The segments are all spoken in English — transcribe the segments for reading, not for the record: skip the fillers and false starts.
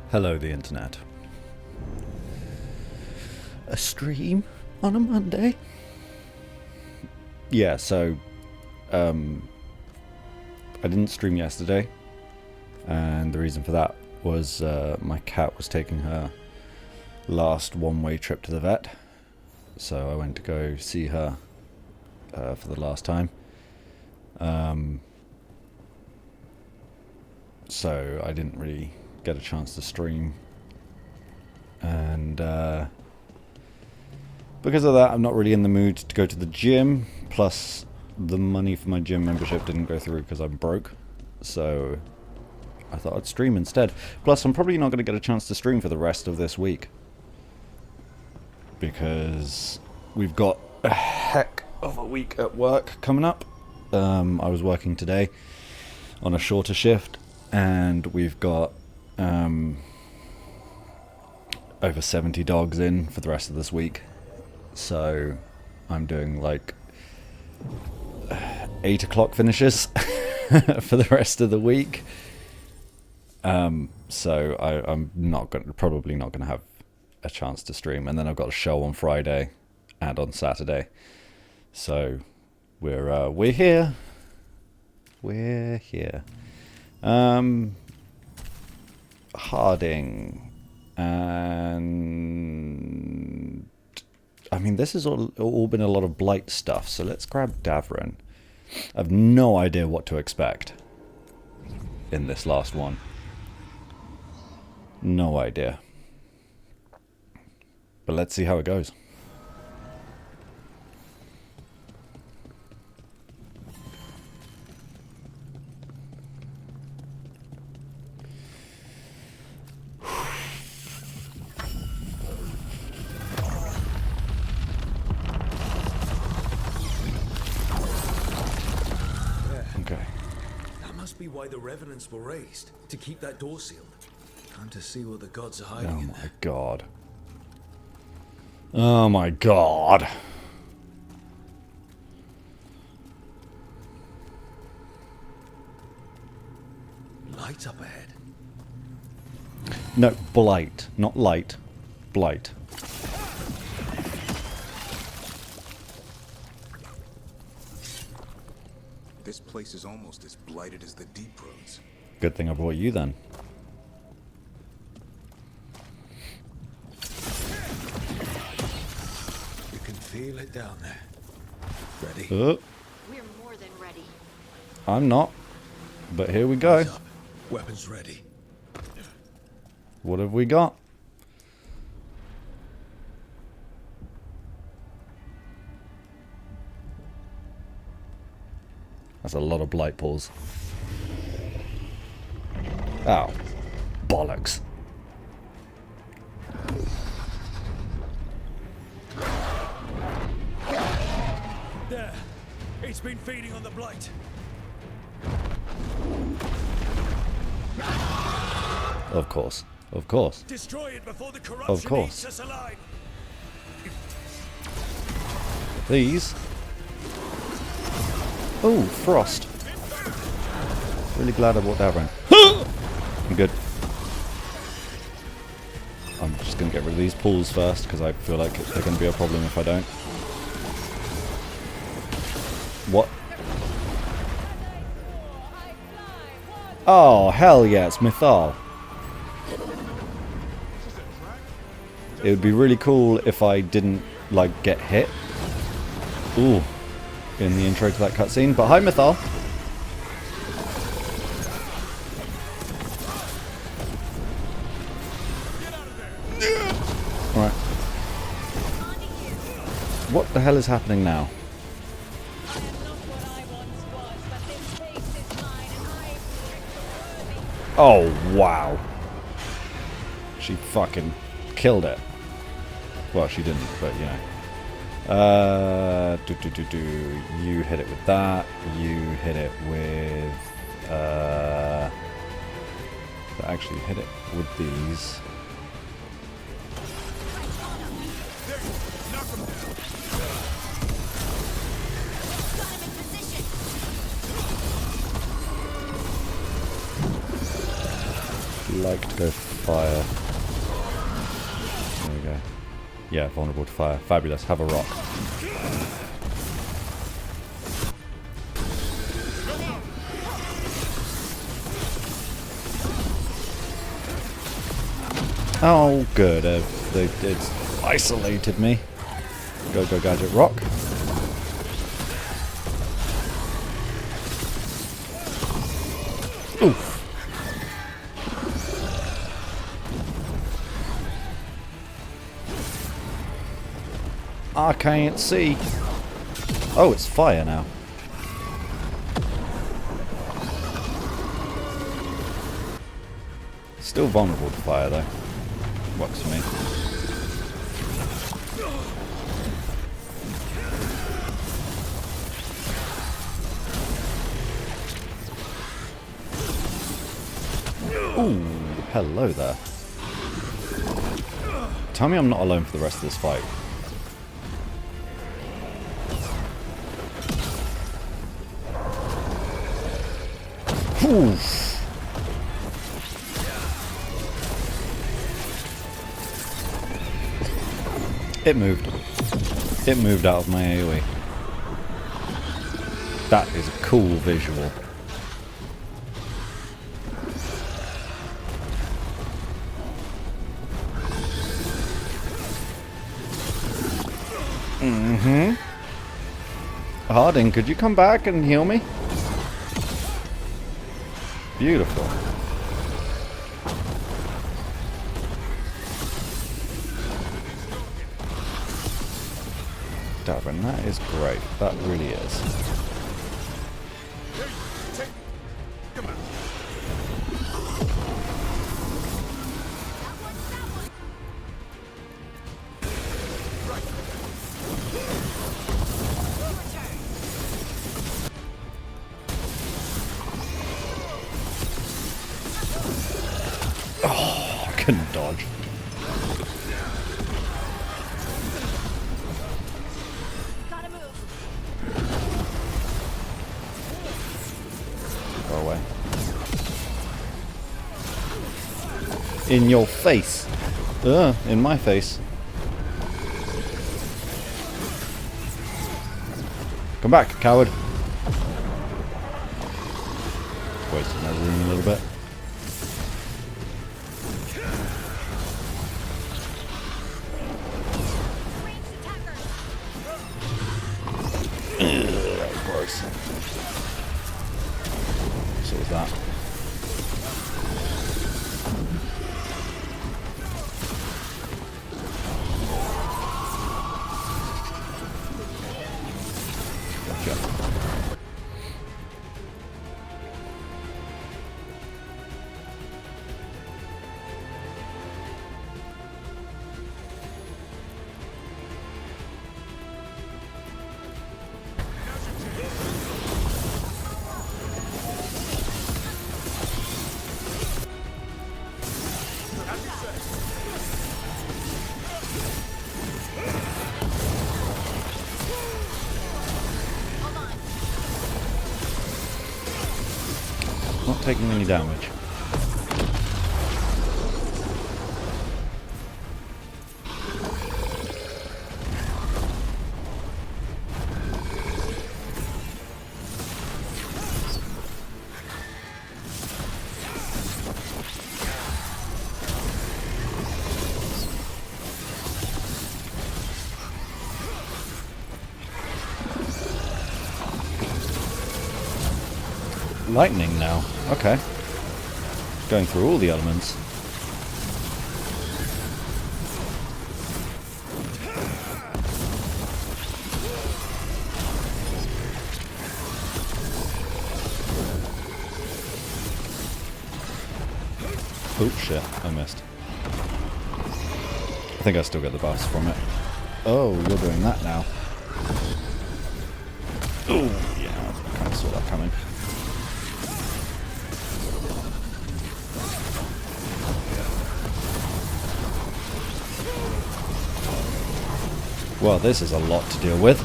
Hello, the internet. A stream on a Monday? Yeah, so, I didn't stream yesterday, and the reason for that was my cat was taking her last one-way trip to the vet, so I went to go see her for the last time. So I didn't really get a chance to stream, and because of that I'm not really in the mood to go to the gym, plus the money for my gym membership didn't go through because I'm broke, so I thought I'd stream instead. Plus I'm probably not going to get a chance to stream for the rest of this week because we've got a heck of a week at work coming up. I was working today on a shorter shift, and we've got over 70 dogs in for the rest of this week, so I'm doing like 8 o'clock finishes for the rest of the week. So I'm probably not gonna have a chance to stream, and then I've got a show on Friday and on Saturday, so we're here. Harding, and I mean this has all been a lot of blight stuff, so let's grab Davrin. I have no idea what to expect in this last one. No idea. But let's see how it goes. Be why the revenants were raised, to keep that door sealed. Time to see what the gods are hiding in there. Oh my god. Oh my god. Lights up ahead. No, blight, not light. Blight. This place is almost as blighted as the Deep Roads. Good thing I brought you then. You can feel it down there. Ready? We're more than ready. I'm not. But here we go. Eyes up. Weapons ready. What have we got? That's a lot of blight pulls. Oh, bollocks. There. It's been feeding on the blight. Of course. Of course. Destroy it before the corruption Of course. eats us alive. These. Oh, frost. Really glad I bought that one. I'm good. I'm just going to get rid of these pulls first, because I feel like they're going to be a problem if I don't. What? Oh, hell yeah, it's Mythal. It would be really cool if I didn't, like, get hit. Ooh. In the intro to that cutscene. But hi, Mythal. Alright. What the hell is happening now? Oh, wow. She fucking killed it. Well, she didn't, but you know. You hit it with that. You hit it with actually hit it with these. like to go fire. There we go. Yeah, vulnerable to fire. Fabulous. Have a rock. Oh, good. It's isolated me. Go, gadget, rock. Oof. I can't see. Oh, it's fire now. Still vulnerable to fire though. Works for me. Ooh, hello there. Tell me I'm not alone for the rest of this fight. Oof. It moved. It moved out of my AoE. That is a cool visual. Harding, could you come back and heal me? Beautiful. Davin, that is great. That really is. Oh, I couldn't dodge. Go away. In your face. In my face. Come back, coward. Wasting my room a little bit. Gross. So was that. Gotcha. Not taking any damage. Lightning now. Okay. Going through all the elements. Oh shit, I missed. I think I still get the buffs from it. Oh, you're doing that now. Oh, yeah, I kind of saw that coming. Well, this is a lot to deal with.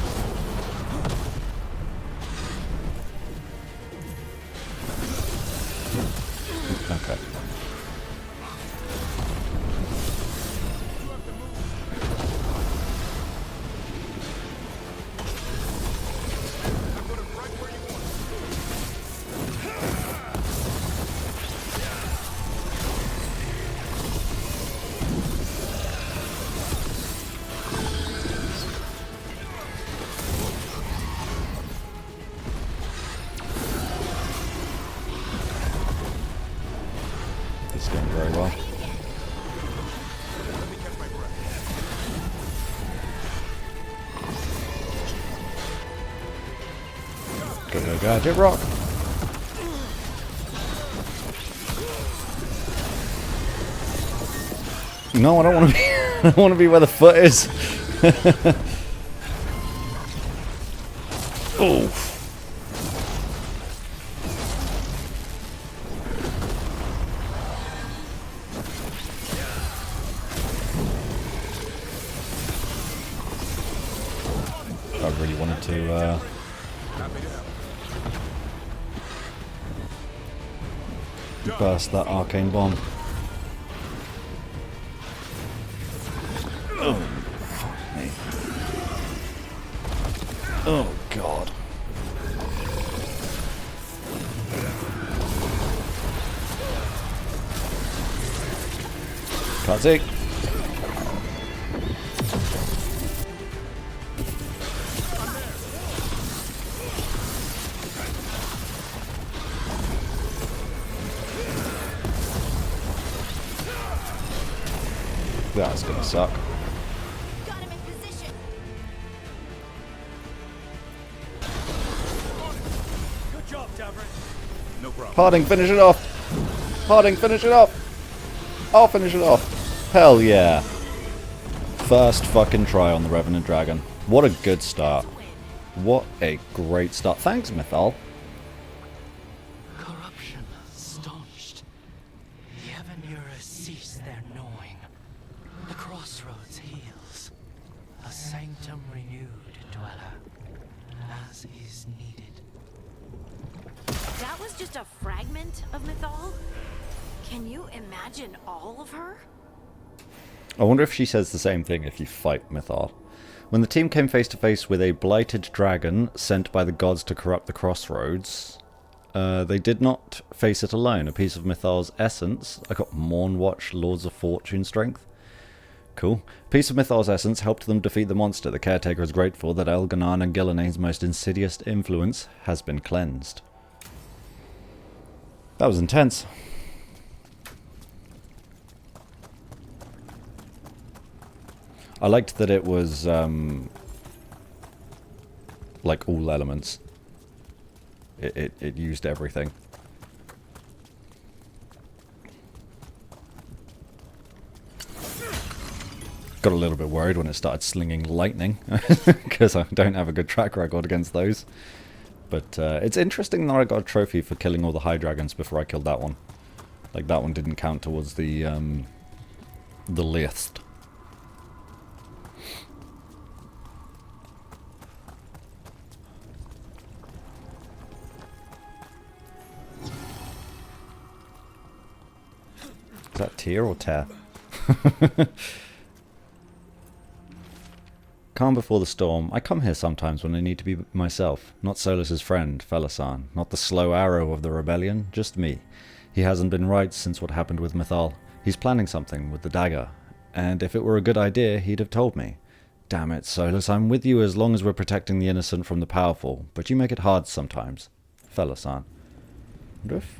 Okay. is going very well. Let me catch my breath. Go, gadget rock! No, I don't want to be. I don't want to be where the foot is. Oh. I really wanted to burst that arcane bomb. Oh, fuck me. Oh, God. Can't see. That's gonna suck. Got him in position. Good job, Tavern. No problem. Harding, finish it off! Harding, finish it off! I'll finish it off. Hell yeah. First fucking try on the Revenant Dragon. What a good start. What a great start. Thanks, Mythal. Corruption staunched. The Evanura cease their gnawing. The crossroads heals. A sanctum renewed, dweller, as is needed. That was just a fragment of Mythal? Can you imagine all of her? I wonder if she says the same thing if you fight Mythal. When the team came face to face with a blighted dragon sent by the gods to corrupt the crossroads, they did not face it alone. A piece of Mythal's essence. I got Mornwatch, Lords of Fortune strength. Cool. A piece of Mythal's essence helped them defeat the monster. The caretaker is grateful that Elganan and Gilline's most insidious influence has been cleansed. That was intense. I liked that it was like all elements. It used everything. Got a little bit worried when it started slinging lightning because I don't have a good track record against those. But it's interesting that I got a trophy for killing all the high dragons before I killed that one. Like that one didn't count towards the list. Is that tear or tear? Calm before the storm. I come here sometimes when I need to be myself. Not Solus's friend, Felasan. Not the slow arrow of the rebellion. Just me. He hasn't been right since what happened with Mythal. He's planning something with the dagger. And if it were a good idea, he'd have told me. Damn it, Solus. I'm with you as long as we're protecting the innocent from the powerful. But you make it hard sometimes. Felasan. I wonder if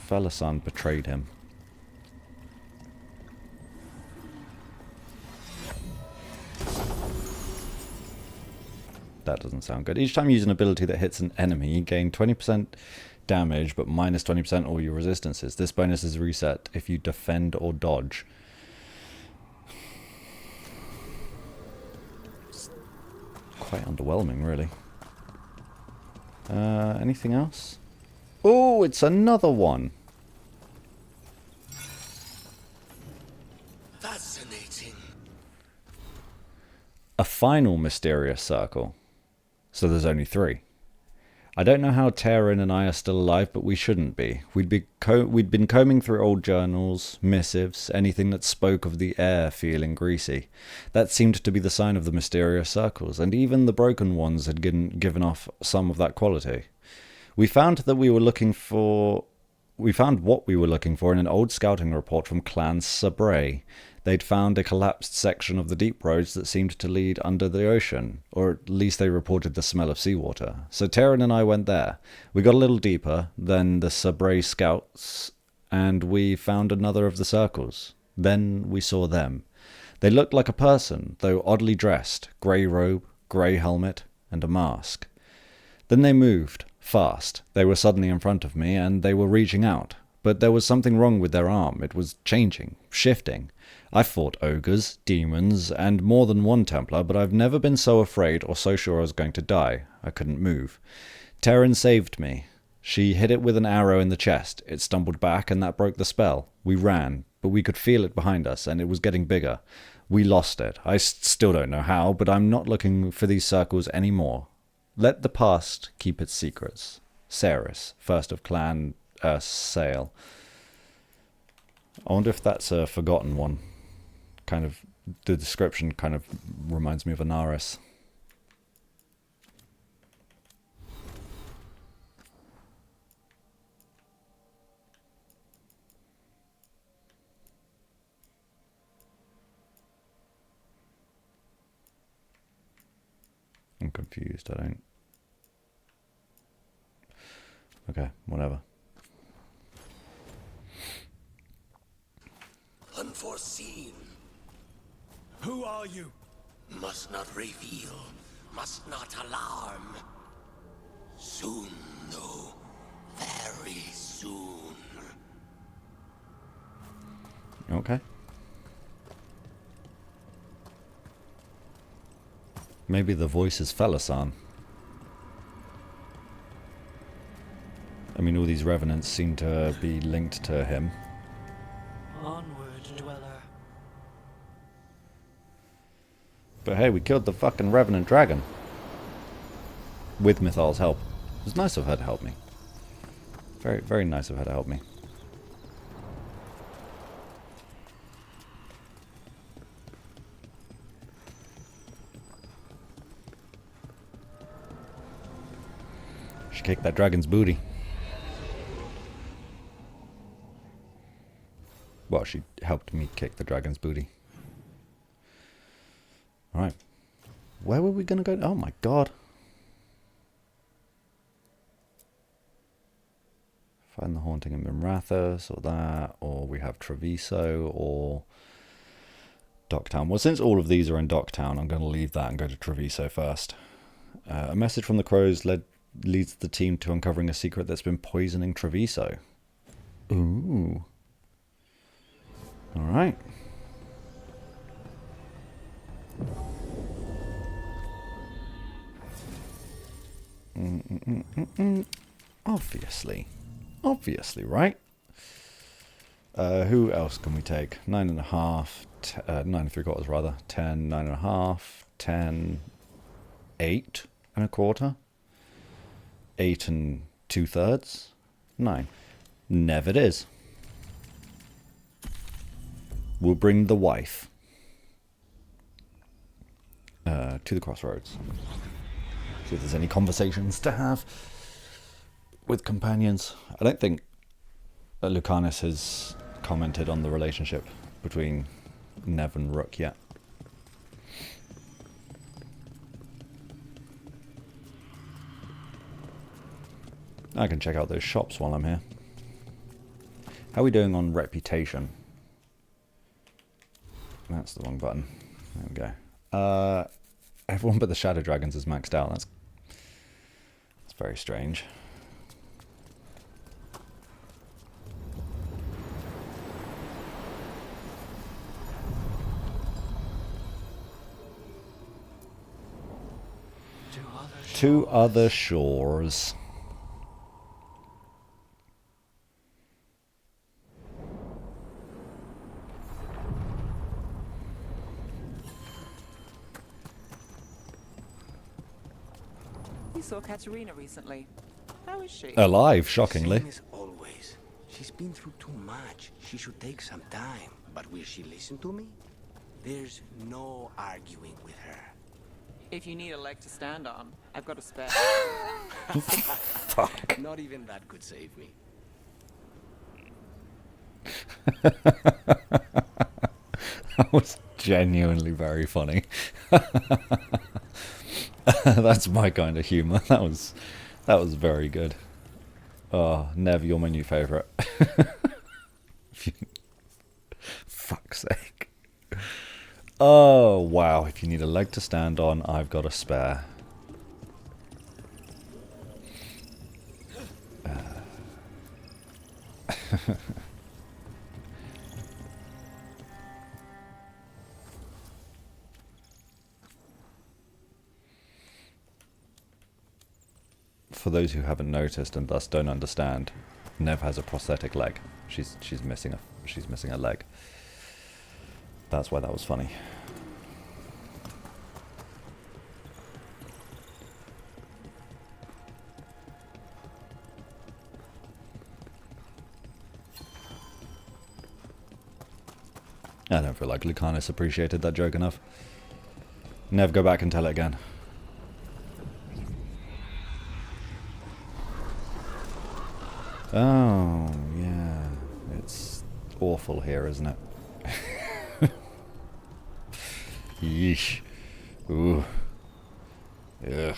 Felasan betrayed him. That doesn't sound good. Each time you use an ability that hits an enemy, you gain 20% damage, but minus 20% all your resistances. This bonus is reset if you defend or dodge. It's quite underwhelming, really. Anything else? Oh, it's another one. Fascinating. A final mysterious circle. So there's only 3. I don't know how Taryn and I are still alive, but we shouldn't be. We'd been combing through old journals, missives, anything that spoke of the air feeling greasy. That seemed to be the sign of the mysterious circles, and even the broken ones had given off some of that quality. We found what we were looking for in an old scouting report from Clan Sabre. They'd found a collapsed section of the deep roads that seemed to lead under the ocean, or at least they reported the smell of seawater. So Taryn and I went there. We got a little deeper than the Sabre scouts, and we found another of the circles. Then we saw them. They looked like a person, though oddly dressed, grey robe, grey helmet, and a mask. Then they moved, fast. They were suddenly in front of me, and they were reaching out. But there was something wrong with their arm. It was changing, shifting. I fought ogres, demons, and more than one Templar, but I've never been so afraid or so sure I was going to die. I couldn't move. Terran saved me. She hit it with an arrow in the chest. It stumbled back, and that broke the spell. We ran, but we could feel it behind us, and it was getting bigger. We lost it. I still don't know how, but I'm not looking for these circles anymore. Let the past keep its secrets. Ceres, first of clan Sale. I wonder if that's a forgotten one. Kind of, the description kind of reminds me of Anaris. I'm confused, I don't... Okay, whatever. Unforeseen. Who are you? Must not reveal. Must not alarm. Soon, though. Very soon. Okay. Maybe the voice is Felasan. I mean, all these revenants seem to be linked to him. Onward, dweller. But hey, we killed the fucking revenant dragon. With Mythal's help. It was nice of her to help me. Very, very nice of her to help me. She kicked that dragon's booty. Well, she helped me kick the dragon's booty. Alright. Where were we going to go? Oh my god. Find the haunting in Mimrathos, or that, or we have Treviso, or Docktown. Well, since all of these are in Docktown, I'm going to leave that and go to Treviso first. A message from the Crows leads the team to uncovering a secret that's been poisoning Treviso. Ooh. Alright. Obviously. Obviously, right? Who else can we take? 9.5, 9 3/4 rather. 10, 9.5, 10, 8 1/4. 8 2/3. 9. Never it is. We'll bring the wife to the crossroads. See if there's any conversations to have with companions. I don't think Lucanus has commented on the relationship between Nev and Rook yet. I can check out those shops while I'm here. How are we doing on reputation? That's the wrong button. There we go. Everyone but the Shadow Dragons is maxed out. That's very strange. To other shores. We saw Katerina recently. How is she? Alive, shockingly. Same as always. She's been through too much. She should take some time. But will she listen to me? There's no arguing with her. If you need a leg to stand on, I've got a spare. Fuck. Not even that could save me. That was genuinely very funny. That's my kind of humour. That was very good. Oh, Nev, you're my new favourite. Fuck's sake. Oh, wow. If you need a leg to stand on, I've got a spare. For those who haven't noticed and thus don't understand, Nev has a prosthetic leg. She's missing a leg. That's why that was funny. I don't feel like Lucanus appreciated that joke enough. Nev, go back and tell it again. Oh, yeah. It's awful here, isn't it? Yeesh. Ooh. Ugh.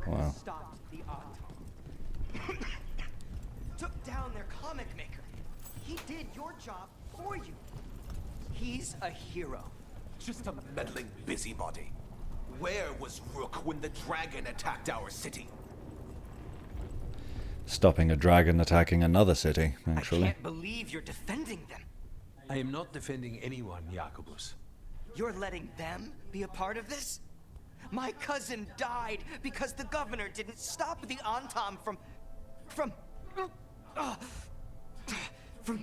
Wow. Stopped the took down their comic maker. He did your job for you. He's a hero. Just a meddling busybody. Where was Rook when the dragon attacked our city? Stopping a dragon attacking another city, actually. I can't believe you're defending them. I am not defending anyone, Jacobus. You're letting them be a part of this? My cousin died because the governor didn't stop the Antam from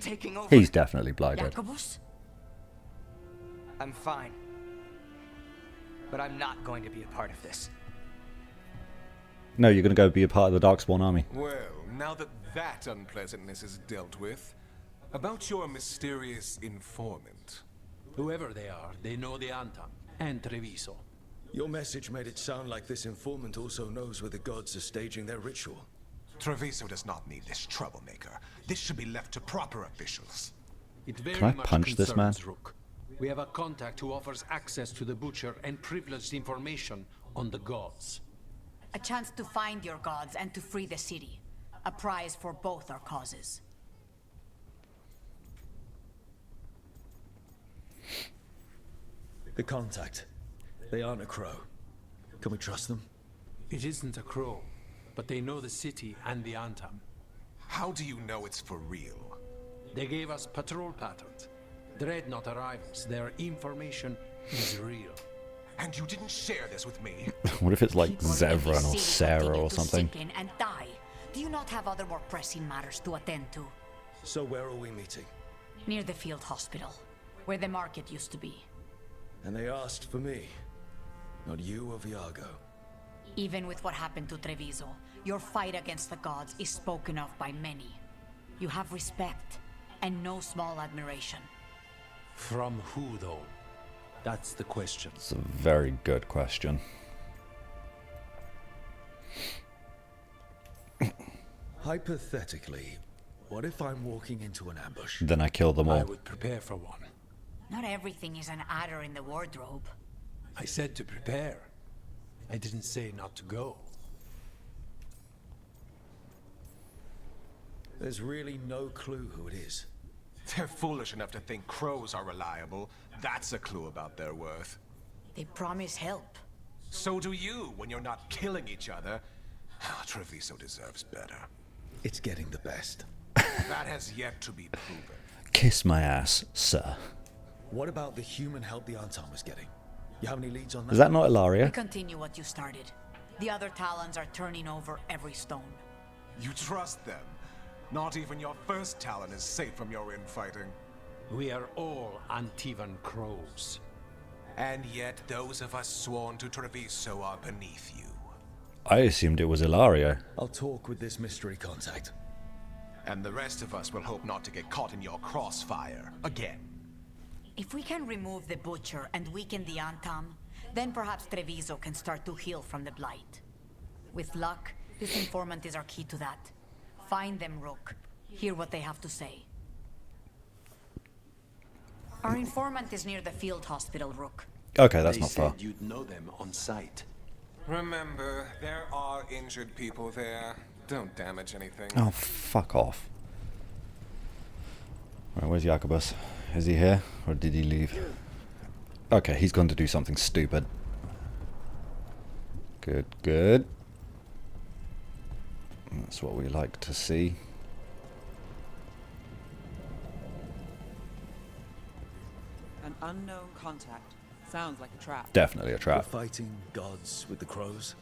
taking over. He's definitely blighted. Jacobus? I'm fine. But I'm not going to be a part of this. No, you're going to go be a part of the Darkspawn army. Well, now that that unpleasantness is dealt with, about your mysterious informant. Whoever they are, they know the Antam and Treviso. Your message made it sound like this informant also knows where the gods are staging their ritual. Treviso does not need this troublemaker. This should be left to proper officials. It very Can I much punch this man? concerns Rook. We have a contact who offers access to the butcher and privileged information on the gods. A chance to find your gods and to free the city. A prize for both our causes. The contact. They aren't a crow. Can we trust them? It isn't a crow, but they know the city and the Antam. How do you know it's for real? They gave us patrol patterns. Dreadnought arrivals. Their information is real. And you didn't share this with me? What if it's like People in this Zevran or city Sarah continue or to something? sink in and die. Do you not have other more pressing matters to attend to? So where are we meeting? Near the field hospital, where the market used to be. And they asked for me. Not you or Viago. Even with what happened to Treviso, your fight against the gods is spoken of by many. You have respect, and no small admiration. From who, though? That's the question. It's a very good question. Hypothetically, what if I'm walking into an ambush? Then I kill them I all. would prepare for one. Not everything is an adder in the wardrobe. I said to prepare. I didn't say not to go. There's really no clue who it is. They're foolish enough to think crows are reliable. That's a clue about their worth. They promise help. So do you when you're not killing each other. Treviso deserves better. It's getting the best. That has yet to be proven. Kiss my ass, sir. What about the human help the Anton was getting? You have any leads on that? Is that not We Ilaria? continue what you started. The other Talons are turning over every stone. You trust them? Not even your first Talon is safe from your infighting. We are all Antivan Crows. And yet those of us sworn to Treviso are beneath you. I assumed it was Ilaria. I'll talk with this mystery contact. And the rest of us will hope not to get caught in your crossfire again. If we can remove the Butcher and weaken the Antam, then perhaps Treviso can start to heal from the Blight. With luck, this informant is our key to that. Find them, Rook. Hear what they have to say. Our informant is near the field hospital, Rook. Okay, that's They not said far. you'd know them on sight. Remember, there are injured people there. Don't damage anything. Oh, fuck off. Right, where's Jacobus? Is he here? Or did he leave? Okay, he's gone to do something stupid. Good, good. That's what we like to see. An unknown contact. Sounds like a trap. Definitely a We're trap. fighting gods with the crows.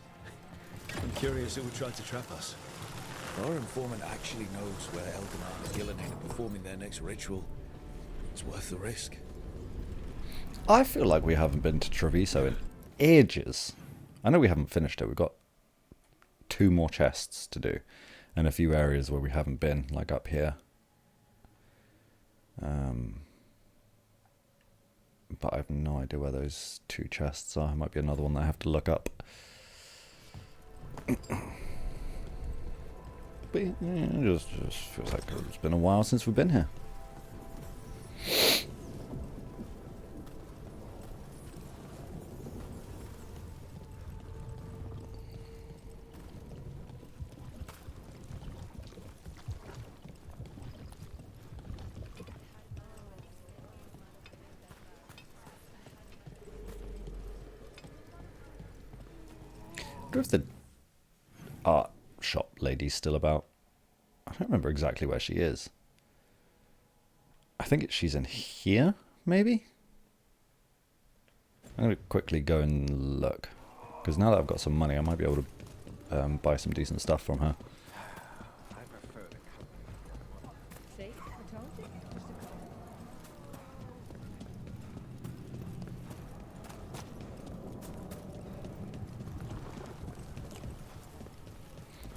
I'm curious who would try to trap us. If our informant actually knows where Elganar and Gillenheim are performing their next ritual, it's worth the risk. I feel like we haven't been to Treviso in ages. I know we haven't finished it. We've got 2 more chests to do. And a few areas where we haven't been, like up here. But I have no idea where those 2 chests are. It might be another one that I have to look up. But yeah, it just feels like it's been a while since we've been here. I wonder if the art shop lady's still about. I don't remember exactly where she is. I think she's in here, maybe? I'm going to quickly go and look. Because now that I've got some money, I might be able to buy some decent stuff from her.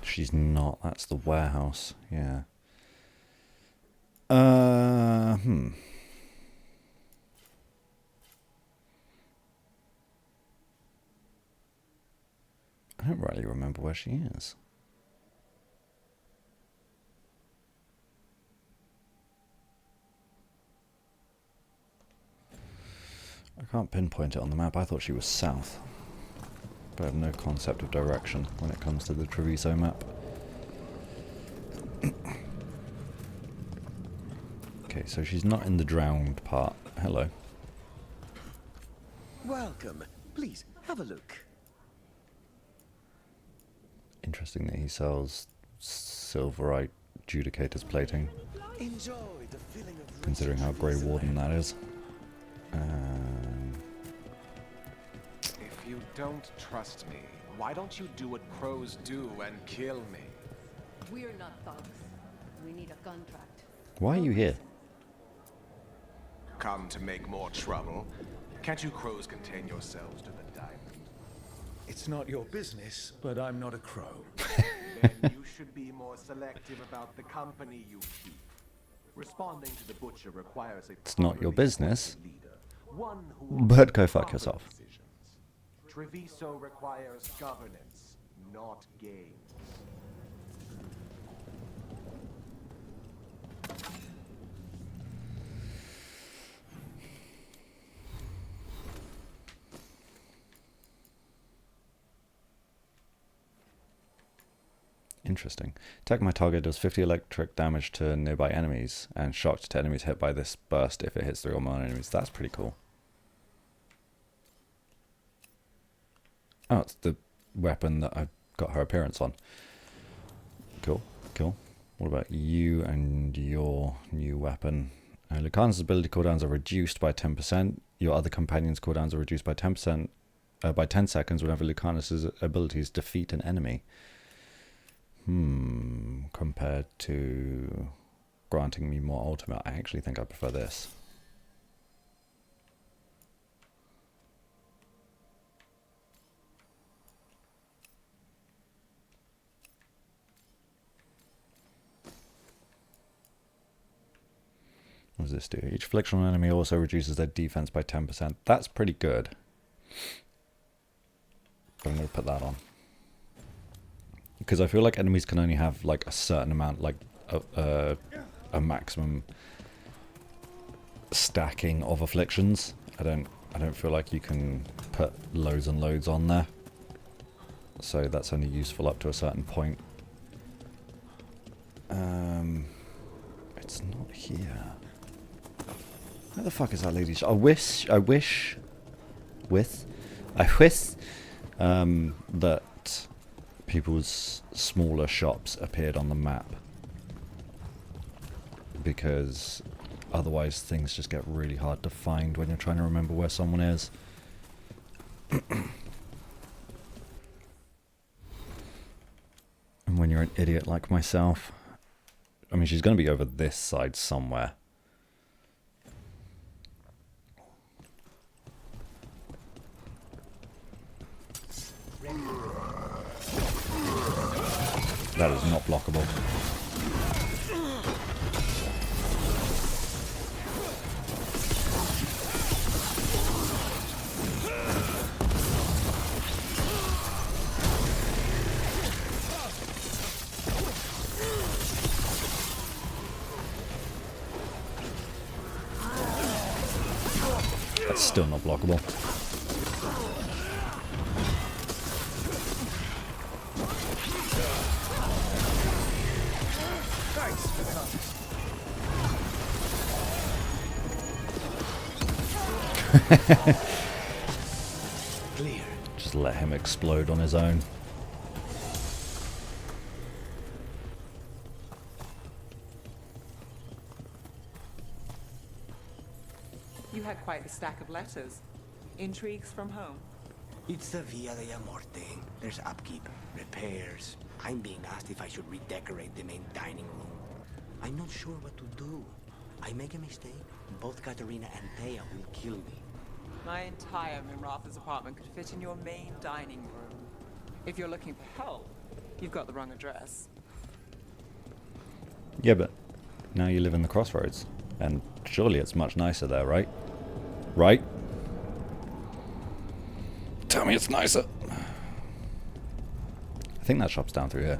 She's not. That's the warehouse. Yeah. I don't really remember where she is. I can't pinpoint it on the map. I thought she was south. But I have no concept of direction when it comes to the Treviso map. Okay, so she's not in the drowned part. Hello. Welcome. Please, have a look. Interesting that he sells silverite judicator's plating. Enjoy the feeling of Considering how Grey Warden that is. If you don't trust me, why don't you do what crows do and kill me? We're not thugs. We need a contract. Why are you here? Come to make more trouble? Can't you crows contain yourselves to the diamond? It's not your business, but I'm not a crow. Then you should be more selective about the company you keep. Responding to the butcher requires a It's not your business. leader, one who will But go make fuck proper yourself. decisions. Treviso requires governance, not games. Interesting. Attack my target does 50 electric damage to nearby enemies and shocked to enemies hit by this burst if it hits 3 or more enemies. That's pretty cool. Oh, it's the weapon that I got her appearance on. Cool, cool. What about you and your new weapon? Lucan's ability cooldowns are reduced by 10%. Your other companions' cooldowns are reduced by 10%, by 10 seconds whenever Lucanus' abilities defeat an enemy. Compared to granting me more ultimate, I actually think I prefer this. What does this do? Each fictional enemy also reduces their defense by 10%. That's pretty good. But I'm going to put that on. Because I feel like enemies can only have like a certain amount, like a maximum stacking of afflictions. I don't feel like you can put loads and loads on there. So that's only useful up to a certain point. It's not here. Where the fuck is that lady? I wish that people's smaller shops appeared on the map, because otherwise things just get really hard to find when you're trying to remember where someone is. And when you're an idiot like myself, I mean, she's going to be over this side somewhere. That is not blockable. That's still not blockable. Clear. Just let him explode on his own. You had quite the stack of letters. Intrigues from home. It's the Via de la Morte. There's upkeep, repairs. I'm being asked if I should redecorate the main dining room. I'm not sure what to do. I make a mistake, both Katerina and Thea will kill me. My entire Minratha's apartment could fit in your main dining room. If you're looking for help, you've got the wrong address. Yeah, but now you live in the Crossroads, and surely it's much nicer there, right? Right? Tell me it's nicer. I think that shop's down through here.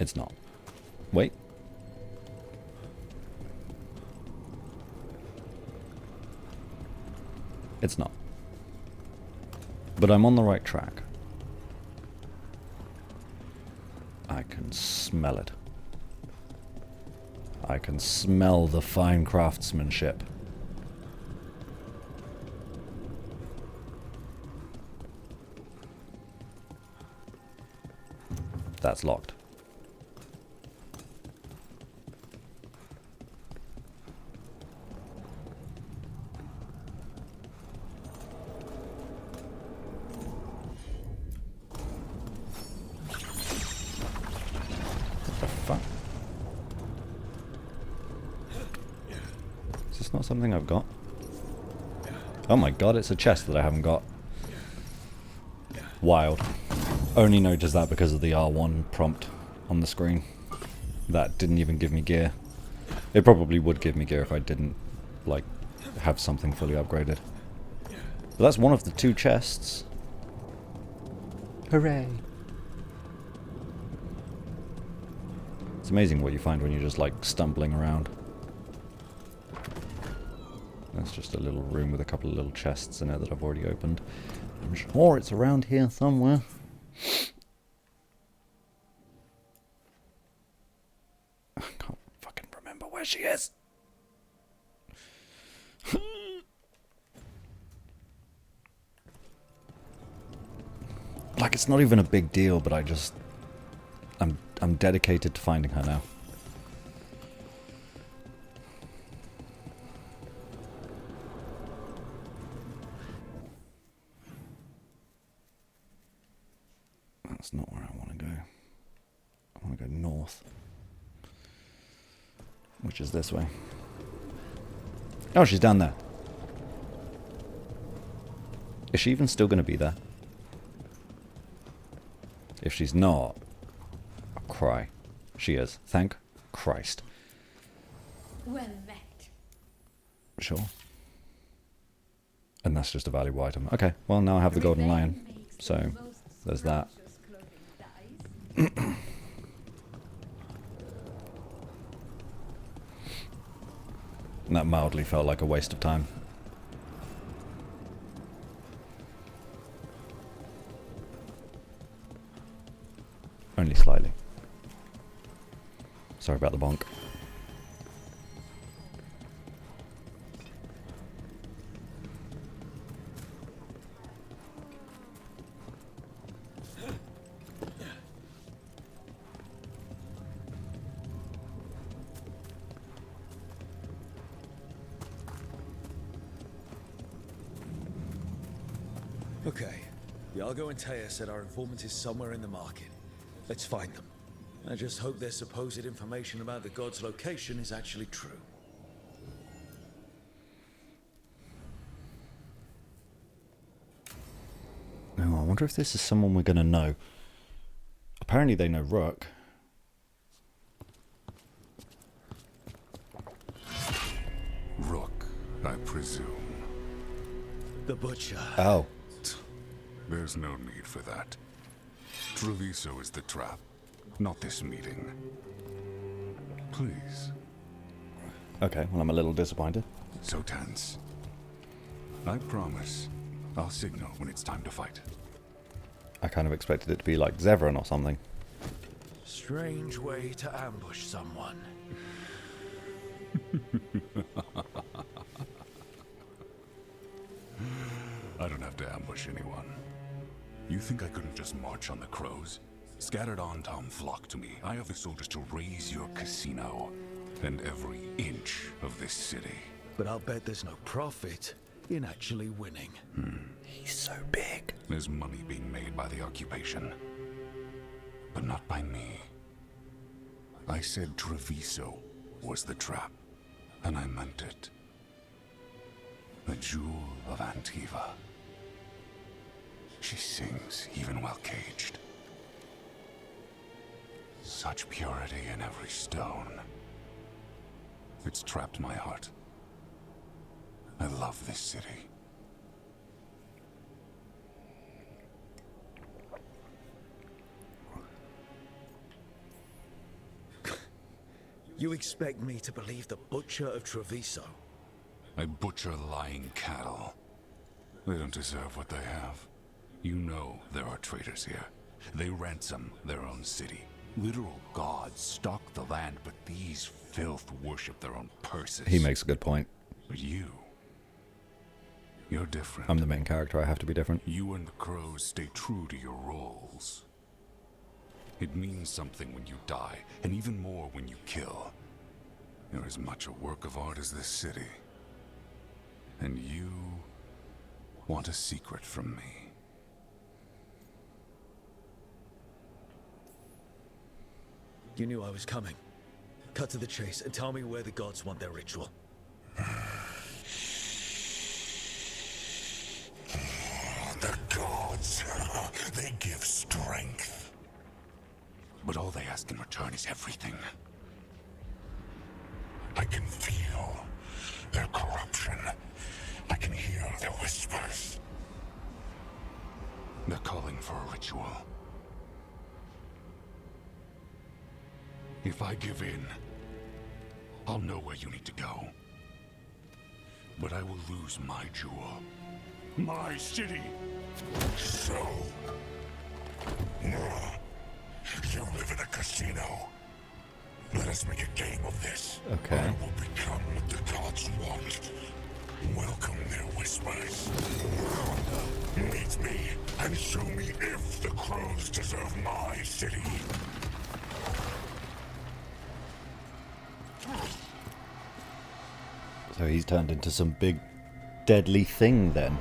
It's not. Wait. It's not. But I'm on the right track. I can smell it. I can smell the fine craftsmanship. That's locked. What the fuck? Is this not something I've got? Oh my god, it's a chest that I haven't got. Wild. Only noticed that because of the R1 prompt on the screen. That didn't even give me gear. It probably would give me gear if I didn't, like, have something fully upgraded. But that's one of the 2 chests. Hooray! It's amazing what you find when you're just, like, stumbling around. That's just a little room with a couple of little chests in it that I've already opened. I'm sure it's around here somewhere. I can't fucking remember where she is. Like, it's not even a big deal, but I'm dedicated to finding her now. That's not where I want to go. I want to go north. Which is this way. Oh, she's down there. Is she even still going to be there? If she's not, I'll cry. She is. Thank Christ. Well met. Sure. And that's just a valuable item. Okay, well now I have the golden lion. So, there's that. That mildly felt like a waste of time. Only slightly. Sorry about the bonk. Okay. Iago and Taya said our informant is somewhere in the market. Let's find them. I just hope their supposed information about the god's location is actually true. Oh, I wonder if this is someone we're going to know. Apparently they know Rook. Rook, I presume. The Butcher. Oh. There's no need for that. Treviso is the trap, not this meeting. Please. Okay, well, I'm a little disappointed. So tense. I promise. I'll signal when it's time to fight. I kind of expected it to be like Zevran or something. Strange way to ambush someone. I don't have to ambush anyone. You think I couldn't just march on the Crows? Scattered Antam flock to me. I have the soldiers to raise your casino and every inch of this city. But I'll bet there's no profit in actually winning. He's so big. There's money being made by the occupation, but not by me. I said Treviso was the trap, and I meant it. The jewel of Antiva. She sings even while caged. Such purity in every stone. It's trapped my heart. I love this city. You expect me to believe the Butcher of Treviso? I butcher lying cattle. They don't deserve what they have. You know there are traitors here. They ransom their own city. Literal gods stalk the land, but these filth worship their own purses. He makes a good point. But you're different. I'm the main character, I have to be different. You and the Crows stay true to your roles. It means something when you die, and even more when you kill. You're as much a work of art as this city. And you want a secret from me. You knew I was coming. Cut to the chase and tell me where the gods want their ritual. The gods, they give strength. But all they ask in return is everything. I can feel their corruption. I can hear their whispers. They're calling for a ritual. If I give in, I'll know where you need to go. But I will lose my jewel. My city! So... you live in a casino. Let us make a game of this. Okay. I will become what the gods want. Welcome their whispers. Meet me and show me if the Crows deserve my city. So he's turned into some big deadly thing then.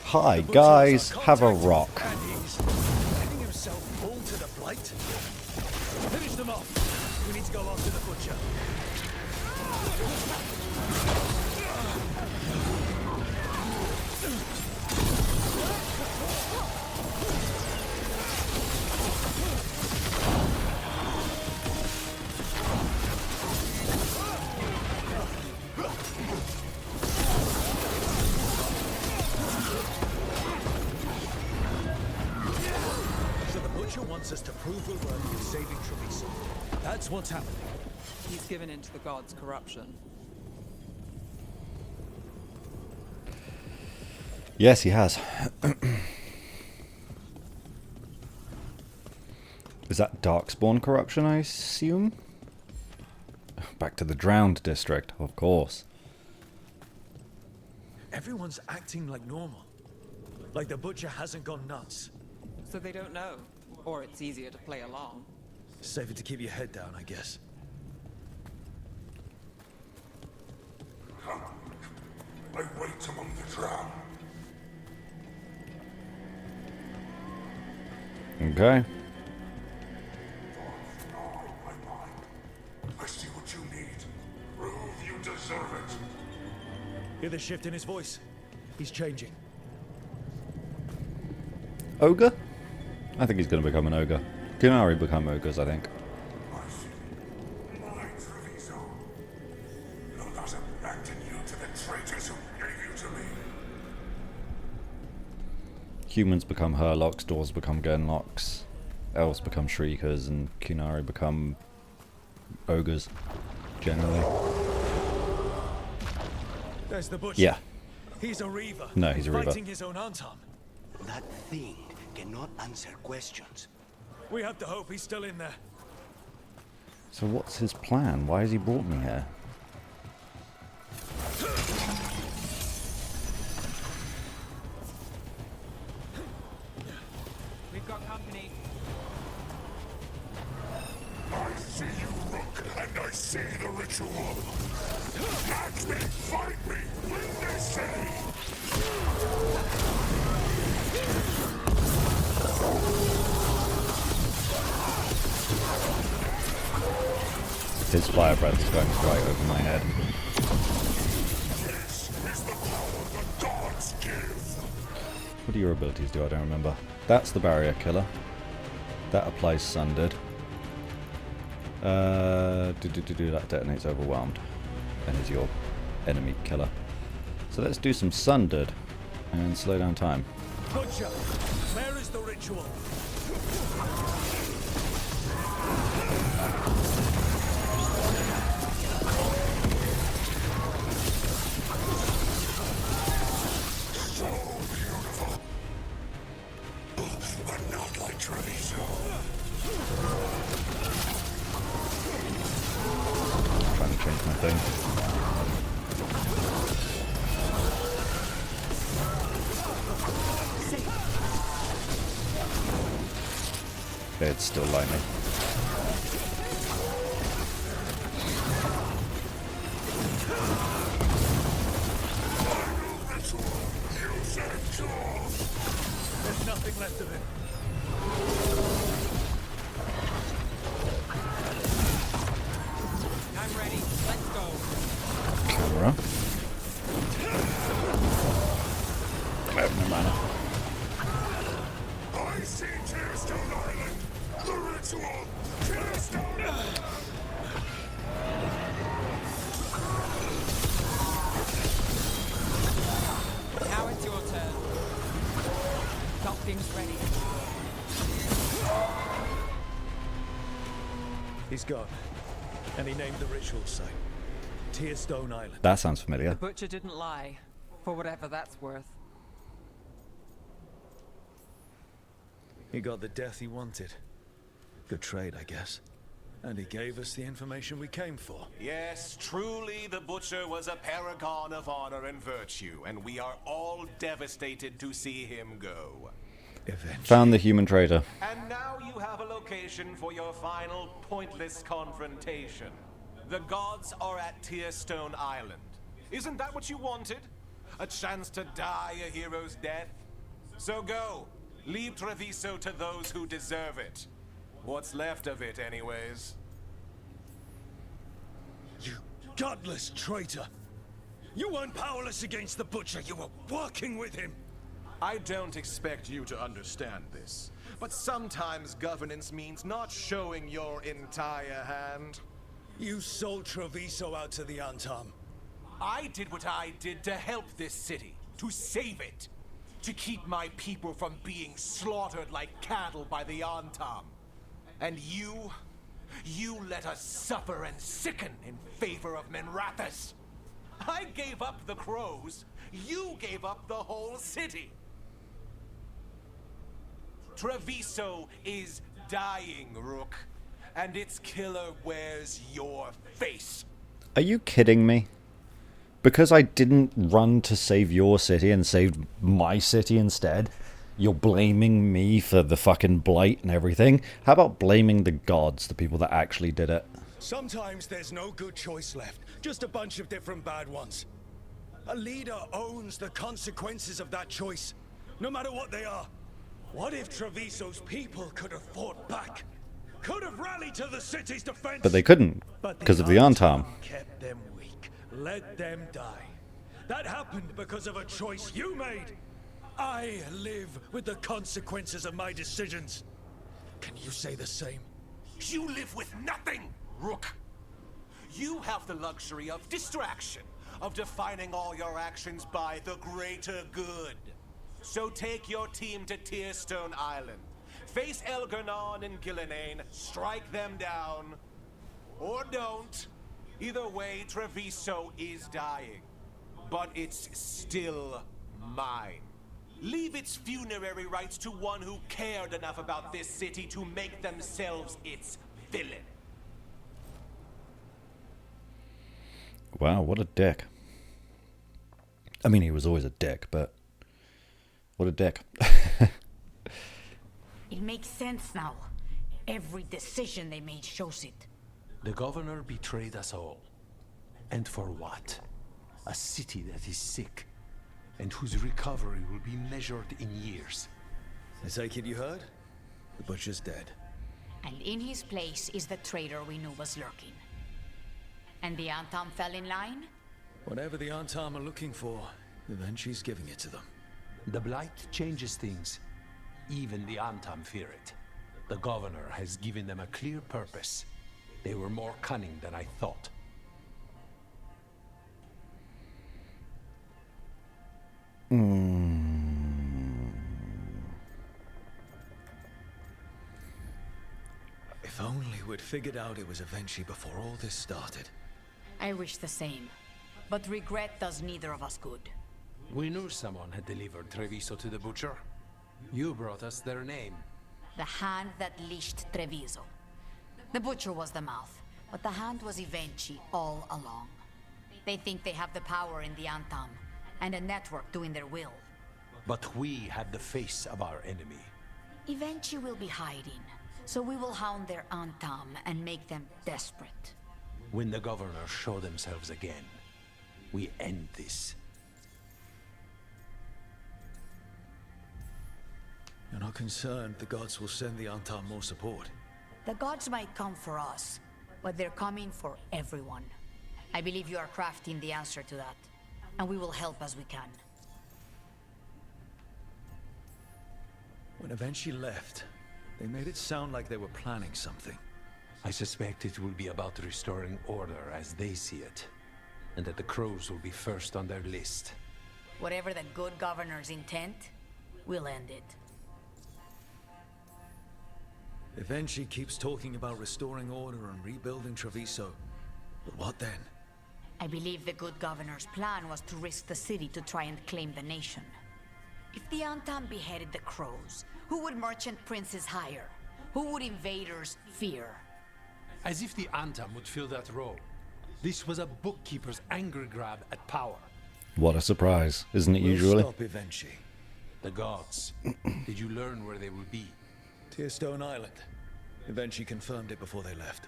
Hi guys, have a rock. And he's letting himself fall to the blight. Finish them off. We need to go after the Butcher. Wants us to prove we're worthy of saving Treviso. That's what's happening. He's given in to the gods' corruption. Yes, he has. Is that Darkspawn corruption, I assume? Back to the Drowned district, of course. Everyone's acting like normal. Like the Butcher hasn't gone nuts. So they don't know. Or it's easier to play along. Safer to keep your head down, I guess. I wait among the drowned. Okay. I see what you need. Prove you deserve it. Hear the shift in his voice? He's changing. Ogre? I think he's going to become an ogre. Kunari become ogres, I think. Humans become Herlocks, Dwarves become Genlocks, Elves become Shriekers, and Kunari become ogres, generally. There's the butcher. Yeah. He's a Reaver. No, he's a Reaver. Fighting his own Antam. That thing cannot answer questions. We have to hope he's still in there. So what's his plan? Why has he brought me here? We've got company. I see you, Rook, and I see the ritual. Catch me, fight me, when they say. His fire breath is going right over my head. This is the power the gods give. What do your abilities do? I don't remember. That's the barrier killer. That applies sundered. That detonates overwhelmed. And is your enemy killer. So let's do some sundered and slow down time. Butcher, where is the ritual? So beautiful. But not like Treviso. Trying to change my thing. Okay, it's still lightning. There's nothing left of it. I'm ready. Let's go. Camera. No mana. I see Tearstone Island. The ritual. Tearstone. Now it's your turn. Something's ready. He's gone. And he named the ritual site. Tearstone Island. That sounds familiar. The butcher didn't lie, for whatever that's worth. He got the death he wanted. Good trade, I guess. And he gave us the information we came for. Yes, truly the Butcher was a paragon of honor and virtue, and we are all devastated to see him go. Eventually. Found the human traitor. And now you have a location for your final pointless confrontation. The gods are at Tearstone Island. Isn't that what you wanted? A chance to die a hero's death? So go. Leave Treviso to those who deserve it. What's left of it, anyways. You godless traitor! You weren't powerless against the Butcher, you were working with him! I don't expect you to understand this, but sometimes governance means not showing your entire hand. You sold Treviso out to the Antam. I did what I did to help this city, to save it, to keep my people from being slaughtered like cattle by the Antam. And you let us suffer and sicken in favor of Minrathous. I gave up the Crows, you gave up the whole city. Treviso is dying, Rook, and its killer wears your face. Are you kidding me? Because I didn't run to save your city and saved my city instead, you're blaming me for the fucking blight and everything? How about blaming the gods, the people that actually did it? Sometimes there's no good choice left, just a bunch of different bad ones. A leader owns the consequences of that choice, no matter what they are. What if Treviso's people could have fought back? Could have rallied to the city's defense? But they couldn't, But because of the Antam. kept them weak, let them die. That happened because of a choice you made. I live with the consequences of my decisions. Can you say the same? You live with nothing, Rook. You have the luxury of distraction, of defining all your actions by the greater good. So take your team to Tearstone Island. Face Elgarnon and Gillenane, strike them down. Or don't. Either way, Treviso is dying. But it's still mine. Leave its funerary rites to one who cared enough about this city to make themselves its villain. Wow, what a dick. I mean, he was always a dick, but what a dick. It makes sense now. Every decision they made shows it. The governor betrayed us all. And for what? A city that is sick, and whose recovery will be measured in years. I take it you heard? The butcher's dead. And in his place is the traitor we knew was lurking. And the Antam fell in line? Whatever the Antam are looking for, Eventually's giving it to them. The Blight changes things. Even the Antam fear it. The governor has given them a clear purpose. They were more cunning than I thought. If only we'd figured out it was Eventually before all this started. I wish the same. But regret does neither of us good. We knew someone had delivered Treviso to the butcher. You brought us their name. The hand that leashed Treviso. The butcher was the mouth, but the hand was Evenchi all along. They think they have the power in the Antam, and a network doing their will. But we had the face of our enemy. Evenchi will be hiding, so we will hound their Antam and make them desperate. When the governors show themselves again, we end this. You're not concerned the gods will send the Antam more support? The gods might come for us, but they're coming for everyone. I believe you are crafting the answer to that, and we will help as we can. When Eventually left, they made it sound like they were planning something. I suspect it will be about restoring order as they see it, and that the Crows will be first on their list. Whatever the good governor's intent, we'll end it. Eventually keeps talking about restoring order and rebuilding Treviso. But what then? I believe the good governor's plan was to risk the city to try and claim the nation. If the Antam beheaded the Crows, who would merchant princes hire? Who would invaders fear? As if the Antam would fill that role. This was a bookkeeper's angry grab at power. What a surprise, isn't it We'll usually? stop Eventually. The gods. Did you learn where they will be? Tearstone Island. Eventually confirmed it before they left.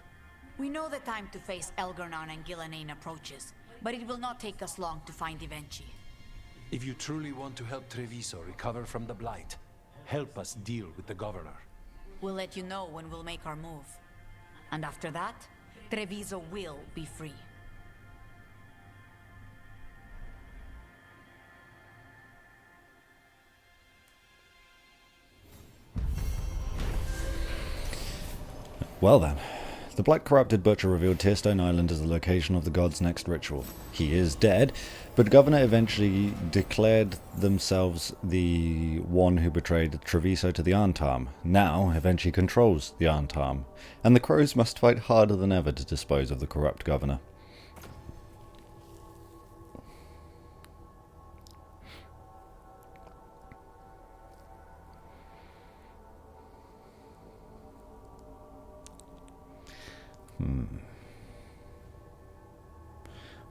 We know the time to face Elgarnon and Gillenane approaches, but it will not take us long to find Evenchi. If you truly want to help Treviso recover from the Blight, help us deal with the governor. We'll let you know when we'll make our move. And after that, Treviso will be free. Well then, the Black Corrupted Butcher revealed Tearstone Island as the location of the god's next ritual. He is dead, but Governor eventually declared themselves the one who betrayed Treviso to the Antam. Now, eventually controls the Antam, and the Crows must fight harder than ever to dispose of the corrupt governor.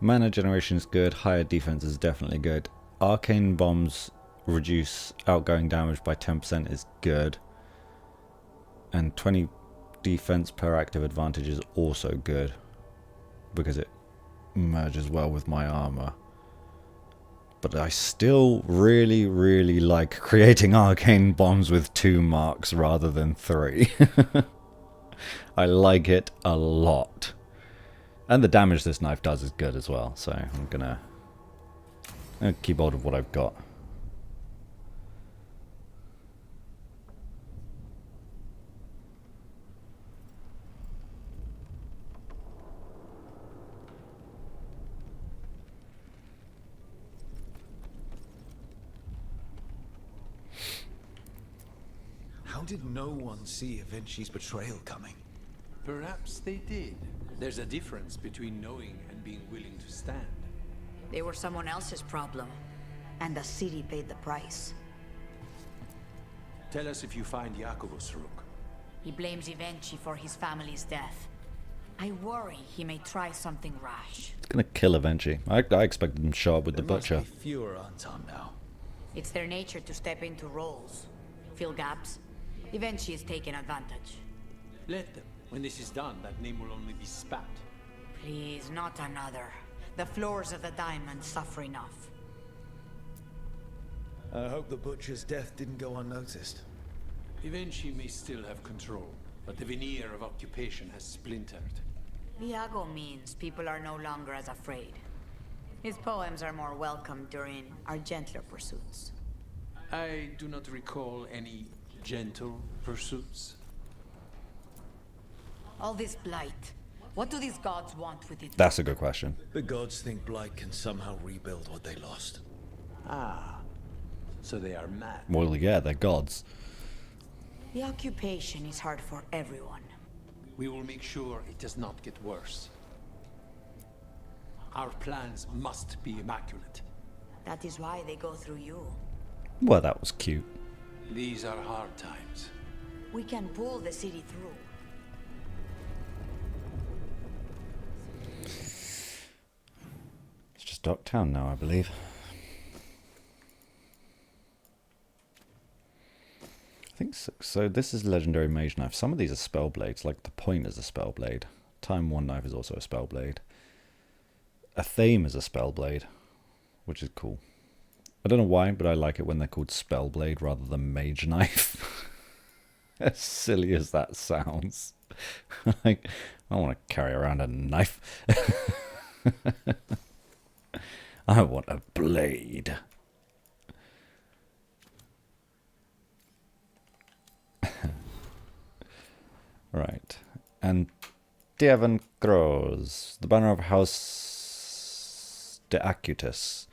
Mana generation is good, higher defense is definitely good. Arcane bombs reduce outgoing damage by 10% is good. And 20 defense per active advantage is also good, because it merges well with my armor. But I still really like creating arcane bombs with 2 marks rather than 3. I like it a lot. And the damage this knife does is good as well, so I'm gonna keep hold of what I've got. How did no one see Vinci's betrayal coming? Perhaps they did. There's a difference between knowing and being willing to stand. They were someone else's problem, and the city paid the price. Tell us if you find Jacobus, Rook. He blames Vinci for his family's death. I worry he may try something rash. It's gonna kill Vinci. I expected him to show up with the butcher. Must be fewer Antam now. It's their nature to step into roles, fill gaps. Vinci is taking advantage. Let them. When this is done, that name will only be spat. Please, not another. The floors of the diamond suffer enough. I hope the butcher's death didn't go unnoticed. Eventually may still have control, but the veneer of occupation has splintered. Viago means people are no longer as afraid. His poems are more welcome during our gentler pursuits. I do not recall any gentle pursuits. All this blight. What do these gods want with it? That's a good question. The gods think Blight can somehow rebuild what they lost. Ah, so they are mad. Well, yeah, they're gods. The occupation is hard for everyone. We will make sure it does not get worse. Our plans must be immaculate. That is why they go through you. Well, that was cute. These are hard times. We can pull the city through. It's just Docktown now, I believe. I think so. So this is legendary mage knife. Some of these are spell blades, like the point is a spell blade. Time 1 knife is also a spell blade. A thame is a spell blade, which is cool. I don't know why, but I like it when they're called spell blade rather than mage knife. As silly as that sounds. Like, I want to carry around a knife. I want a blade. Right. Antivan Crows, the banner of House De Acutus.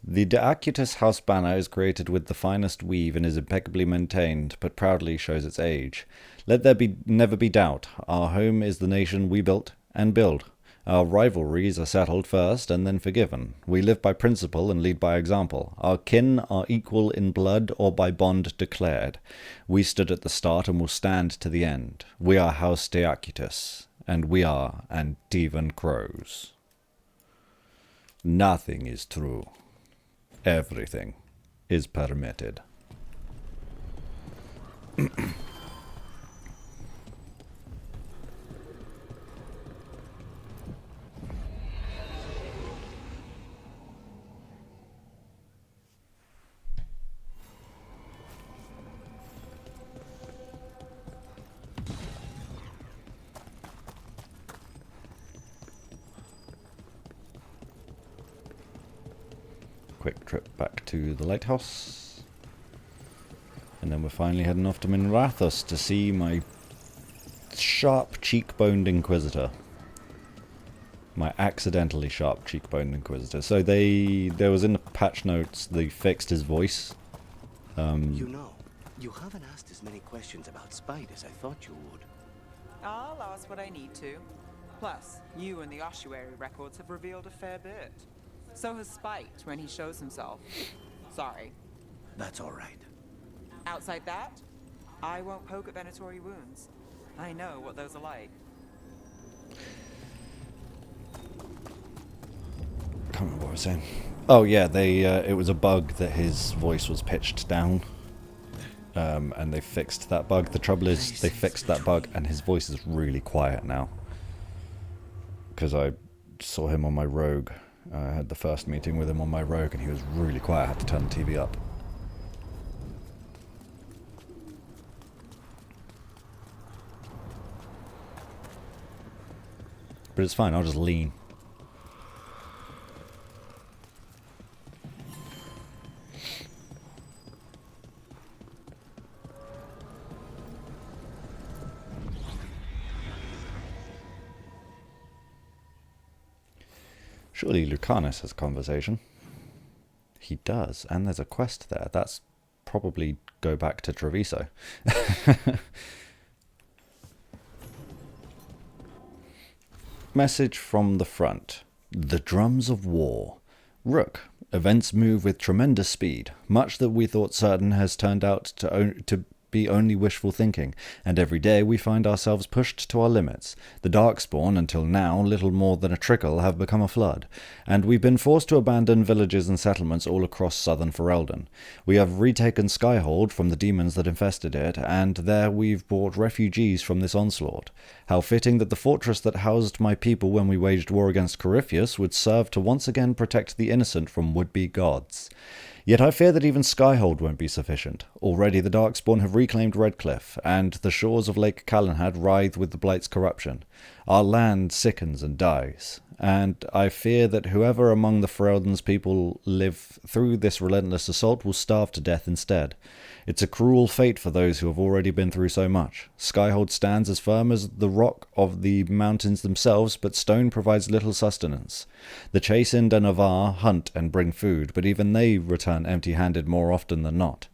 The De Acutus house banner is created with the finest weave and is impeccably maintained, but proudly shows its age. Let there never be doubt. Our home is the nation we built and build. Our rivalries are settled first and then forgiven. We live by principle and lead by example. Our kin are equal in blood or by bond declared. We stood at the start and will stand to the end. We are House De Acutus, and we are Antivan Crows. Nothing is true. Everything is permitted. Quick trip back to the lighthouse. And then we're finally heading off to Minrathos to see my sharp cheekboned Inquisitor. My accidentally sharp cheekboned Inquisitor. So there was in the patch notes, they fixed his voice. You know, you haven't asked as many questions about Spite as I thought you would. I'll ask what I need to. Plus, you and the ossuary records have revealed a fair bit. So has Spite when he shows himself. Sorry. That's all right. Outside that, I won't poke at venatory wounds. I know what those are like. Can't remember what I was saying. Oh yeah, it was a bug that his voice was pitched down. And they fixed that bug. The trouble is, they fixed that bug and his voice is really quiet now. Because I saw him on my rogue. I had the first meeting with him on my rogue and he was really quiet. I had to turn the TV up. But it's fine, I'll just lean. Surely Lucanus has a conversation. He does, and there's a quest there. That's probably go back to Treviso. Message from the front. The drums of war. Rook. Events move with tremendous speed. Much that we thought certain has turned out to be only wishful thinking, and every day we find ourselves pushed to our limits. The Darkspawn, until now little more than a trickle, have become a flood, and we've been forced to abandon villages and settlements all across southern Ferelden. We have retaken Skyhold from the demons that infested it, and there we've brought refugees from this onslaught. How fitting that the fortress that housed my people when we waged war against Corypheus would serve to once again protect the innocent from would-be gods. Yet I fear that even Skyhold won't be sufficient. Already the Darkspawn have reclaimed Redcliffe, and the shores of Lake Calenhad writhe with the Blight's corruption. Our land sickens and dies, and I fear that whoever among the Ferelden's people live through this relentless assault will starve to death instead. It's a cruel fate for those who have already been through so much. Skyhold stands as firm as the rock of the mountains themselves, but stone provides little sustenance. The chastened and Avar hunt and bring food, but even they return empty-handed more often than not.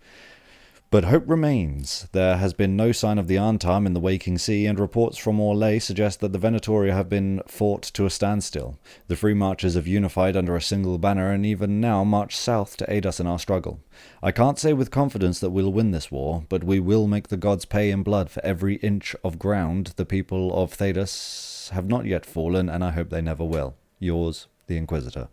But hope remains. There has been no sign of the Antam in the waking sea, and reports from Orlais suggest that the Venatoria have been fought to a standstill. The Free Marchers have unified under a single banner, and even now march south to aid us in our struggle. I can't say with confidence that we'll win this war, but we will make the gods pay in blood for every inch of ground. The people of Thedas have not yet fallen, and I hope they never will. Yours, the Inquisitor.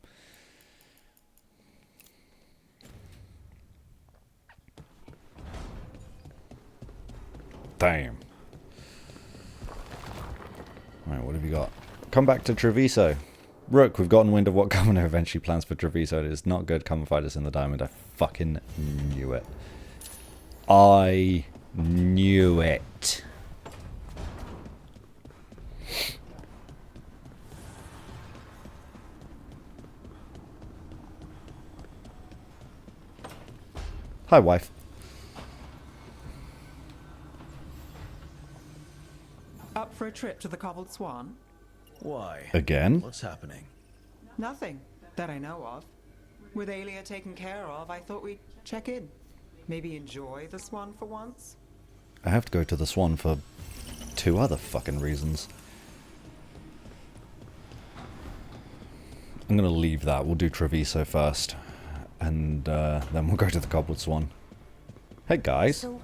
Damn. Right, what have you got? Come back to Treviso. Rook, we've gotten wind of what Governor eventually plans for Treviso. It is not good. Come and fight us in the diamond. I fucking knew it. I knew it. Hi, wife. Up for a trip to the Cobbled Swan? Why? Again? What's happening? Nothing that I know of. With Aelia taken care of, I thought we'd check in. Maybe enjoy the Swan for once? I have to go to the Swan for 2 other fucking reasons. I'm going to leave that. We'll do Treviso first. And then we'll go to the Cobbled Swan. Hey, guys. So,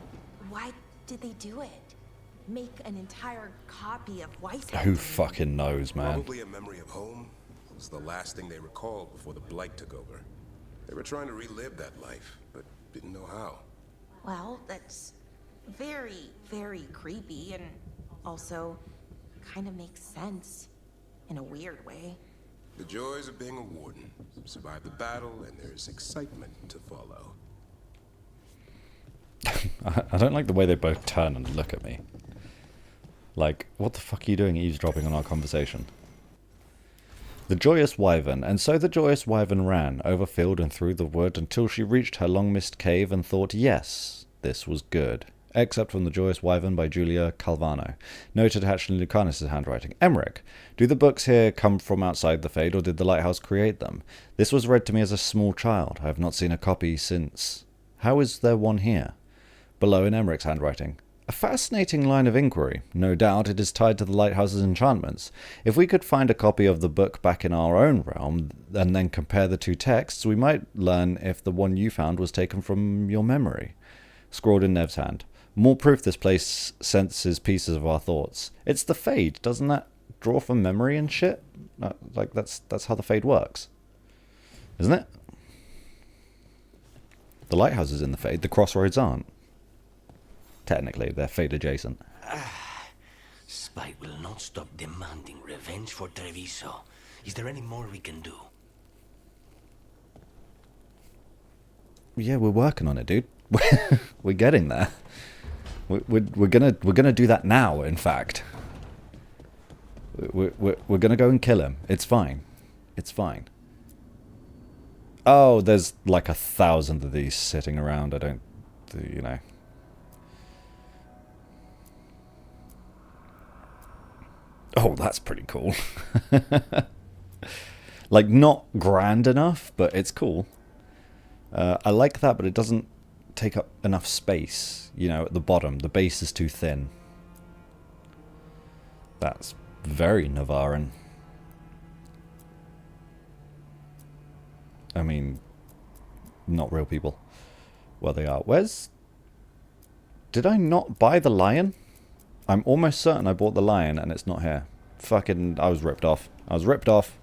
why did they do it? Make an entire copy of Weishaupt? Who fucking knows, man? Probably a memory of home. It was the last thing they recalled before the Blight took over. They were trying to relive that life, but didn't know how. Well, that's very, very creepy, and also kind of makes sense in a weird way. The joys of being a warden. Survive the battle, and there's excitement to follow. I don't like the way they both turn and look at me. Like, what the fuck are you doing eavesdropping on our conversation? The Joyous Wyvern. And so the Joyous Wyvern ran, over field and through the wood, until she reached her long-missed cave and thought, yes, this was good. Except from The Joyous Wyvern by Julia Calvano. Note attached in Lucanus' handwriting. Emmerich, do the books here come from outside the Fade, or did the Lighthouse create them? This was read to me as a small child. I have not seen a copy since. How is there one here? Below in Emmerich's handwriting. A fascinating line of inquiry. No doubt it is tied to the Lighthouse's enchantments. If we could find a copy of the book back in our own realm, and then compare the 2 texts, we might learn if the one you found was taken from your memory. Scrawled in Nev's hand. More proof this place senses pieces of our thoughts. It's the Fade. Doesn't that draw from memory and shit? Like, that's how the Fade works. Isn't it? The Lighthouse is in the Fade. The Crossroads aren't. Technically, they're Fade adjacent. Spite will not stop demanding revenge for Treviso. Is there any more we can do? Yeah, we're working on it, dude. We're getting there. We're gonna do that now. In fact, We're gonna go and kill him. It's fine. It's fine. Oh, there's like 1,000 of these sitting around. I don't, you know. Oh, that's pretty cool. Like, not grand enough, but it's cool. I like that, but it doesn't take up enough space, you know, at the bottom. The base is too thin. That's very Navaran. I mean, not real people. Well, they are. Where's... Did I not buy the lion? I'm almost certain I bought the lion and it's not here. Fucking... I was ripped off. I was ripped off.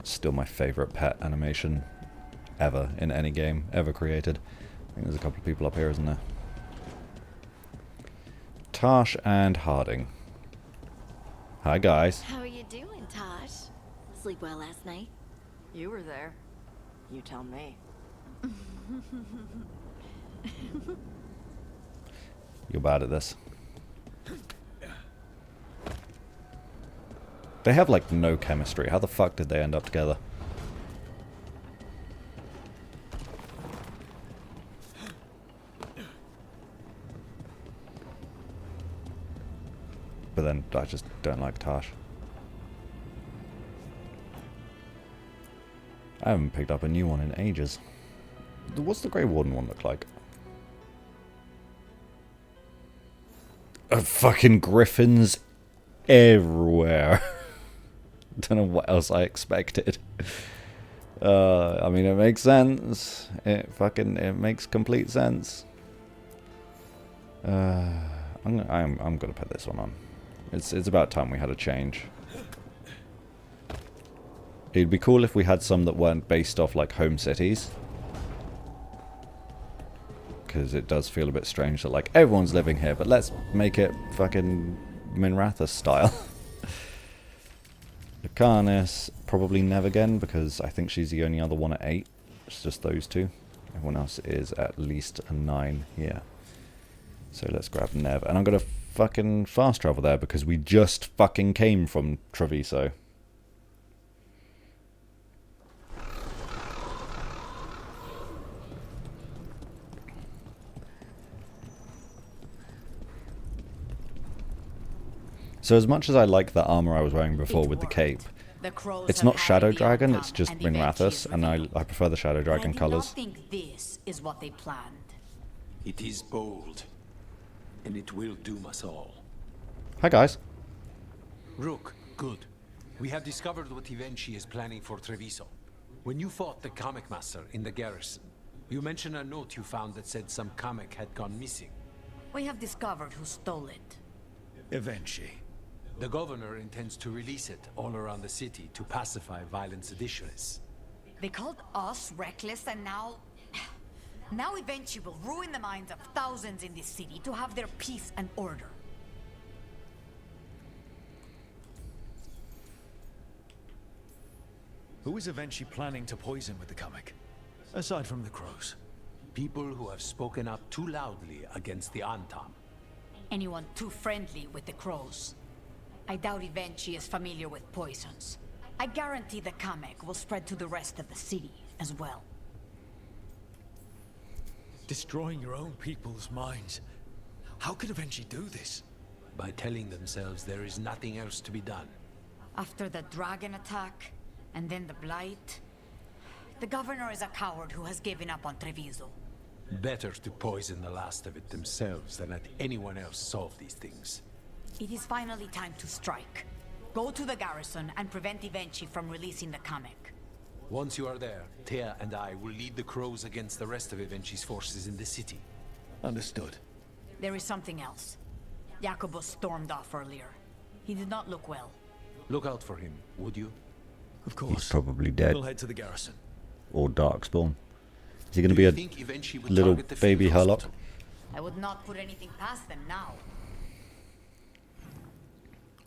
Still my favourite pet animation ever in any game ever created. I think there's a couple of people up here, isn't there? Tosh and Harding. Hi, guys. How are you doing, Tosh? Sleep well last night? You were there. You tell me. You're bad at this. They have, like, no chemistry. How the fuck did they end up together? But then, I just don't like Tosh. I haven't picked up a new one in ages. What's the Grey Warden one look like? Fucking griffins everywhere. Don't know what else I expected. I mean, it makes sense. It makes complete sense. I'm gonna put this one on. It's about time we had a change. It'd be cool if we had some that weren't based off like home cities. Because it does feel a bit strange that like everyone's living here, but let's make it fucking Minratha style. Lucanus, probably Nev again, because I think she's the only other one at 8. It's just those two. Everyone else is at least a 9 here. So let's grab Nev. And I'm going to fucking fast travel there because we just fucking came from Treviso. So as much as I like the armor I was wearing before with the cape, it's not Shadow Dragon, it's just Minrathus, and I prefer the Shadow Dragon colors. I think this is what they planned. It is bold, and it will doom us all. Hi guys. Rook, good. We have discovered what Ivenchi is planning for Treviso. When you fought the comic master in the garrison, you mentioned a note you found that said some comic had gone missing. We have discovered who stole it. Ivenchi. The governor intends to release it all around the city to pacify violent seditionists. They called us reckless, and now Ivenchi will ruin the minds of thousands in this city to have their peace and order. Who is Ivenchi planning to poison with the comic? Aside from the Crows. People who have spoken up too loudly against the Antam. Anyone too friendly with the Crows. I doubt Ivenchi is familiar with poisons. I guarantee the comic will spread to the rest of the city as well. Destroying your own people's minds. How could Ivenchi do this? By telling themselves there is nothing else to be done. After the dragon attack, and then the blight, the governor is a coward who has given up on Treviso. Better to poison the last of it themselves than let anyone else solve these things. It is finally time to strike. Go to the garrison and prevent Ivenchi from releasing the comic. Once you are there, Thea and I will lead the Crows against the rest of Ivenchi's forces in the city. Understood. There is something else. Jacobus stormed off earlier. He did not look well. Look out for him, would you? Of course. He's probably dead. We'll head to the garrison. Or Darkspawn. Is he going to be a little baby Hurlock? I would not put anything past them now.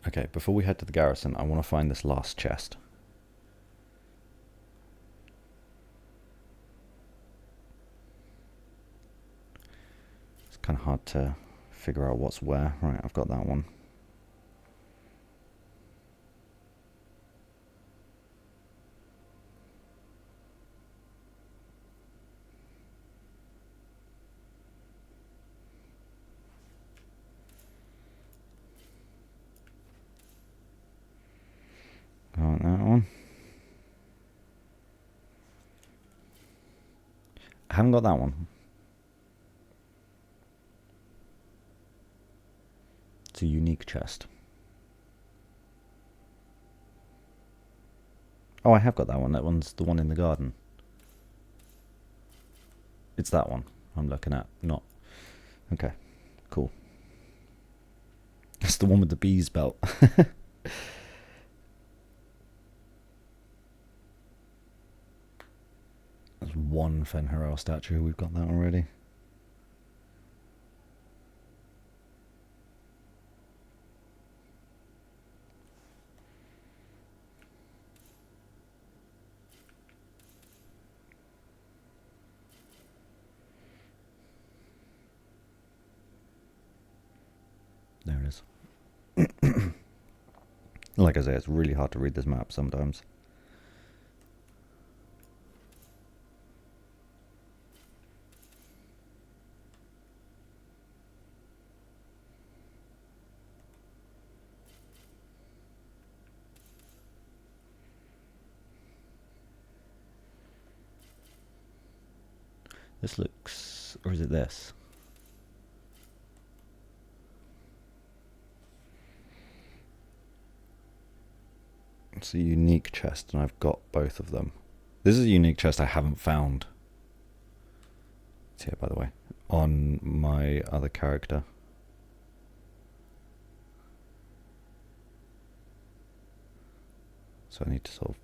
Okay, before we head to the garrison, I want to find this last chest. There's a kind of hard to figure out what's where. Right, I've got that one. Got that one. I haven't got that one. It's a unique chest. Oh, I have got that one. That one's the one in the garden. It's that one I'm looking at, not... Okay, cool. It's the one with the bees belt. There's one Fen'Harel statue. We've got that already. There it is. Like I say, it's really hard to read this map sometimes. This looks... or is it this? It's a unique chest, and I've got both of them. This is a unique chest I haven't found. It's here, by the way, on my other character. So I need to sort of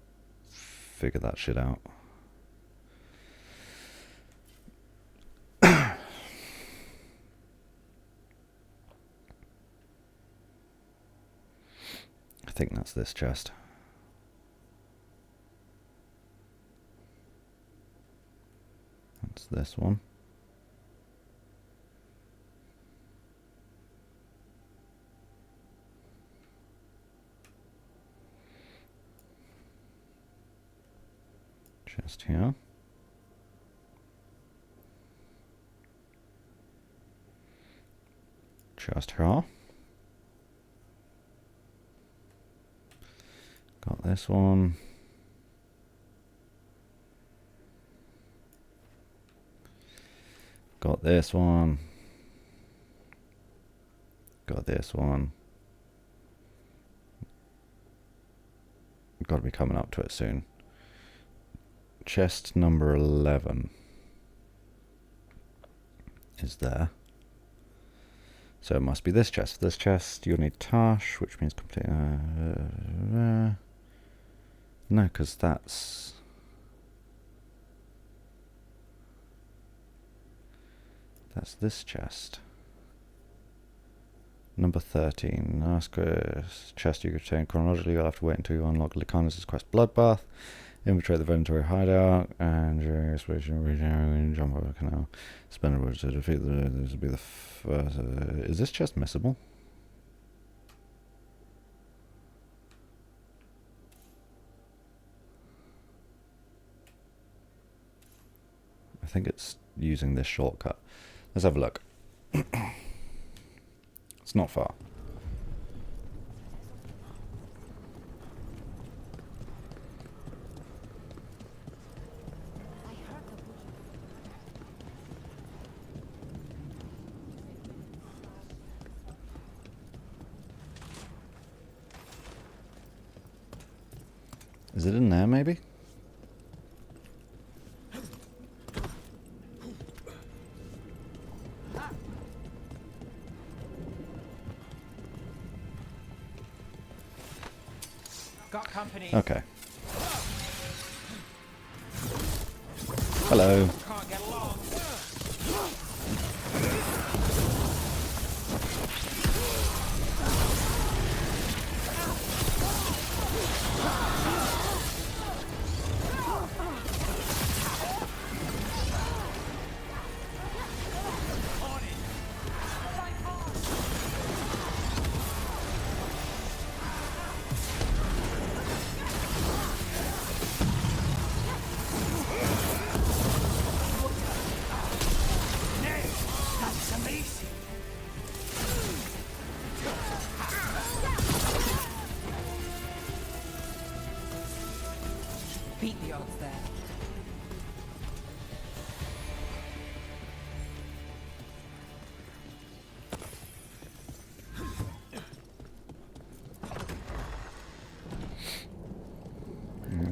figure that shit out. I think that's this chest. That's this one. Chest here. Chest here. Got this one. Got this one. Got this one. Got to be coming up to it soon. Chest number 11 is there. So it must be this chest. For this chest, you'll need Tash, which means complete. No, because that's. That's this chest. Number 13. Ask a chest you could obtain chronologically. You'll have to wait until you unlock Lycanus' quest Bloodbath. Infiltrate the Venatory hideout. And during exploration, jump over the canal. Spend a word to defeat the. This will be the first. Is this chest missable? I think it's using this shortcut. Let's have a look. It's not far. Is it in there, maybe? Got company. Okay. Hello. Can't get along.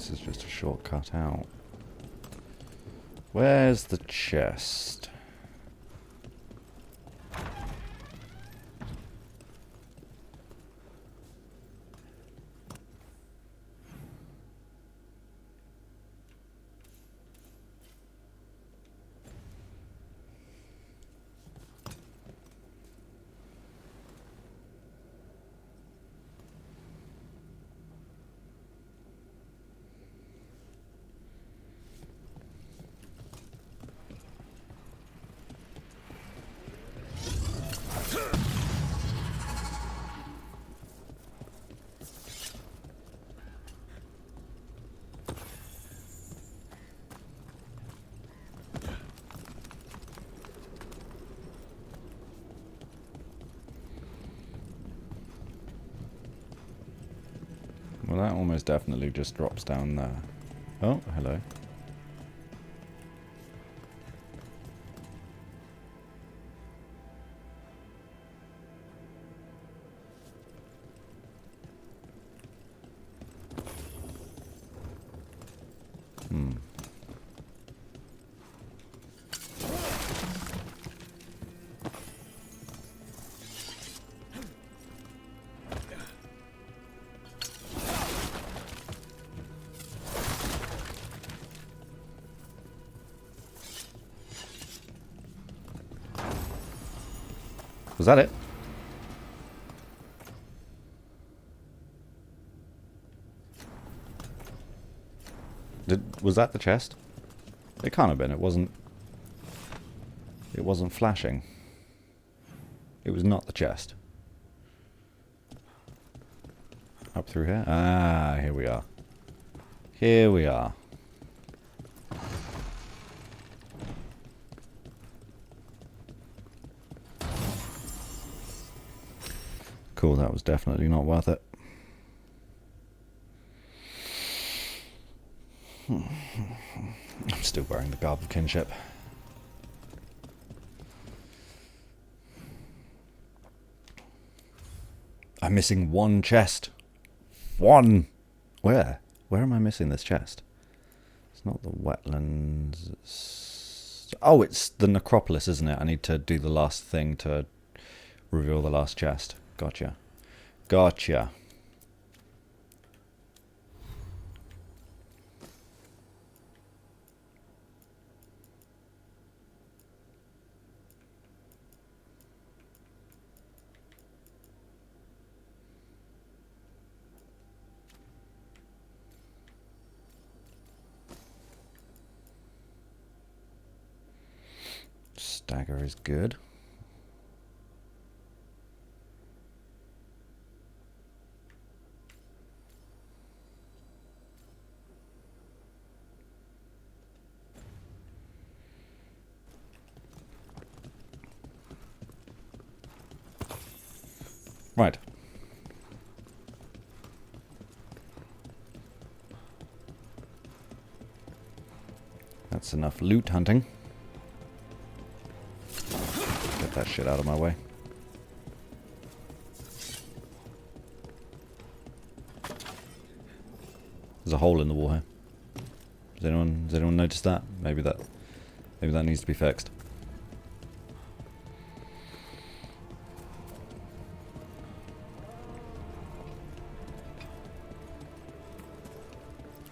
This is just a shortcut out. Where's the chest? Well, that almost definitely just drops down there. Oh, hello. Was that it? Was that the chest? It can't have been. It wasn't flashing. It was not the chest. Up through here? Ah, here we are. Here we are. Cool, that was definitely not worth it. I'm still wearing the garb of kinship. I'm missing one chest. One! Where? Where am I missing this chest? It's not the wetlands. Oh, it's the necropolis, isn't it? I need to do the last thing to reveal the last chest. Gotcha. Gotcha. Stagger is good. Right. That's enough loot hunting. Get that shit out of my way. There's a hole in the wall here. Has anyone noticed that? Maybe that needs to be fixed.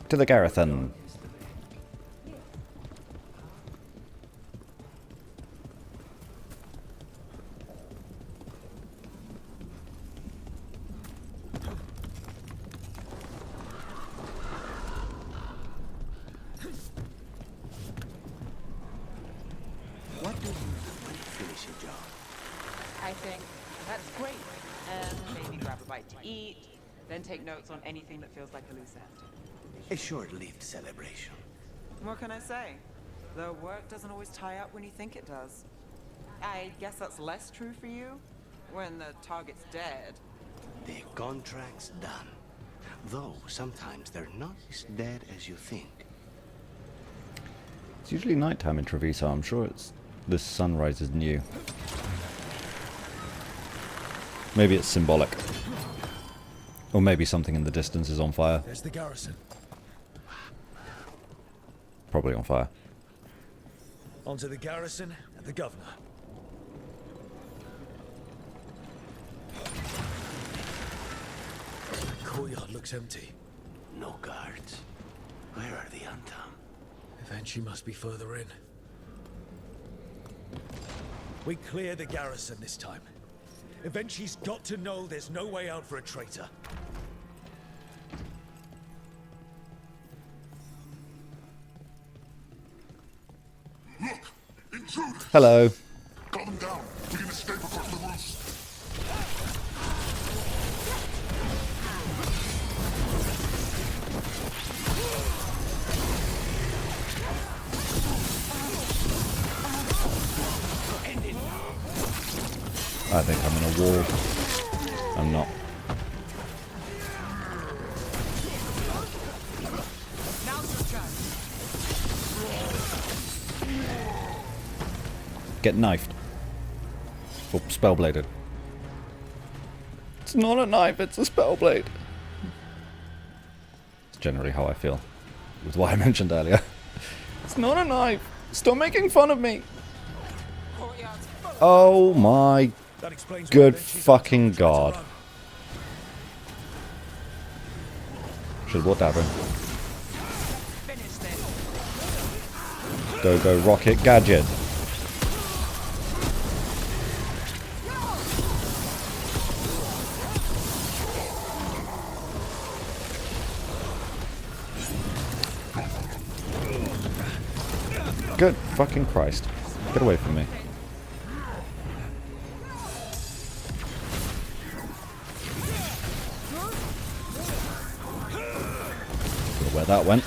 To the Garrison. What do you do when you finish a job? I think that's great. And maybe grab a bite to eat, then take notes on anything that feels like a loose end. A short-lived celebration. What can I say? The work doesn't always tie up when you think it does. I guess that's less true for you when the target's dead. The contract's done. Though sometimes they're not as dead as you think. It's usually nighttime in Treviso. I'm sure this sunrise is new. Maybe it's symbolic. Or maybe something in the distance is on fire. There's the garrison. probably on fire. Onto the garrison and the governor. The courtyard looks empty. No guards. Where are the Antam? Eventually must be further in. We clear the garrison this time. Eventually's got to know there's no way out for a traitor. Look! Intruders! Hello. Calm them down. We can escape across the roofs. I think I'm in a wall. I'm not. Get knifed. Or spellbladed. It's not a knife, it's a spellblade. It's generally how I feel. With what I mentioned earlier. It's not a knife. Stop making fun of me. Oh my good fucking god. Should have walked out of him. Go, go, rocket gadget. Good fucking Christ. Get away from me. Don't know where that went.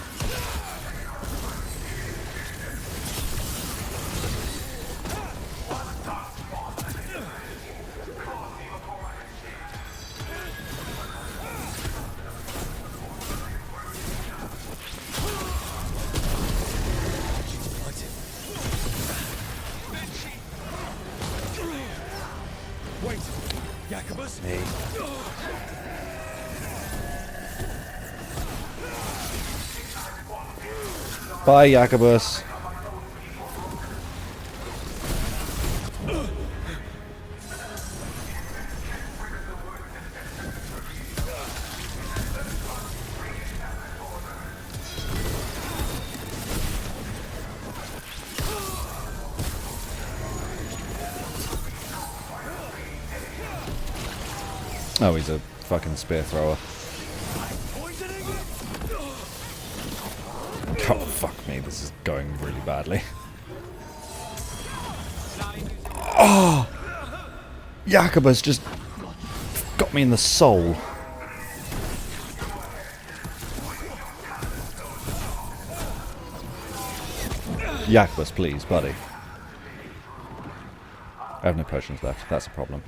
Bye, Jacobus. Oh, he's a fucking spear thrower. Oh, fuck me, this is going really badly. Oh! Jacobus just got me in the soul. Jacobus, please, buddy. I have no potions left, that's a problem.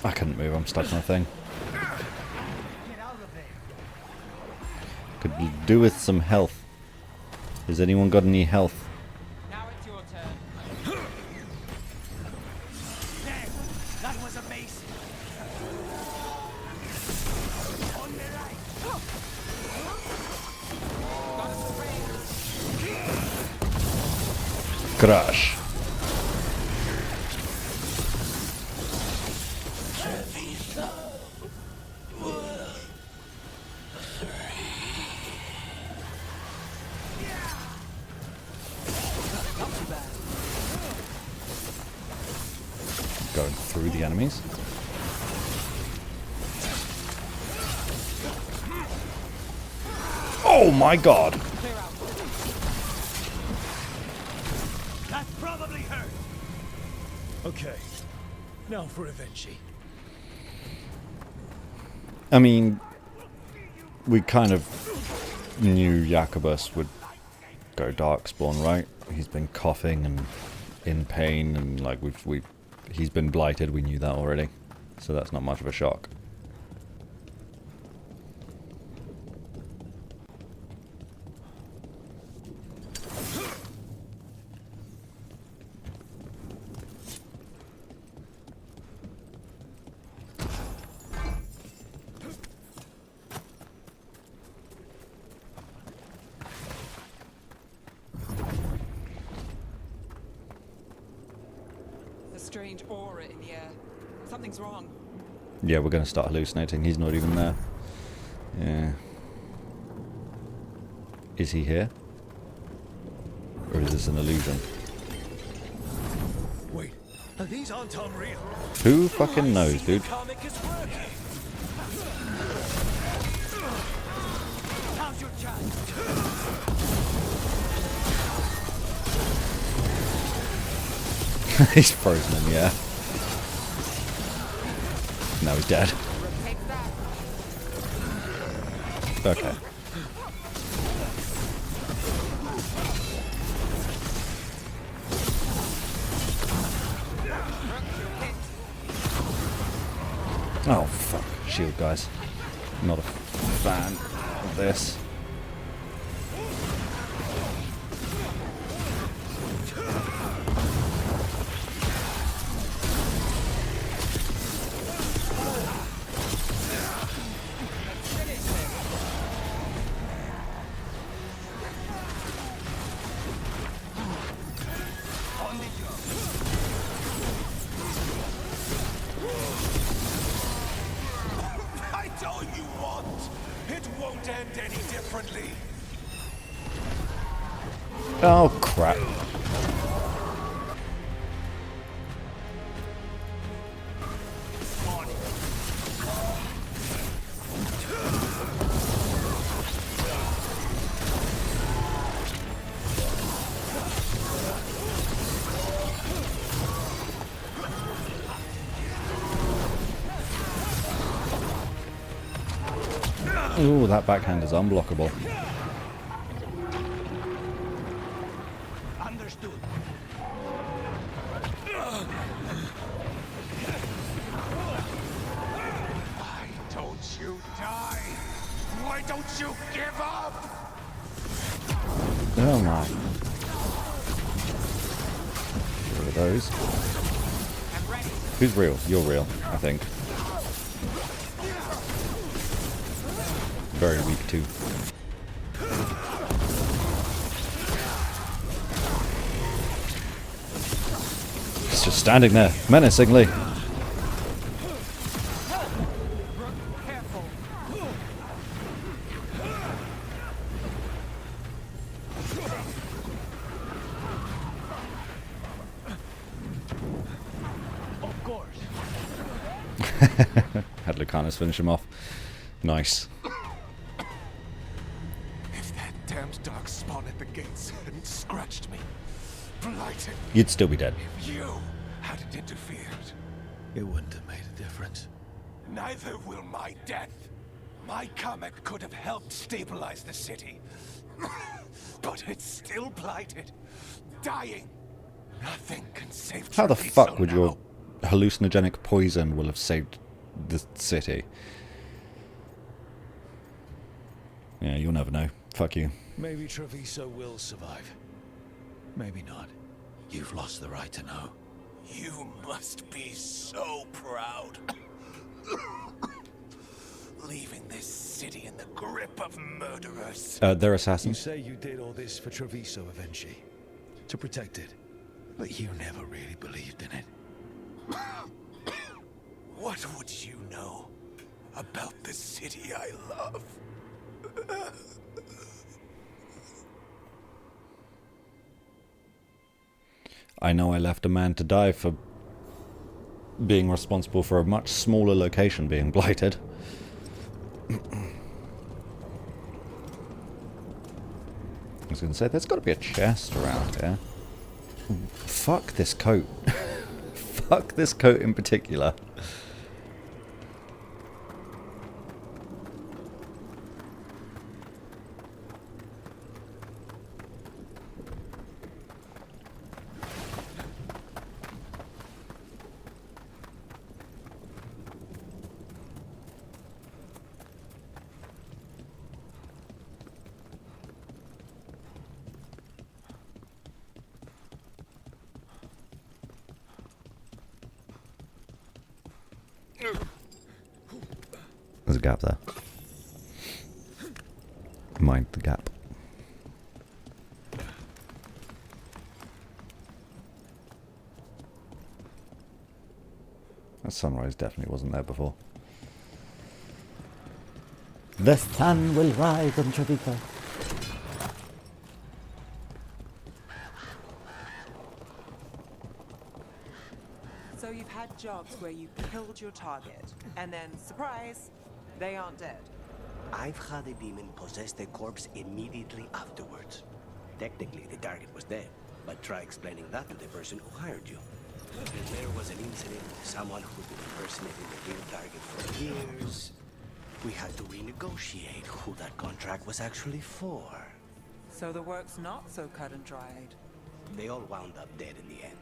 I couldn't move, I'm stuck on a thing. Could do with some health. Has anyone got any health? Now it's your turn. That was amazing. On the right. Crash. Going through the enemies. Oh my god! That probably hurt. Okay, now for Avenchi. I mean, we kind of knew Jacobus would go Darkspawn, right? He's been coughing and in pain, and like he's been blighted. We knew that already, so that's not much of a shock. Strange aura in the air. Something's wrong. Yeah, we're going to start hallucinating. He's not even there. Yeah. Is he here? Or is this an illusion? Wait, are these Antam real? Who fucking knows, dude? How's your chance? He's frozen in the air. Now he's dead. Okay. Oh fuck. Shield, guys. Not a fan of this. Oh crap. Ooh, that backhand is unblockable. Understood. Why don't you die? Why don't you give up? Oh my. Get rid of those. Who's real? You're real, I think. Very weak too. He's just standing there, menacingly. Of course. Had Lucanus finish him off. Nice. If that damned dark spawn at the gates hadn't scratched me, blighted, You'd still be dead. if you hadn't interfered, It wouldn't have made a difference. neither will my death. My comet could have helped stabilize the city. But it's still blighted, dying. Nothing can save How the Treviso fuck would now. your hallucinogenic poison will have saved the city? Yeah, you'll never know. Fuck you. Maybe Treviso will survive. Maybe not. You've lost the right to know. You must be so proud. Leaving this city in the grip of murderers. They're You assassins. say you did all this for Treviso eventually, to protect it, but you never really believed in it. What would you know about the city I love? I know I left a man to die for being responsible for a much smaller location being blighted. I was going to say, there's got to be a chest around here. Fuck this coat. Fuck this coat in particular. There's a gap there. Mind the gap. That sunrise definitely wasn't there before. The sun will rise on Treviso. So you've had jobs where you killed your target, and then, surprise, they aren't dead. I've had a demon possess the corpse immediately afterwards. Technically, the target was dead, but try explaining that to the person who hired you. And there was an incident with someone who'd been impersonating the real target for years. We had to renegotiate who that contract was actually for. So the work's not so cut and dried. They all wound up dead in the end.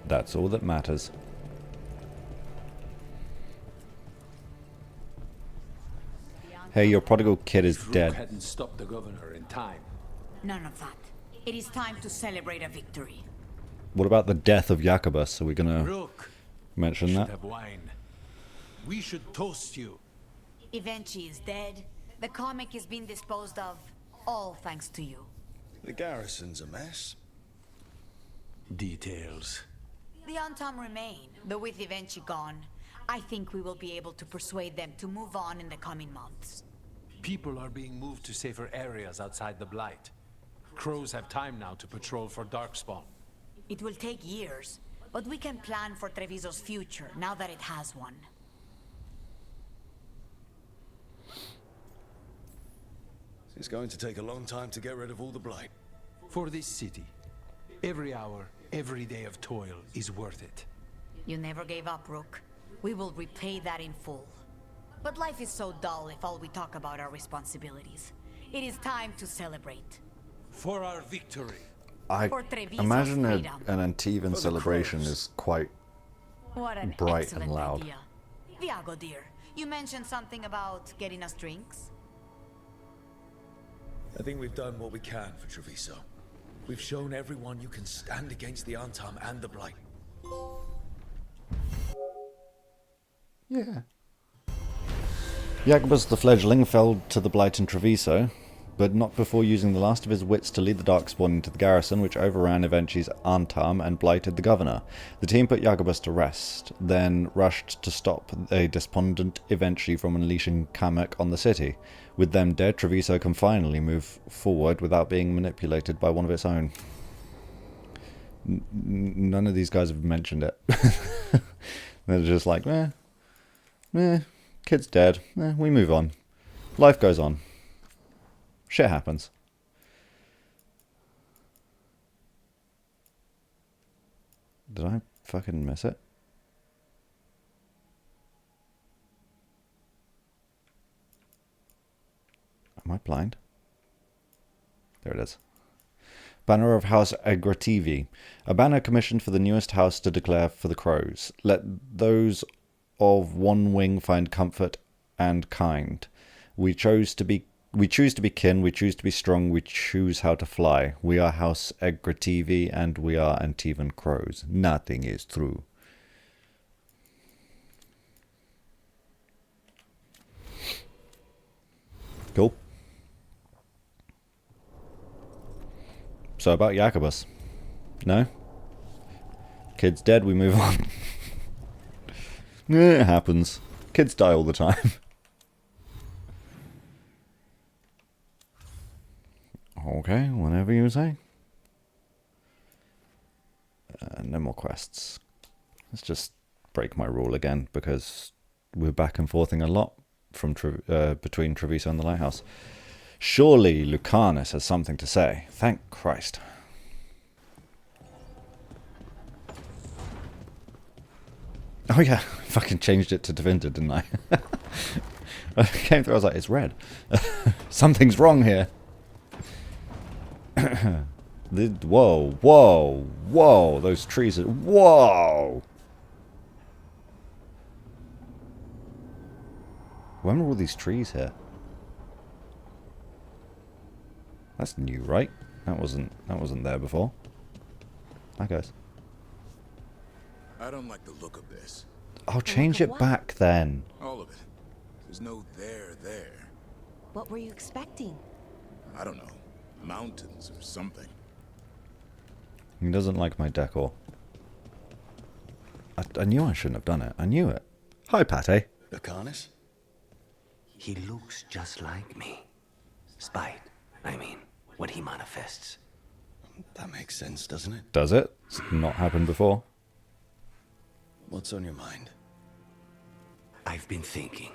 That's all that matters. Hey, your prodigal kid is dead. Hadn't stopped the governor in time. None of that. It is time to celebrate a victory. What about the death of Jacobus? Are we gonna Rook, mention should that? have wine. We should toast you. Evenchi is dead. The comic is being disposed of. All thanks to you. The garrison's a mess. Details. The Antam remain, though with Evenchi gone, I think we will be able to persuade them to move on in the coming months. People are being moved to safer areas outside the Blight. Crows have time now to patrol for Darkspawn. It will take years, but we can plan for Treviso's future now that it has one. It's going to take a long time to get rid of all the blight. For this city, every hour, every day of toil is worth it. You never gave up, Rook. We will repay that in full. But life is so dull if all we talk about are responsibilities. It is time to celebrate. For our victory. I For Treviso's imagine freedom. an Antivan celebration is quite What an bright excellent and loud. idea. Viago, dear, you mentioned something about getting us drinks? I think we've done what we can for Treviso. We've shown everyone you can stand against the Antam and the Blight. Yeah. Jacobus the fledgling fell to the Blight in Treviso, but not before using the last of his wits to lead the Darkspawn into the garrison, which overran Evenchi's Antam and blighted the governor. The team put Jacobus to rest, then rushed to stop a despondent Evenchi from unleashing Kamek on the city. With them dead, Treviso can finally move forward without being manipulated by one of its own. None of these guys have mentioned it. They're just like, kid's dead. We move on. Life goes on. Shit happens. Did I fucking miss it? Am I blind? There it is. Banner of House Agrativi. A banner commissioned for the newest house to declare for the Crows. Let those of one wing find comfort and kind. We choose to be kin, we choose to be strong, we choose how to fly. We are House Agrativi and we are Antivan Crows. Nothing is true. Cool. So about Jacobus. No? Kid's dead, we move on. It happens. Kids die all the time. Okay, whatever you say. No more quests. Let's just break my rule again, because we're back and forthing a lot from between Treviso and the lighthouse. Surely Lucanus has something to say. Thank Christ. Oh yeah, I fucking changed it to Devinter, didn't I? I came through, I was like, it's red. Something's wrong here. Whoa, whoa, whoa, those trees are... Whoa! When were all these trees here? That's new, right? That wasn't there before. Hi guys. I don't like the look of this. I'll change it back then. All of it. There's no there. What were you expecting? I don't know. Mountains or something. He doesn't like my decor. I knew I shouldn't have done it. I knew it. Hi, Pate. Lucanus? He looks just like me. Spite, I mean, when he manifests. That makes sense, doesn't it? Does it? It's not happened before. What's on your mind? I've been thinking.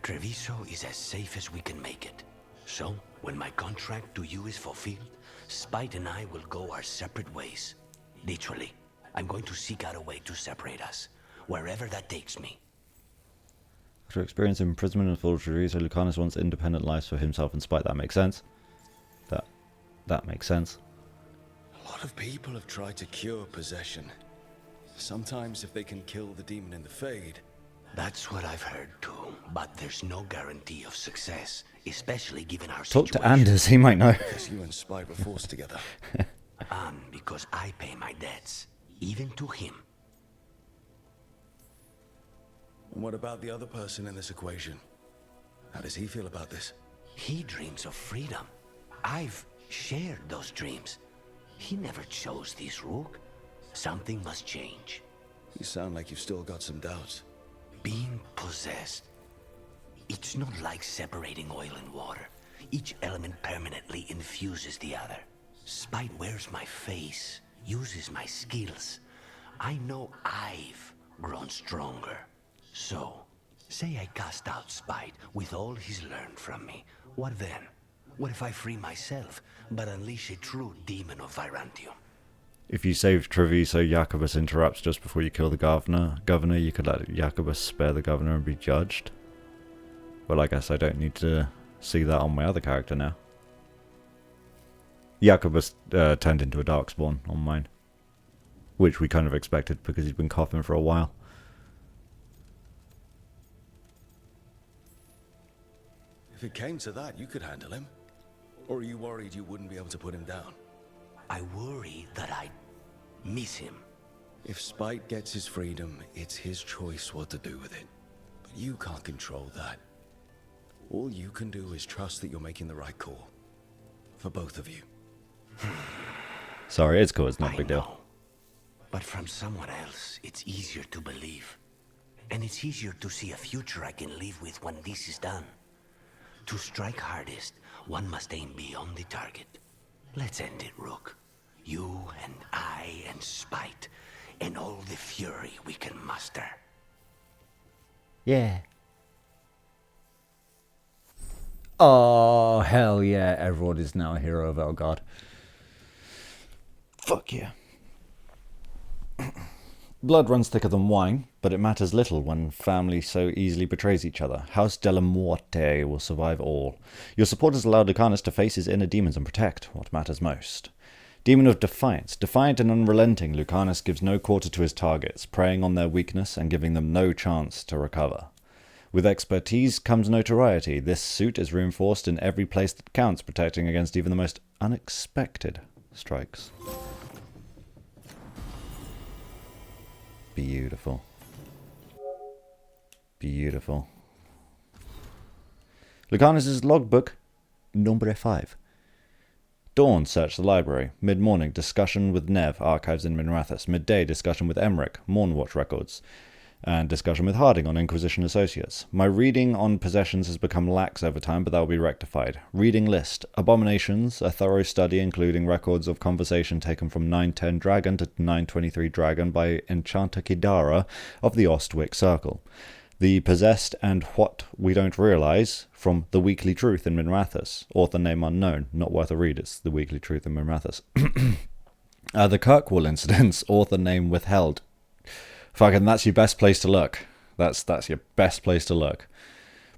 Treviso is as safe as we can make it. So, when my contract to you is fulfilled, Spite and I will go our separate ways. Literally, I'm going to seek out a way to separate us, wherever that takes me. After experiencing imprisonment and full Treviso, Lucanus wants independent lives for himself and Spite. That makes sense. That makes sense. A lot of people have tried to cure possession. Sometimes if they can kill the demon in the Fade. That's what I've heard too, but there's no guarantee of success, especially given our Talk situation. to Anders, he might know. Because you and Spite were forced together. Because I pay my debts, even to him. And what about the other person in this equation? How does he feel about this? He dreams of freedom. I've shared those dreams. He never chose this, Rook. Something must change. You sound like you've still got some doubts. Being possessed. It's not like separating oil and water. Each element permanently infuses the other. Spite wears my face, uses my skills. I know I've grown stronger. So, say I cast out Spite with all he's learned from me. What then? What if I free myself, but unleash a true demon of Virantium? If you save Treviso, Jacobus interrupts just before you kill the governor, you could let Jacobus spare the governor and be judged. Well, I guess I don't need to see that on my other character now. Jacobus turned into a darkspawn on mine. Which we kind of expected because he'd been coughing for a while. If it came to that, you could handle him. Or are you worried you wouldn't be able to put him down? I worry that I'd miss him. If Spite gets his freedom, it's his choice what to do with it. But you can't control that. All you can do is trust that you're making the right call. For both of you. Sorry, it's cool, it's not a big deal. But from someone else, it's easier to believe. And it's easier to see a future I can live with when this is done. To strike hardest, one must aim beyond the target. Let's end it, Rook. You and I and Spite, and all the fury we can muster. Yeah. Oh, hell yeah, everyone is now a hero of Veilguard. Fuck yeah. Blood runs thicker than wine, but it matters little when family so easily betrays each other. House Della Morte will survive all. Your supporters allowed Lucanus to face his inner demons and protect what matters most. Demon of Defiance. Defiant and unrelenting, Lucanus gives no quarter to his targets, preying on their weakness and giving them no chance to recover. With expertise comes notoriety. This suit is reinforced in every place that counts, protecting against even the most unexpected strikes. Beautiful. Beautiful. Lucanus' logbook, number 5. Dawn, search the library. Mid-morning, discussion with Nev, archives in Minrathous. Midday, discussion with Emmerich, Mornwatch records. And discussion with Harding on Inquisition Associates. My reading on possessions has become lax over time, but that will be rectified. Reading list. Abominations, a thorough study including records of conversation taken from 910 Dragon to 923 Dragon by Enchanter Kidara of the Ostwick Circle. The Possessed and What We Don't Realize from The Weekly Truth in Minrathous. Author name unknown, not worth a read, it's The Weekly Truth in Minrathous. The Kirkwall Incidents, author name withheld. Fucking, that's your best place to look. That's your best place to look.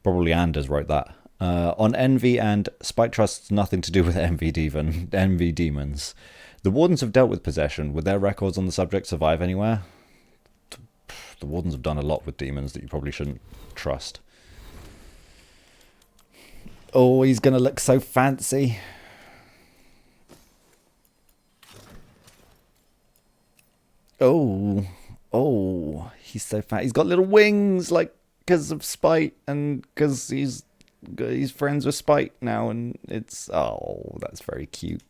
Probably Anders wrote that. On Envy and Spite trusts nothing to do with Envy demons. The Wardens have dealt with possession. Would their records on the subject survive anywhere? The Wardens have done a lot with demons that you probably shouldn't trust. Oh, he's going to look so fancy. Oh, Oh, he's so fat. He's got little wings, like, because of Spite, and because he's friends with Spite now, and it's... Oh, that's very cute.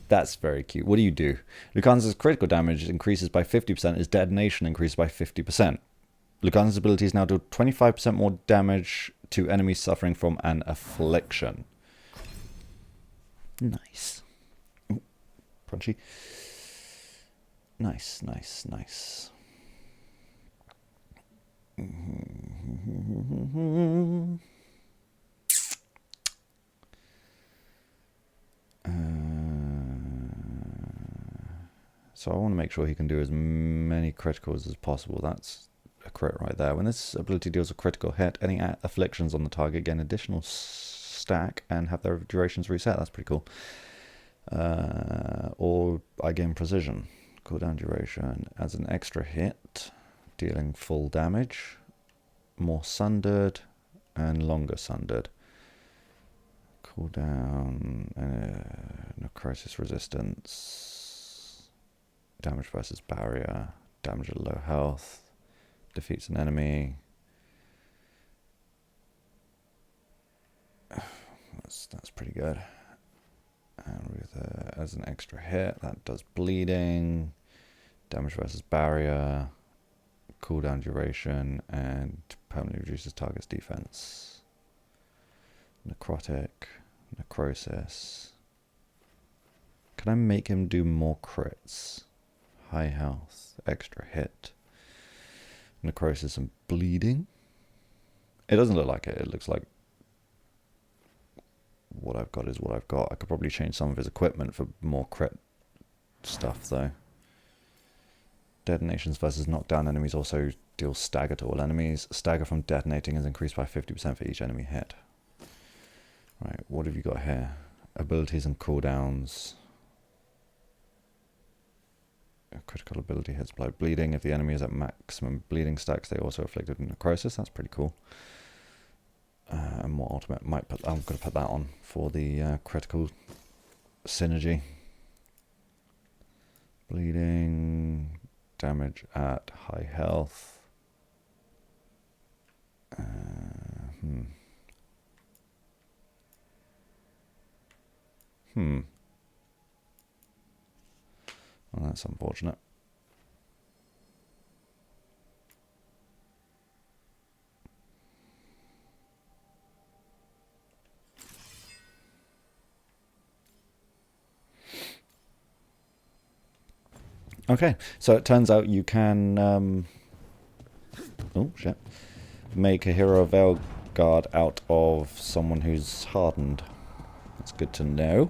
That's very cute. What do? Lucan's critical damage increases by 50%. His detonation increases by 50%. Lucan's abilities now do 25% more damage to enemies suffering from an affliction. Nice. Ooh, crunchy. Nice, nice, nice. So I want to make sure he can do as many criticals as possible. That's a crit right there. When this ability deals a critical hit, any afflictions on the target gain additional stack and have their durations reset. That's pretty cool. Or I gain precision. Cooldown duration as an extra hit, dealing full damage, more sundered, and longer sundered. Cooldown, necrosis resistance, damage versus barrier, damage at low health, defeats an enemy. That's pretty good. And with as an extra hit, that does bleeding, damage versus barrier, cooldown duration, and permanently reduces target's defense. Necrotic, necrosis. Can I make him do more crits? High health, extra hit, necrosis and bleeding. It doesn't look like it. It looks like what I've got is what I've got. I could probably change some of his equipment for more crit stuff though. Detonations versus knockdown enemies also deals stagger to all enemies. Stagger from detonating is increased by 50% for each enemy hit. Right, what have you got here? Abilities and cooldowns. A critical ability hits by bleeding. If the enemy is at maximum bleeding stacks, they also afflicted necrosis. That's pretty cool. And more ultimate. I'm going to put that on for the critical synergy. Bleeding, damage at high health. Well, that's unfortunate. Okay, so it turns out you can oh shit, make a hero of Veilguard out of someone who's hardened. That's good to know.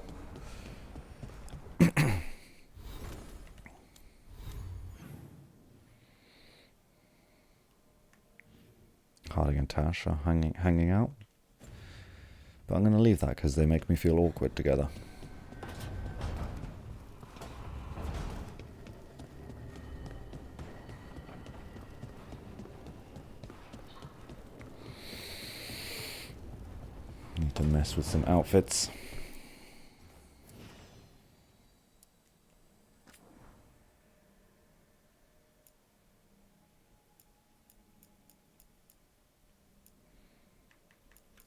Harding and Tash are hanging out, but I'm going to leave that because they make me feel awkward together. Need to mess with some outfits.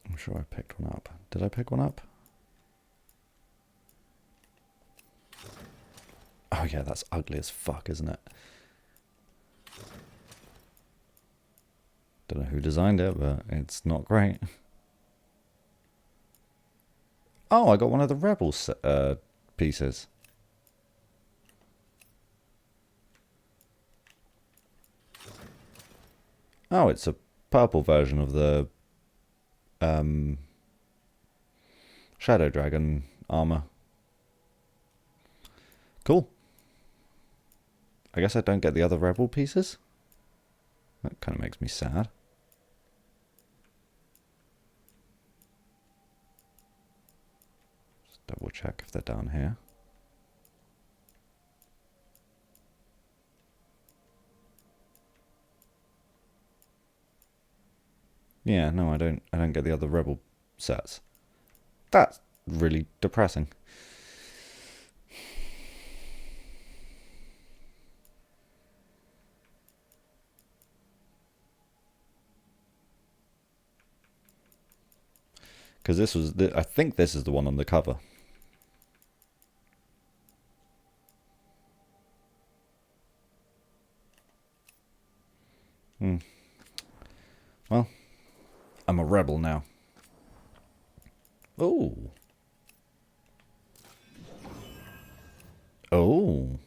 I'm sure I picked one up. Did I pick one up? Oh yeah, that's ugly as fuck, isn't it? Don't know who designed it, but it's not great. Oh, I got one of the Rebels pieces. Oh, it's a purple version of the Shadow Dragon armor. Cool. I guess I don't get the other Rebel pieces. That kind of makes me sad. Just double check if they're down here. Yeah, no, I don't get the other Rebel sets. That's really depressing. Because this was, I think this is the one on the cover. Well, I'm a rebel now. Oh. Oh.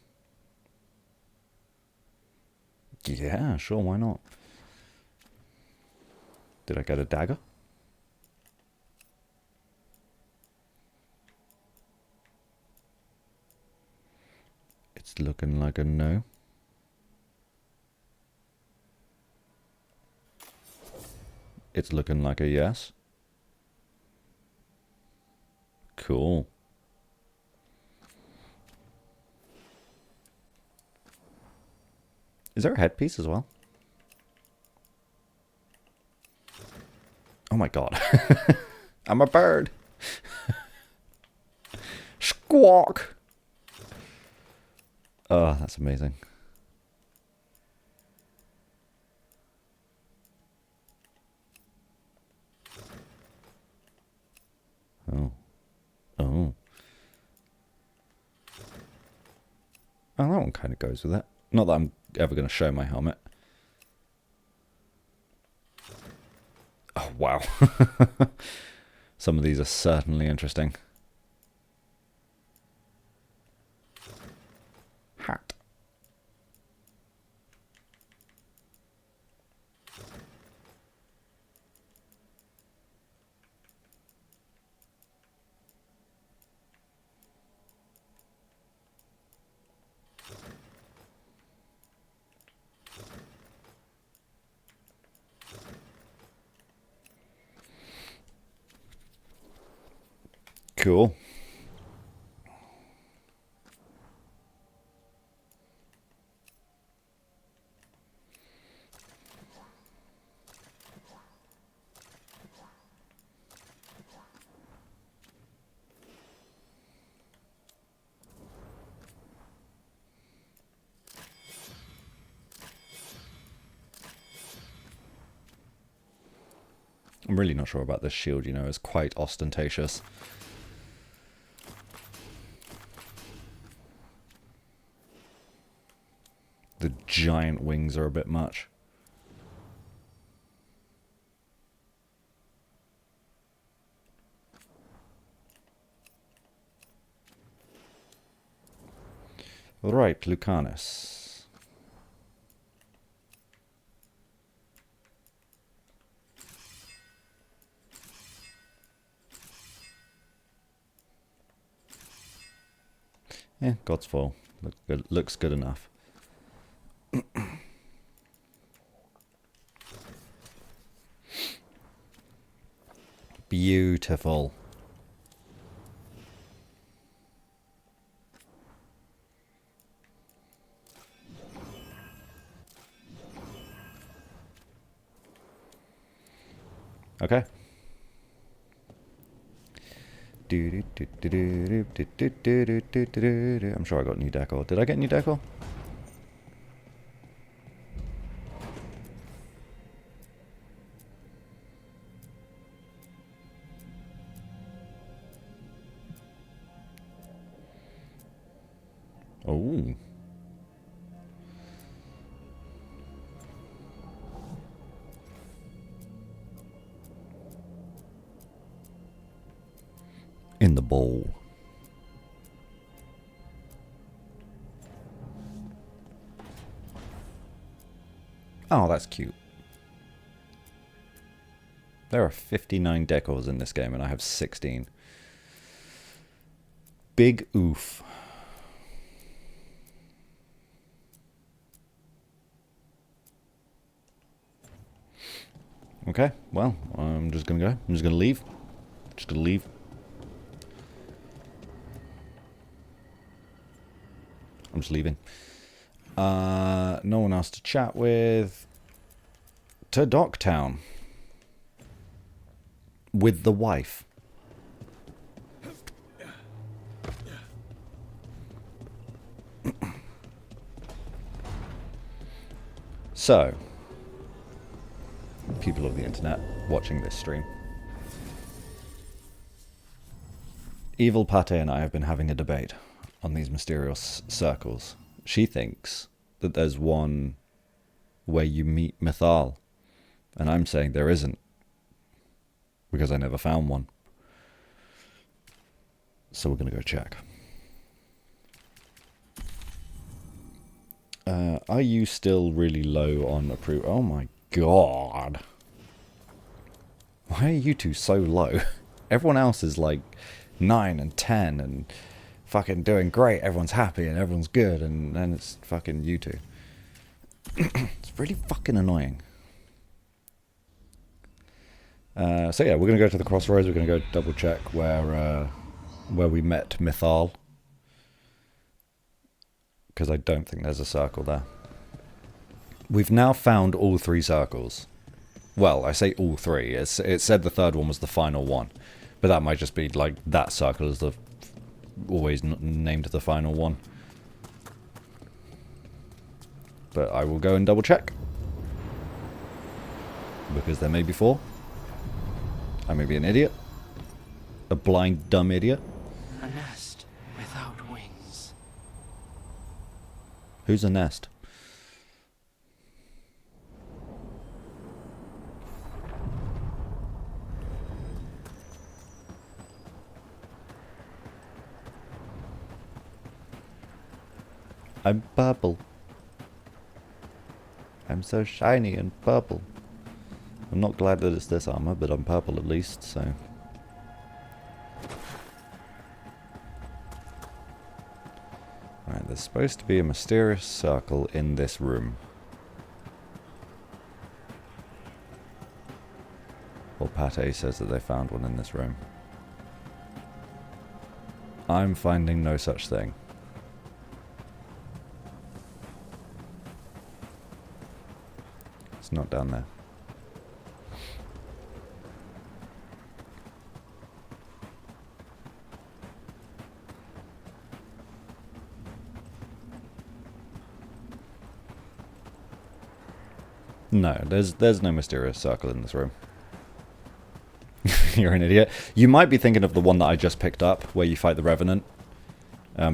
Yeah, sure, why not? Did I get a dagger? It's looking like a no. It's looking like a yes. Cool. Is there a headpiece as well? Oh my god. I'm a bird. Squawk. Oh, that's amazing. Oh. Oh. Oh, that one kind of goes with it. Not that I'm ever going to show my helmet. Oh, wow. Some of these are certainly interesting. Hat. Cool. I'm really not sure about this shield, you know, it's quite ostentatious. The giant wings are a bit much. Right, Lucanus. Yeah, God's Fall. Looks good enough. Beautiful. Okay. I'm sure I got new decor. Did I get new decor? Oh. In the bowl. Oh, that's cute. There are 59 decors in this game and I have 16. Big oof. Okay, well, I'm just gonna go. I'm just gonna leave. Just gonna leave. I'm just leaving. No one else to chat with. To Docktown. With the wife. So, people of the internet watching this stream. Evil Pate and I have been having a debate on these mysterious circles. She thinks that there's one where you meet Mythal, and I'm saying there isn't, because I never found one. So we're going to go check. Are you still really low on approval? Oh my god. Why are you two so low? Everyone else is like 9 and 10 and fucking doing great. Everyone's happy and everyone's good, and then it's fucking you two. It's really fucking annoying. So yeah, we're going to go to the crossroads. We're going to go double check where we met Mythal. Because I don't think there's a circle there. We've now found all 3 circles. Well, I say all 3. It said the third one was the final one. But that might just be like that circle is the always named the final one. But I will go and double check. Because there may be 4. I may be an idiot. A blind, dumb idiot. A nest without wings. Who's a nest? I'm purple. I'm so shiny and purple. I'm not glad that it's this armor, but I'm purple at least, so... Right, there's supposed to be a mysterious circle in this room. Well, Pate says that they found one in this room. I'm finding no such thing. It's not down there. No, there's no mysterious circle in this room. You're an idiot. You might be thinking of the one that I just picked up, where you fight the Revenant.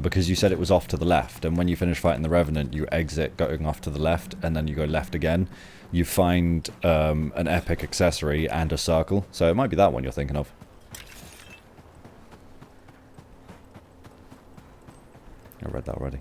Because you said it was off to the left, and when you finish fighting the Revenant, you exit going off to the left, and then you go left again. You find an epic accessory and a circle, so it might be that one you're thinking of. I read that already.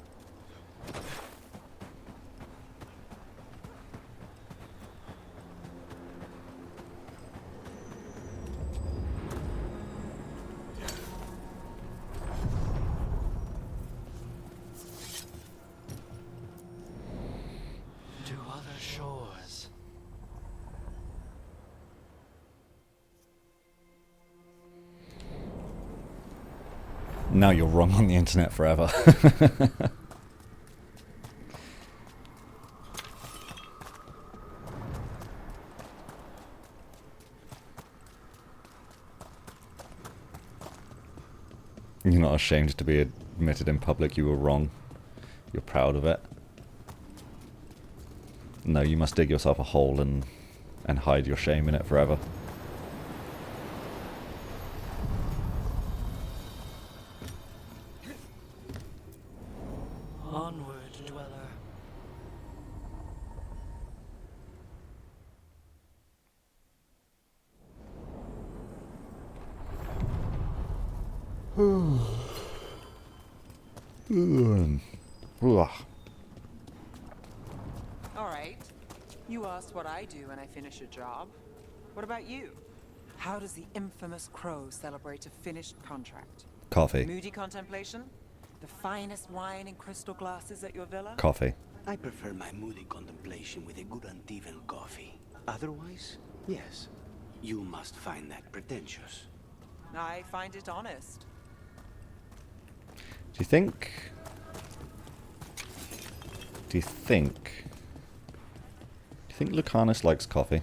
Now you're wrong on the internet forever. You're not ashamed to be admitted in public you were wrong. You're proud of it. No, you must dig yourself a hole and hide your shame in it forever. Onward, dweller. Alright. You asked what I do when I finish a job. What about you? How does the infamous Crow celebrate a finished contract? Coffee. Moody contemplation? The finest wine in crystal glasses at your villa? Coffee. I prefer my moody contemplation with a good Antivan coffee. Otherwise, yes, you must find that pretentious. I find it honest. Do you think Lucanus likes coffee?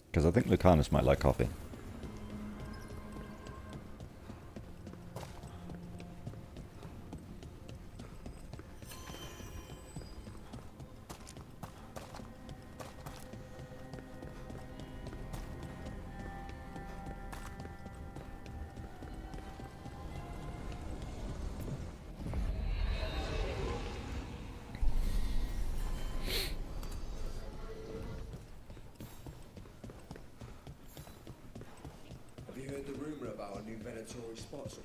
Because I think Lucanus might like coffee. about our new Venatori spots.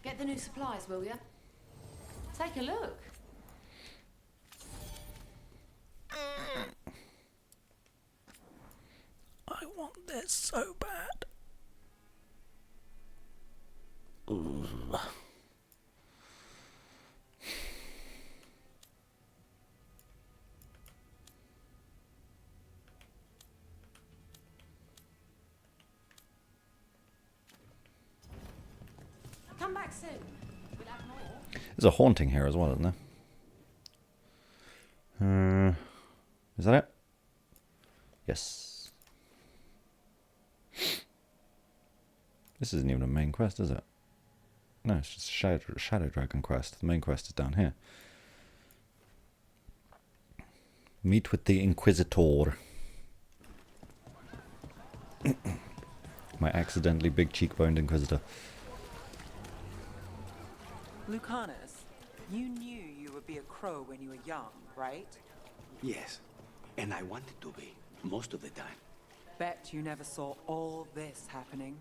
Get the new supplies, will ya? Take a look. I want this so bad. Ooh. Come back soon. We'll have more. There's a haunting here as well, isn't there? Is that it? Yes. This isn't even a main quest, is it? No, it's just a Shadow Dragon quest. The main quest is down here. Meet with the Inquisitor. My accidentally big cheekboned Inquisitor. Lucanus, you knew you would be a crow when you were young, right? Yes, and I wanted to be, most of the time. Bet you never saw all this happening.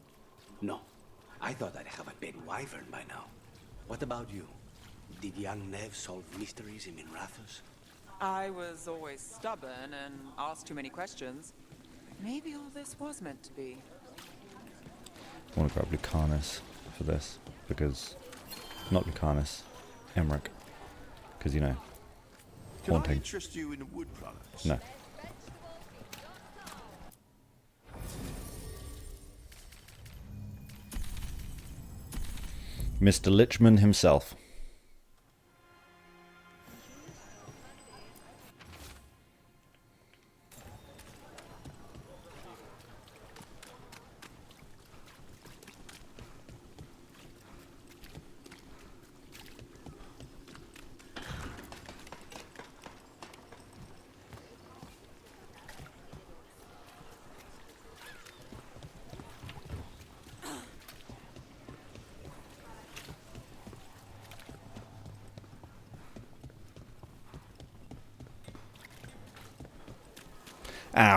No, I thought I'd have a pet wyvern by now. What about you? Did young Nev solve mysteries in Minrathous? I was always stubborn and asked too many questions. Maybe all this was meant to be. I want to grab Lucanus for this, because... Not Lucanus, Emmerich. Because, you know, Can I haunting. interest you in wood products? No. Mr. Lichman himself.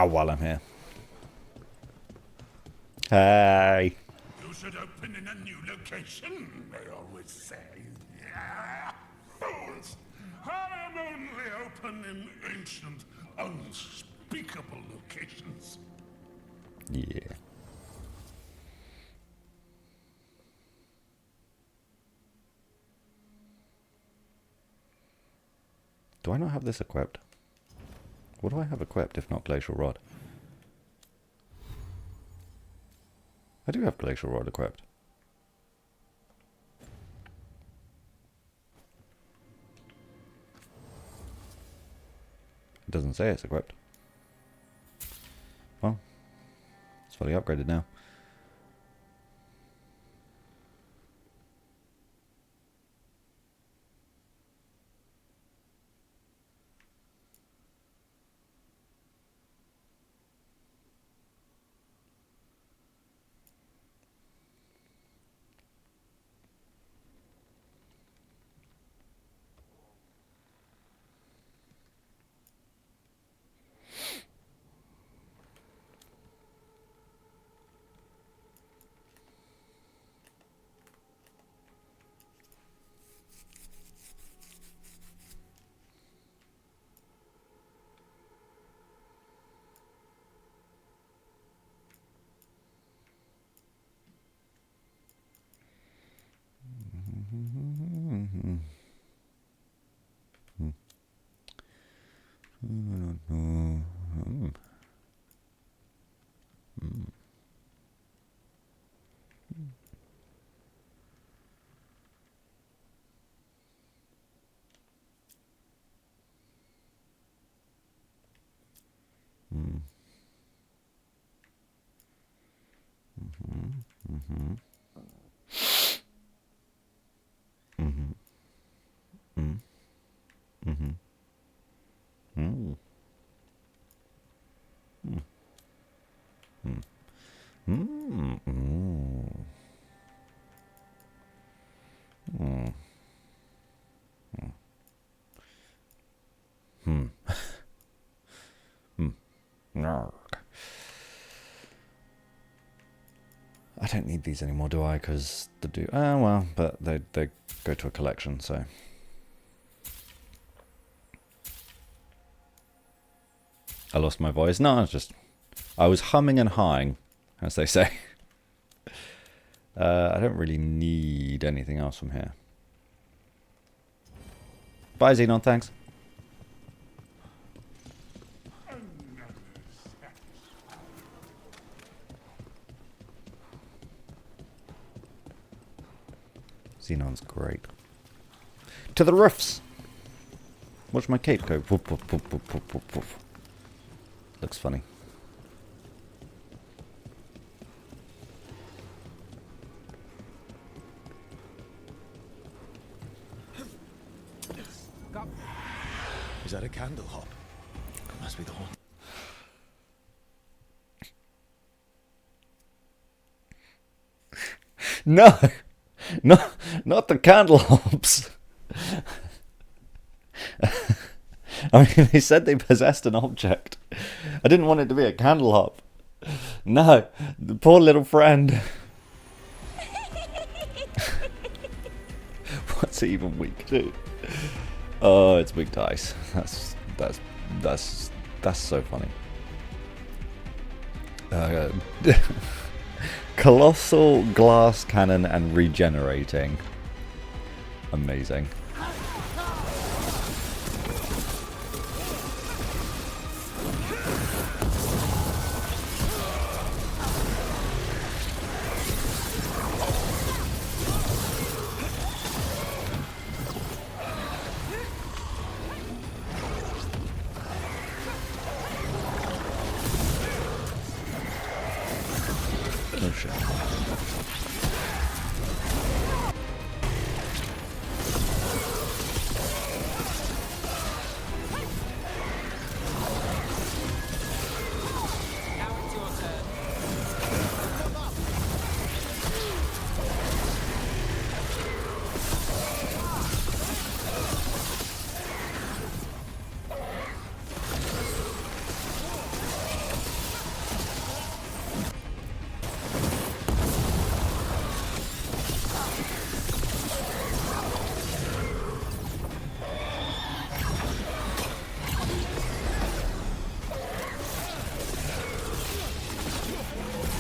While I'm here. Hey. You should open in a new location, they always say. Fools! I am only open in ancient, unspeakable locations. Yeah. Do I not have this equipped? What do I have equipped if not Glacial Rod? I do have Glacial Rod equipped. It doesn't say it's equipped. Well, it's fully upgraded now. Narg. I don't need these anymore, do I? Because the do. Well, but they go to a collection, so. I lost my voice. No, it's just I was humming and hawing, as they say. I don't really need anything else from here. Bye, Xenon. Thanks. Xenon's great. To the roofs! Watch my cape go. Woof, woof, woof, woof, woof, woof, woof. Looks funny. Is that a candle hop? Must be the one. No! No, not the candle hops. I mean, they said they possessed an object. I didn't want it to be a candle hop. No, the poor little friend. What's it even weak to? Oh, it's weak to ice. That's so funny. Colossal glass cannon and regenerating. Amazing. Oh shit.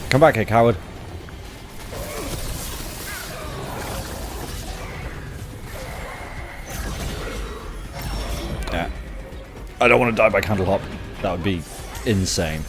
Come back here, coward. Yeah. I don't want to die by candle hop. That would be insane.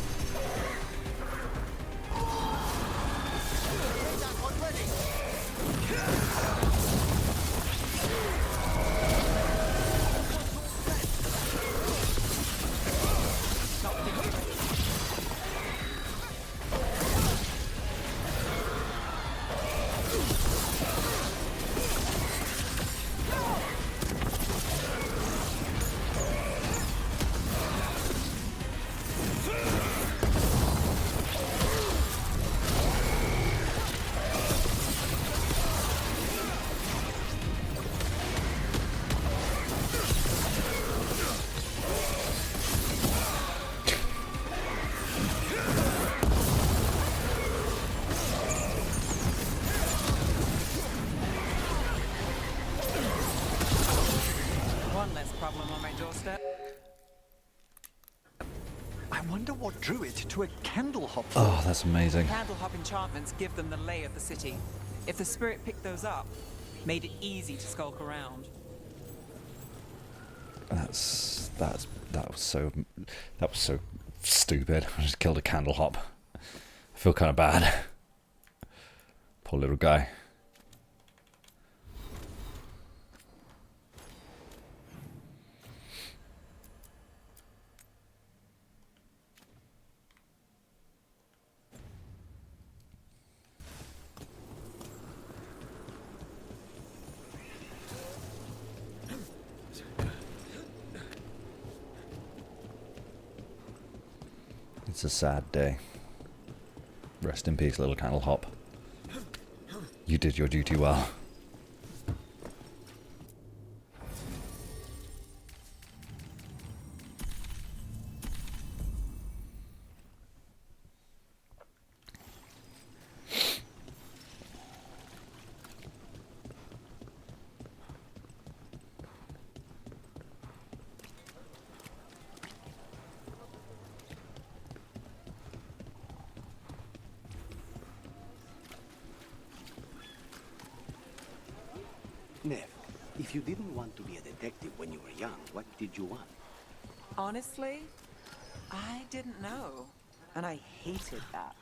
I wonder what drew it to a candle hop. Oh, that's amazing. Candle hop enchantments give them the lay of the city. If the spirit picked those up, made it easy to skulk around. That was so stupid. I just killed a candle hop. I feel kind of bad. Poor little guy. It's a sad day. Rest in peace, little candle hop. You did your duty well. If you didn't want to be a detective when you were young, what did you want? Honestly, I didn't know. And I hated that.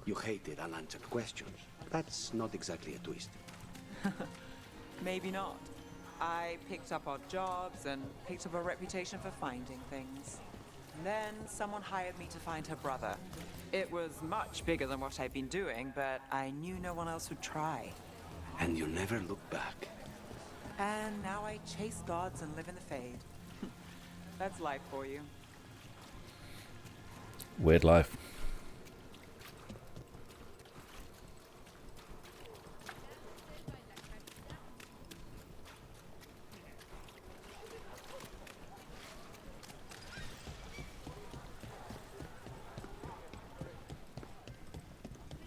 You hated unanswered questions. That's not exactly a twist. Maybe not. I picked up odd jobs and picked up a reputation for finding things. Then someone hired me to find her brother. It was much bigger than what I'd been doing, but I knew no one else would try. And you never looked back. And now I chase gods and live in the Fade. That's life for you. Weird life.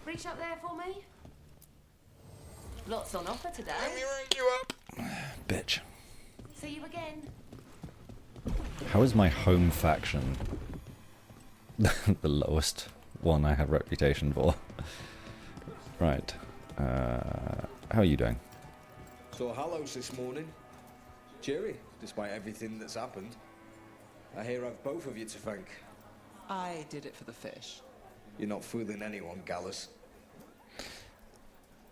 Reach up there for me. Lots on offer today. Let me rank you up. Bitch. See you again. How is my home faction the lowest one I have reputation for? Right. How are you doing? Saw Hallows this morning. Cheery, despite everything that's happened. I hear I've both of you to thank. I did it for the fish. You're not fooling anyone, Gallus.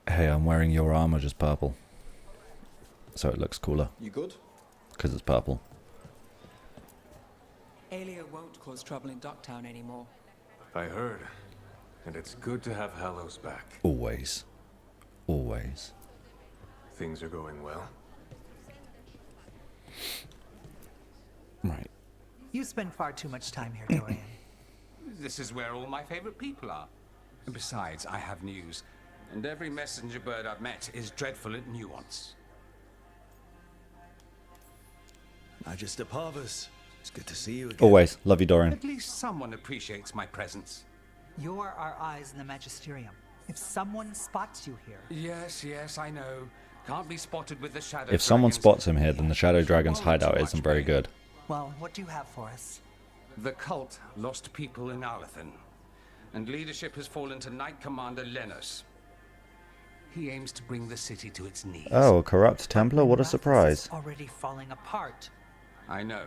Hey, I'm wearing your armor just purple. So it looks cooler. You good? Because it's purple. Aelia won't cause trouble in Docktown anymore. I heard. And it's good to have Hallows back. Always. Always. Things are going well. Right. You spend far too much time here, Dorian. This is where all my favorite people are. And besides, I have news. And every messenger bird I've met is dreadful at nuance. Magister Parvus, it's good to see you again. Always. Love you, Dorian. At least someone appreciates my presence. You're our eyes in the Magisterium. If someone spots you here... Yes, I know. Can't be spotted with the shadow If someone dragons. spots him here, then the Shadow Dragon's hideout isn't very good. Well, what do you have for us? The cult lost people in Alathan, and leadership has fallen to Knight Commander Lenos. He aims to bring the city to its knees. Oh, a corrupt Templar? What a surprise. Already falling apart. I know.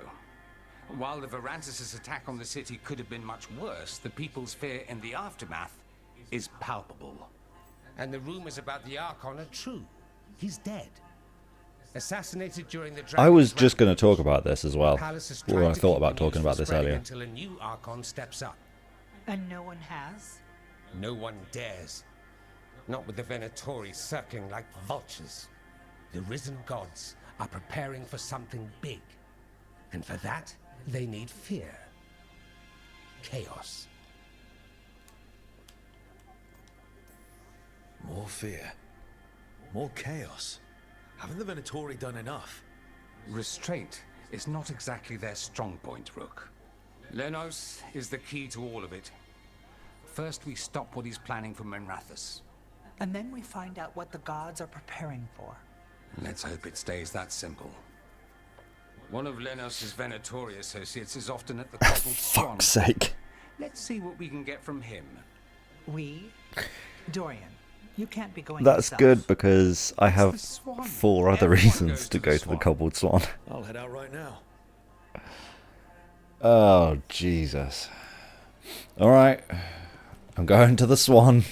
While the Varantis' attack on the city could have been much worse, the people's fear in the aftermath is palpable. And the rumors about the Archon are true. He's dead. Assassinated during the I was just going to talk about this as well. Or I thought about talking about this earlier. Until a new Archon steps up. And no one has? No one dares. Not with the Venatori circling like vultures. The risen gods are preparing for something big. And for that, they need fear. Chaos. More fear. More chaos. Haven't the Venatori done enough? Restraint is not exactly their strong point, Rook. Lenos is the key to all of it. First, we stop what he's planning for Menrathus. And then we find out what the gods are preparing for. Let's hope it stays that simple. One of Lenos' Venatori associates is often at the Cobbled Swan. Fuck's sake. Let's see what we can get from him. We? Dorian, you can't be going That's yourself. good because I have 4 other reasons to go to the Cobbled Swan. I'll head out right now. Oh, Jesus. Alright. I'm going to the Swan.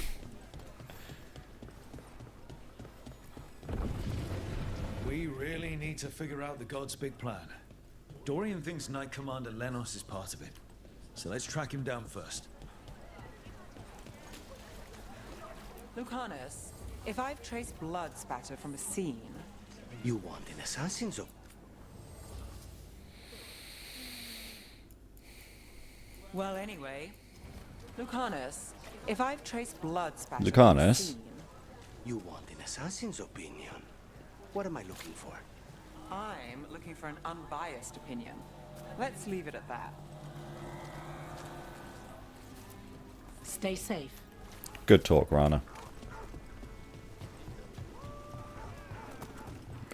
We really need to figure out the god's big plan. Dorian thinks Knight Commander Lenos is part of it. So let's track him down first. Lucanus, if I've traced blood spatter from a scene... You want an assassin, so... Well, anyway... Lucanus, if I've traced blood spatter Lucanus? from a scene... You want an assassin's opinion. What am I looking for? I'm looking for an unbiased opinion. Let's leave it at that. Stay safe. Good talk, Rana.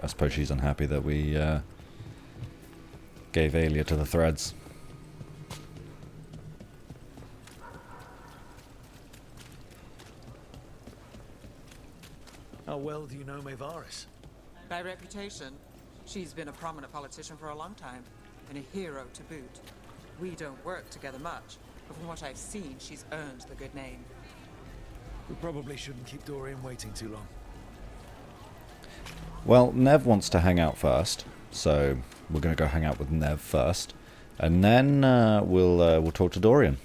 I suppose she's unhappy that we gave Aelia to the Threads. How well do you know Maevaris? By reputation, She's been a prominent politician for a long time, and a hero to boot. We don't work together much, but from what I've seen, she's earned the good name. We probably shouldn't keep Dorian waiting too long. Well, Nev wants to hang out first, so we're going to go hang out with Nev first, and then we'll talk to Dorian.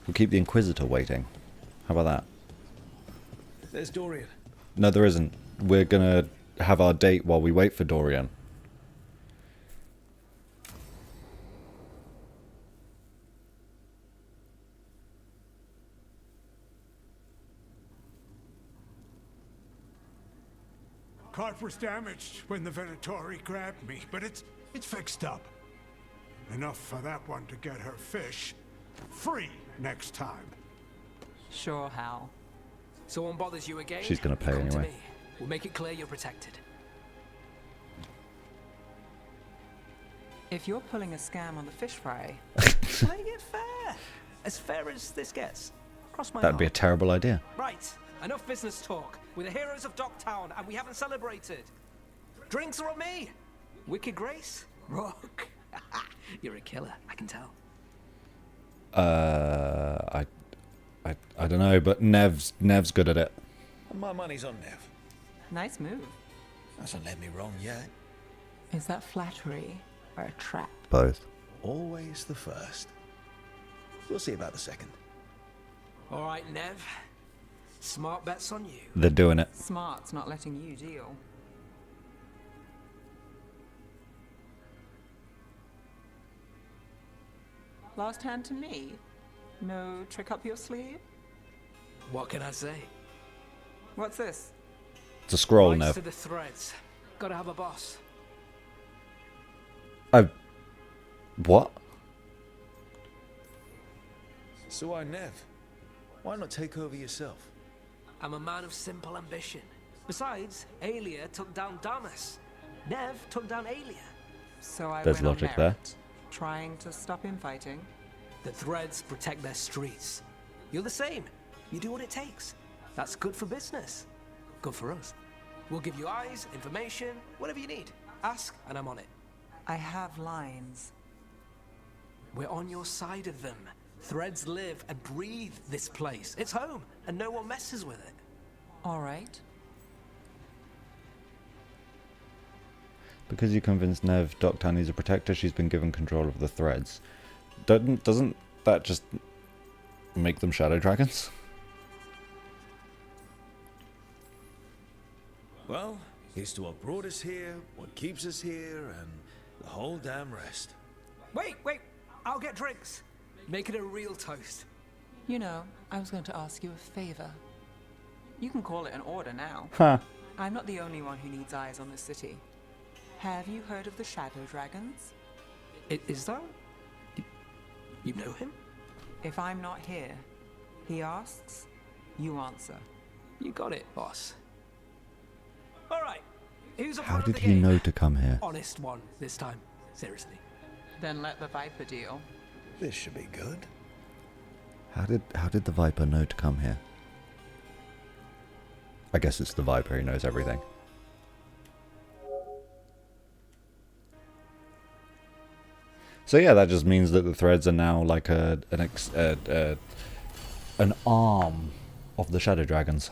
We'll keep the Inquisitor waiting. How about that? There's Dorian. No, there isn't. We're going to have our date while we wait for Dorian. Cart was damaged when the Venatori grabbed me, but it's fixed up. Enough for that one to get her fish free next time. Sure, Hal. Someone bothers you again? She's gonna pay come to anyway. me. We'll make it clear you're protected. If you're pulling a scam on the fish fry, Playing it fair. As fair as this gets. Cross my That'd be a heart. terrible idea. Right. Enough business talk. We're the heroes of Docktown, and we haven't celebrated. Drinks are on me. Wicked Grace? Rock. You're a killer, I can tell. I don't know, but Nev's good at it. And my money's on Nev. Nice move. Hasn't led me wrong yet. Is that flattery or a trap? Both. Always the first. We'll see about the second. All right, Nev. Smart bets on you. They're doing it. Smart's not letting you deal. Last hand to me. No trick up your sleeve? What can I say? What's this? It's a scroll, Rights Nev. to the threads. Gotta have a boss. What? So why Nev? Why not take over yourself? I'm a man of simple ambition. Besides, Aelia took down Damas. Nev took down Aelia. So I There's win on logic there. merit, trying to stop infighting. The threads protect their streets. You're the same. You do what it takes. That's good for business. Good for us. We'll give you eyes, information, whatever you need. Ask, and I'm on it. I have lines. We're on your side of them. Threads live and breathe this place. It's home, and no one messes with it. All right. Because you convinced Nev Docktown is a protector, she's been given control of the threads. Doesn't that just make them shadow dragons? Well, here's to what brought us here, what keeps us here, and the whole damn rest. Wait. I'll get drinks. Make it a real toast. You know, I was going to ask you a favor. You can call it an order now. Huh. I'm not the only one who needs eyes on the city. Have you heard of the Shadow Dragons? Is that? You know him? If I'm not here, he asks, you answer. You got it, boss. All right. Who's a How part did of the he game? know to come here? Honest one this time. Seriously. Then let the Viper deal. This should be good. How did the Viper know to come here? I guess it's the Viper, he knows everything. So yeah, that just means that the threads are now like an arm of the Shadow Dragons.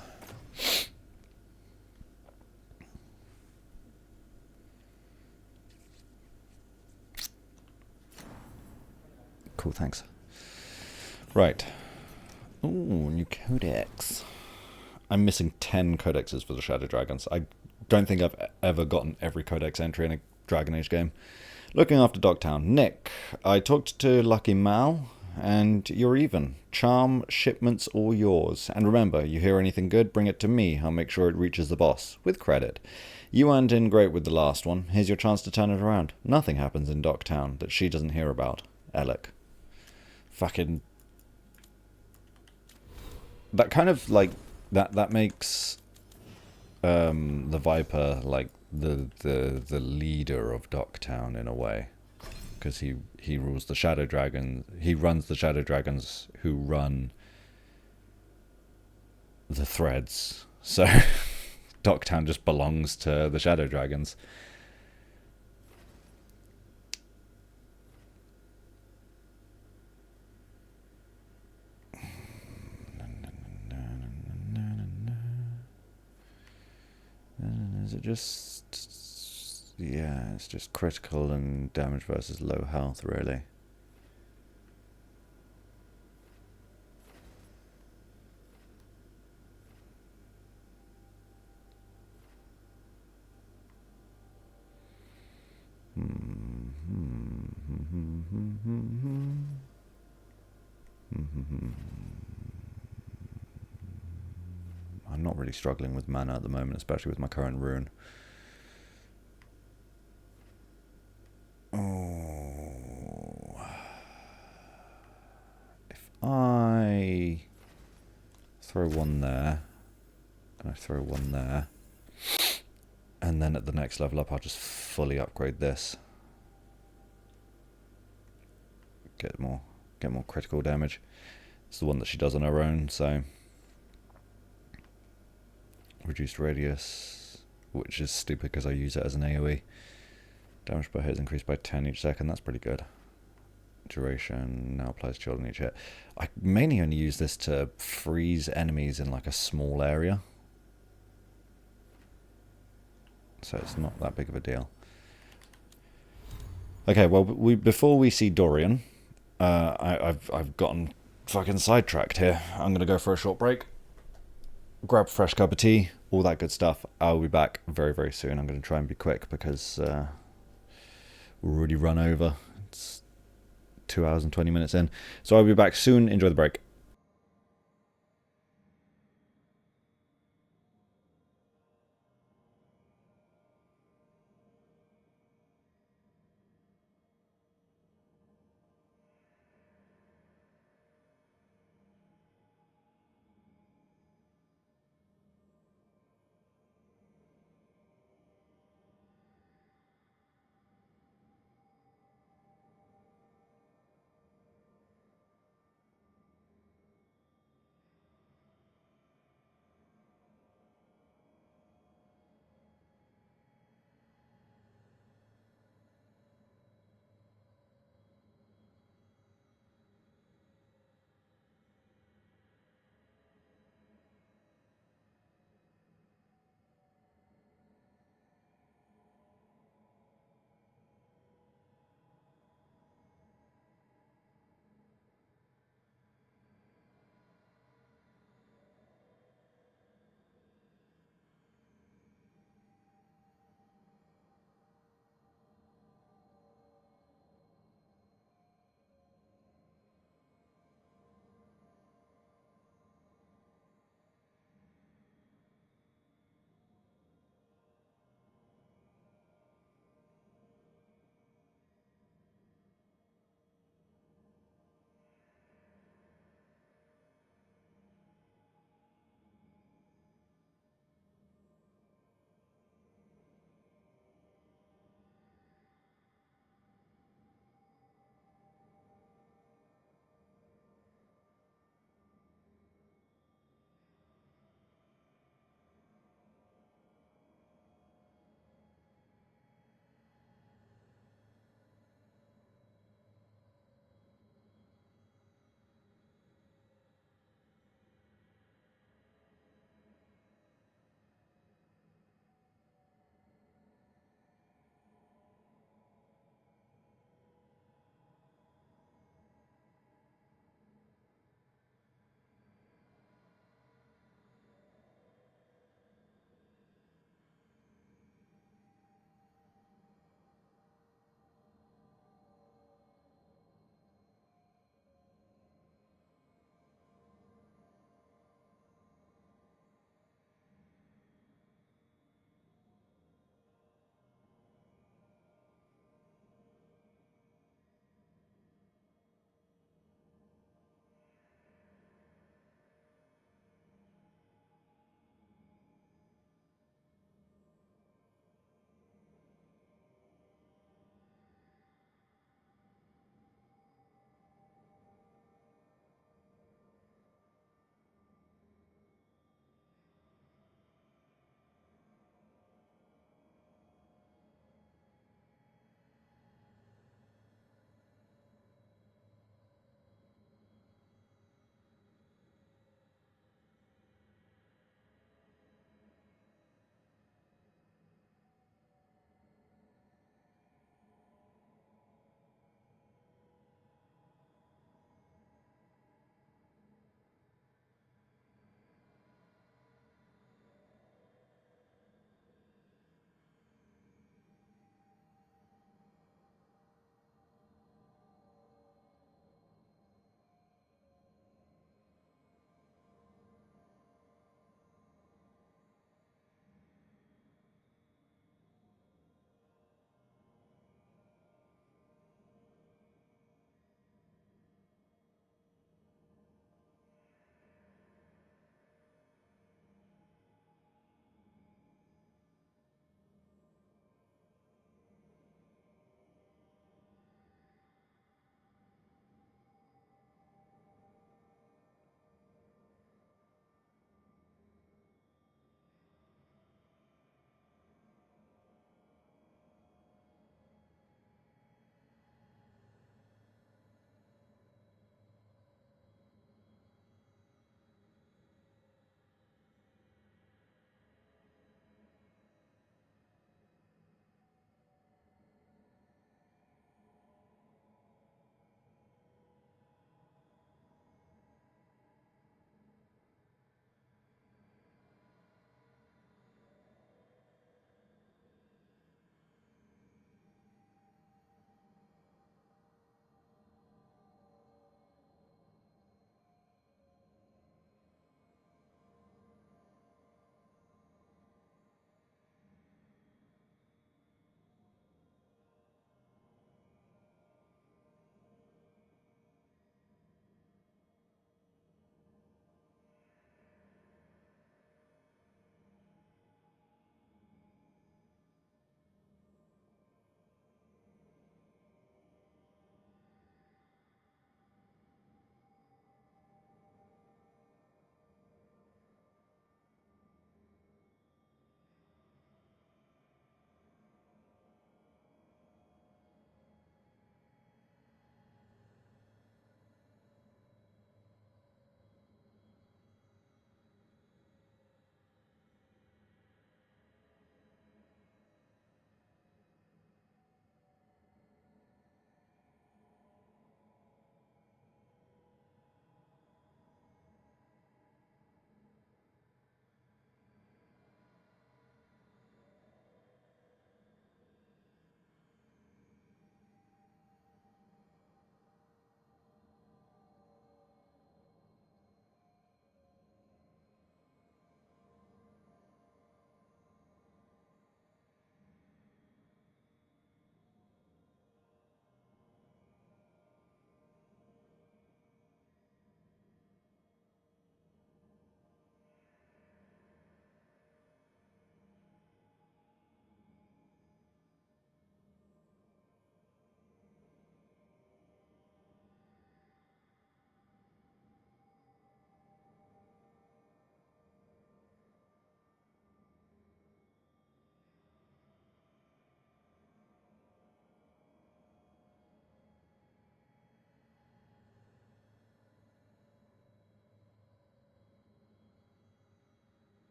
Cool, thanks. Right. Ooh, new codex. I'm missing 10 codexes for the Shadow Dragons. I don't think I've ever gotten every codex entry in a Dragon Age game. Looking after Docktown. Nick, I talked to Lucky Mal, and you're even. Charm, shipments, all yours. And remember, you hear anything good, bring it to me. I'll make sure it reaches the boss. With credit. You weren't in great with the last one. Here's your chance to turn it around. Nothing happens in Docktown that she doesn't hear about. Alec. Fucking... That kind of, like... That makes... the Viper, like, the leader of Docktown in a way, because he rules the Shadow Dragon. He runs the Shadow Dragons, who run the threads. So Docktown just belongs to the Shadow Dragons. Is it just... yeah, it's just critical and damage versus low health, really. I'm not really struggling with mana at the moment, especially with my current rune. Oh. If I throw one there, and I throw one there, and then at the next level up I'll just fully upgrade this. Get more critical damage. It's the one that she does on her own, so reduced radius, which is stupid because I use it as an AoE. Damage per hit is increased by 10 each second, that's pretty good. Duration now applies chill on each hit. I mainly only use this to freeze enemies in like a small area, so it's not that big of a deal. Okay, well, before we see Dorian, I've gotten fucking sidetracked here. I'm gonna go for a short break, grab a fresh cup of tea, all that good stuff. I'll be back very, very soon. I'm gonna try and be quick because we're already run over. It's 2 hours and 20 minutes in, so I'll be back soon. Enjoy the break.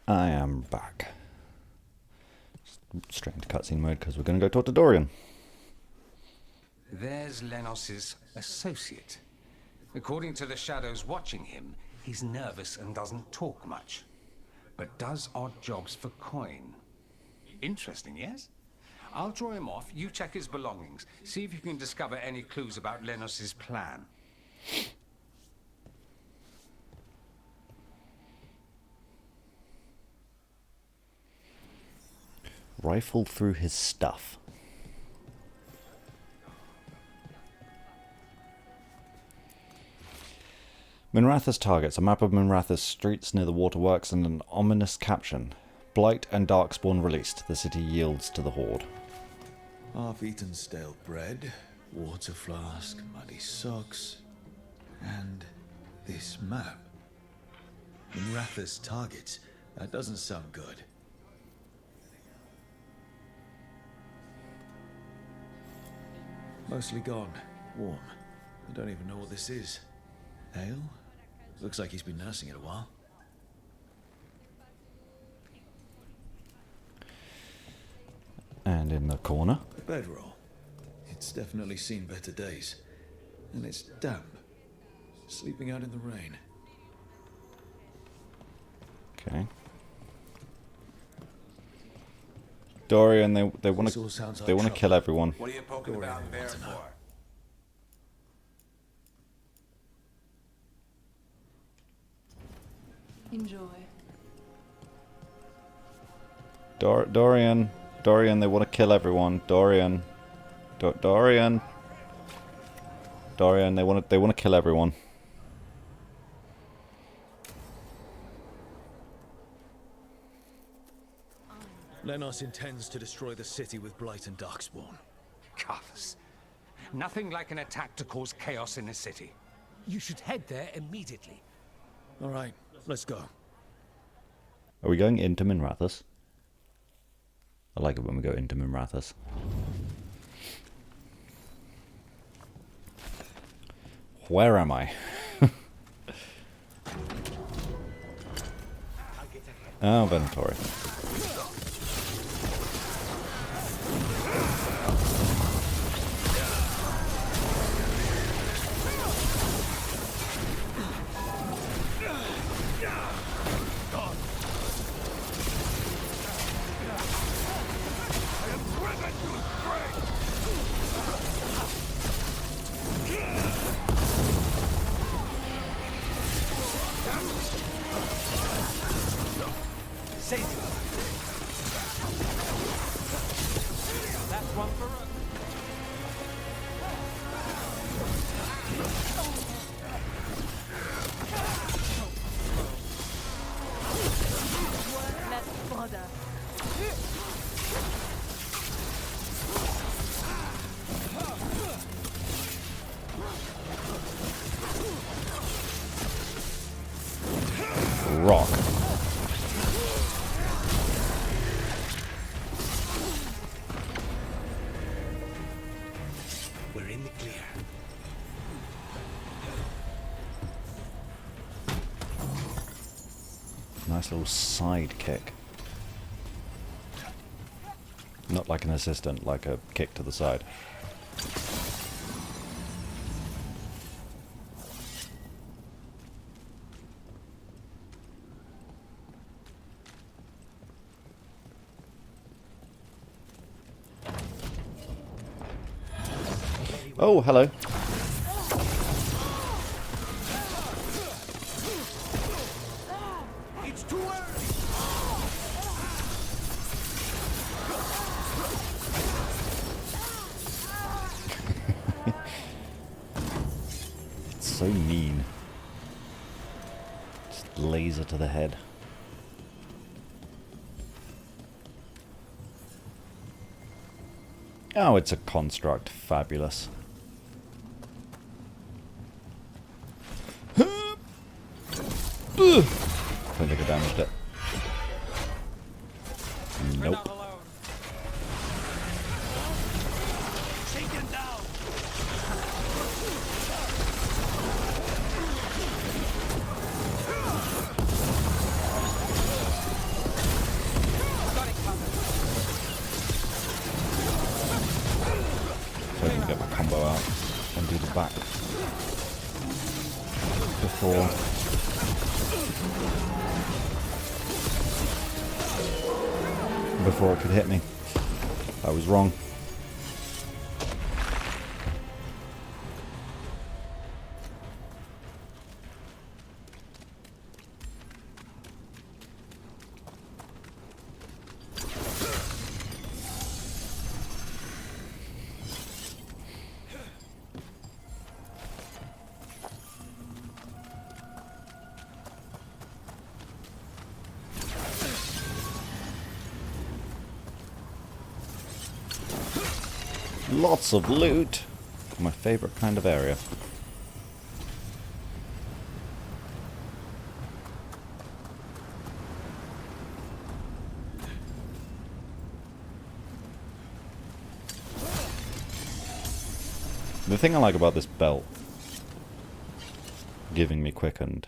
I am back. Straight into cutscene mode because we're going to go talk to Dorian. There's Lenos's associate. According to the shadows watching him, he's nervous and doesn't talk much, but does odd jobs for coin. Interesting, yes? I'll draw him off, you check his belongings, see if you can discover any clues about Lenos's plan. Rifle through his stuff. Minrathous targets. A map of Minrathous streets near the waterworks and an ominous caption. Blight and Darkspawn released. The city yields to the Horde. Half-eaten stale bread, water flask, muddy socks, and this map. Minrathous targets. That doesn't sound good. Mostly gone. Warm. I don't even know what this is. Ale? Looks like he's been nursing it a while. And in the corner. Bedroll. It's definitely seen better days. And it's damp. Sleeping out in the rain. Okay. Dorian, they want to kill everyone. What are you poking about there for? Enjoy. Dorian, they want to kill everyone. Dorian, Dorian, they want to kill everyone. Lenos intends to destroy the city with Blight and Darkspawn. Carthus. Nothing like an attack to cause chaos in the city. You should head there immediately. All right, let's go. Are we going into Minrathous? I like it when we go into Minrathous. Where am I? Oh, Venatori. That's one for us. One less bother. Rock. We're in the clear. Nice little side kick. Not like an assistant, like a kick to the side. Oh, hello. It's too early. It's so mean. Just laser to the head. Oh, it's a construct. Fabulous. Don't think I damaged it. Nope. Take him down. the back before. Before it could hit me. I was wrong. Lots of loot. My favorite kind of area. The thing I like about this belt giving me quickened,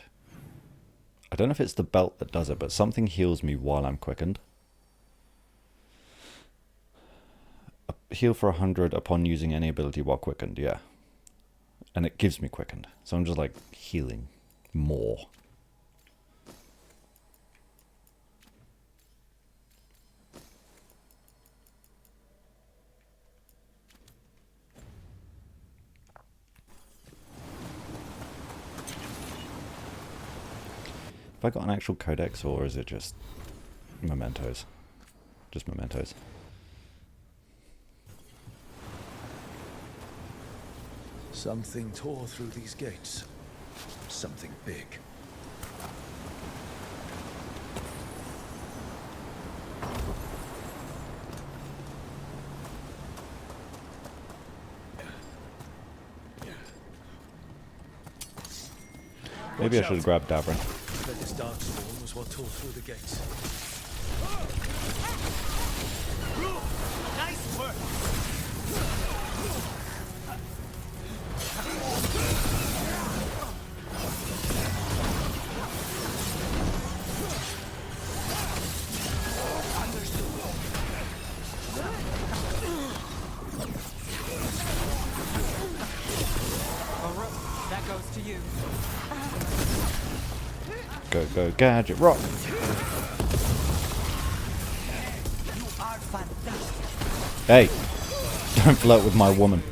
I don't know if it's the belt that does it, but something heals me while I'm quickened. Heal for 100 upon using any ability while quickened, yeah. And it gives me quickened. So I'm just like healing more. Have I got an actual codex or is it just mementos? Just mementos. Something tore through these gates. Something big. Maybe I should have grabbed Davrin. But this darkspawn was what tore through the gates. Nice work! That goes to you. Go, go, gadget, rock! You are fantastic. Hey! Don't flirt with my woman.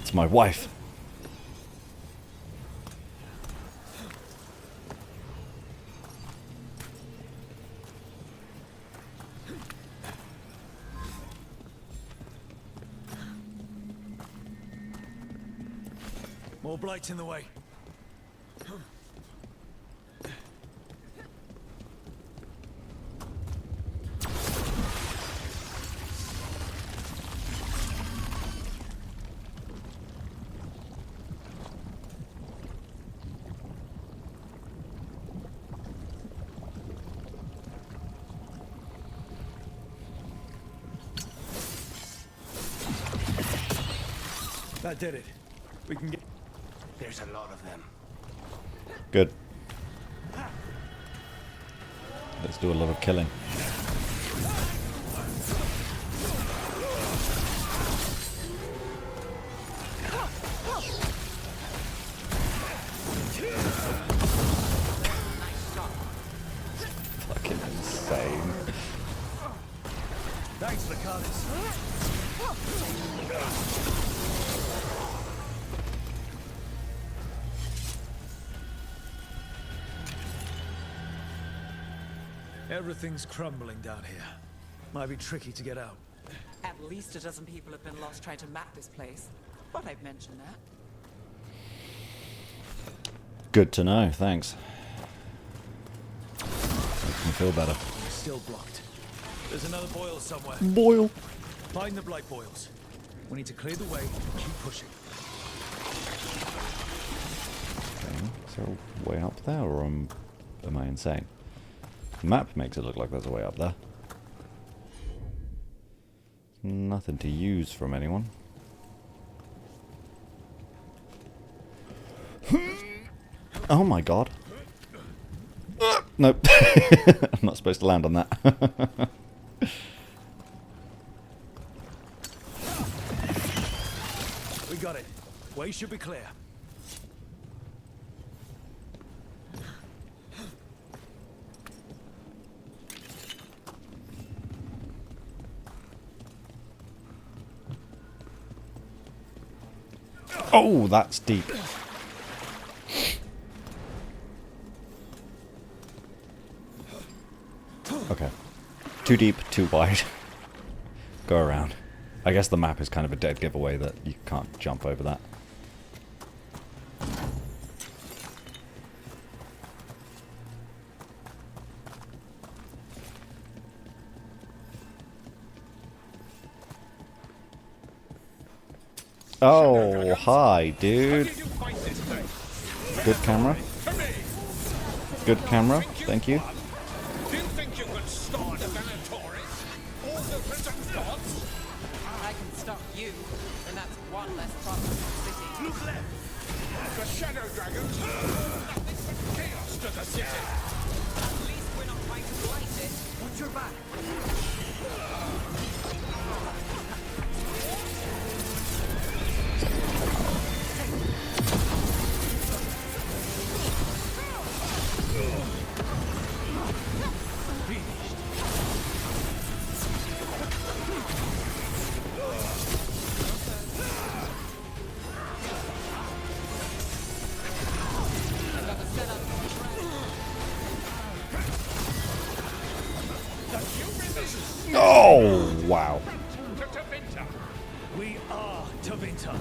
It's my wife. More blights in the way. That did it. We can get... There's a lot of them. Good. Let's do a lot of killing. Fucking insane. Thanks, Lacanis. Everything's crumbling down here. Might be tricky to get out. At least a dozen people have been lost trying to map this place. But I've mentioned that. Good to know, thanks. Makes me feel better. Still blocked. There's another boil somewhere. Boil. Find the blight boils. We need to clear the way and keep pushing. Okay, is there a way up there, or am I insane? The map makes it look like there's a way up there. Nothing to use from anyone. Oh my god. Nope. I'm not supposed to land on that. Way should be clear. Oh, that's deep. Okay. Too deep, too wide. Go around. I guess the map is kind of a dead giveaway that you can't jump over that. Oh, hi, dude. Good camera. Good camera, thank you. Do you think you could stop the Venatoris? All the prison gods? I can stop you, and that's one less problem in the city. Look left. The Shadow Dragons. Nothing but chaos to the city. At least we're not trying to light it. Watch your back. Oh, wow. We are Tavinta.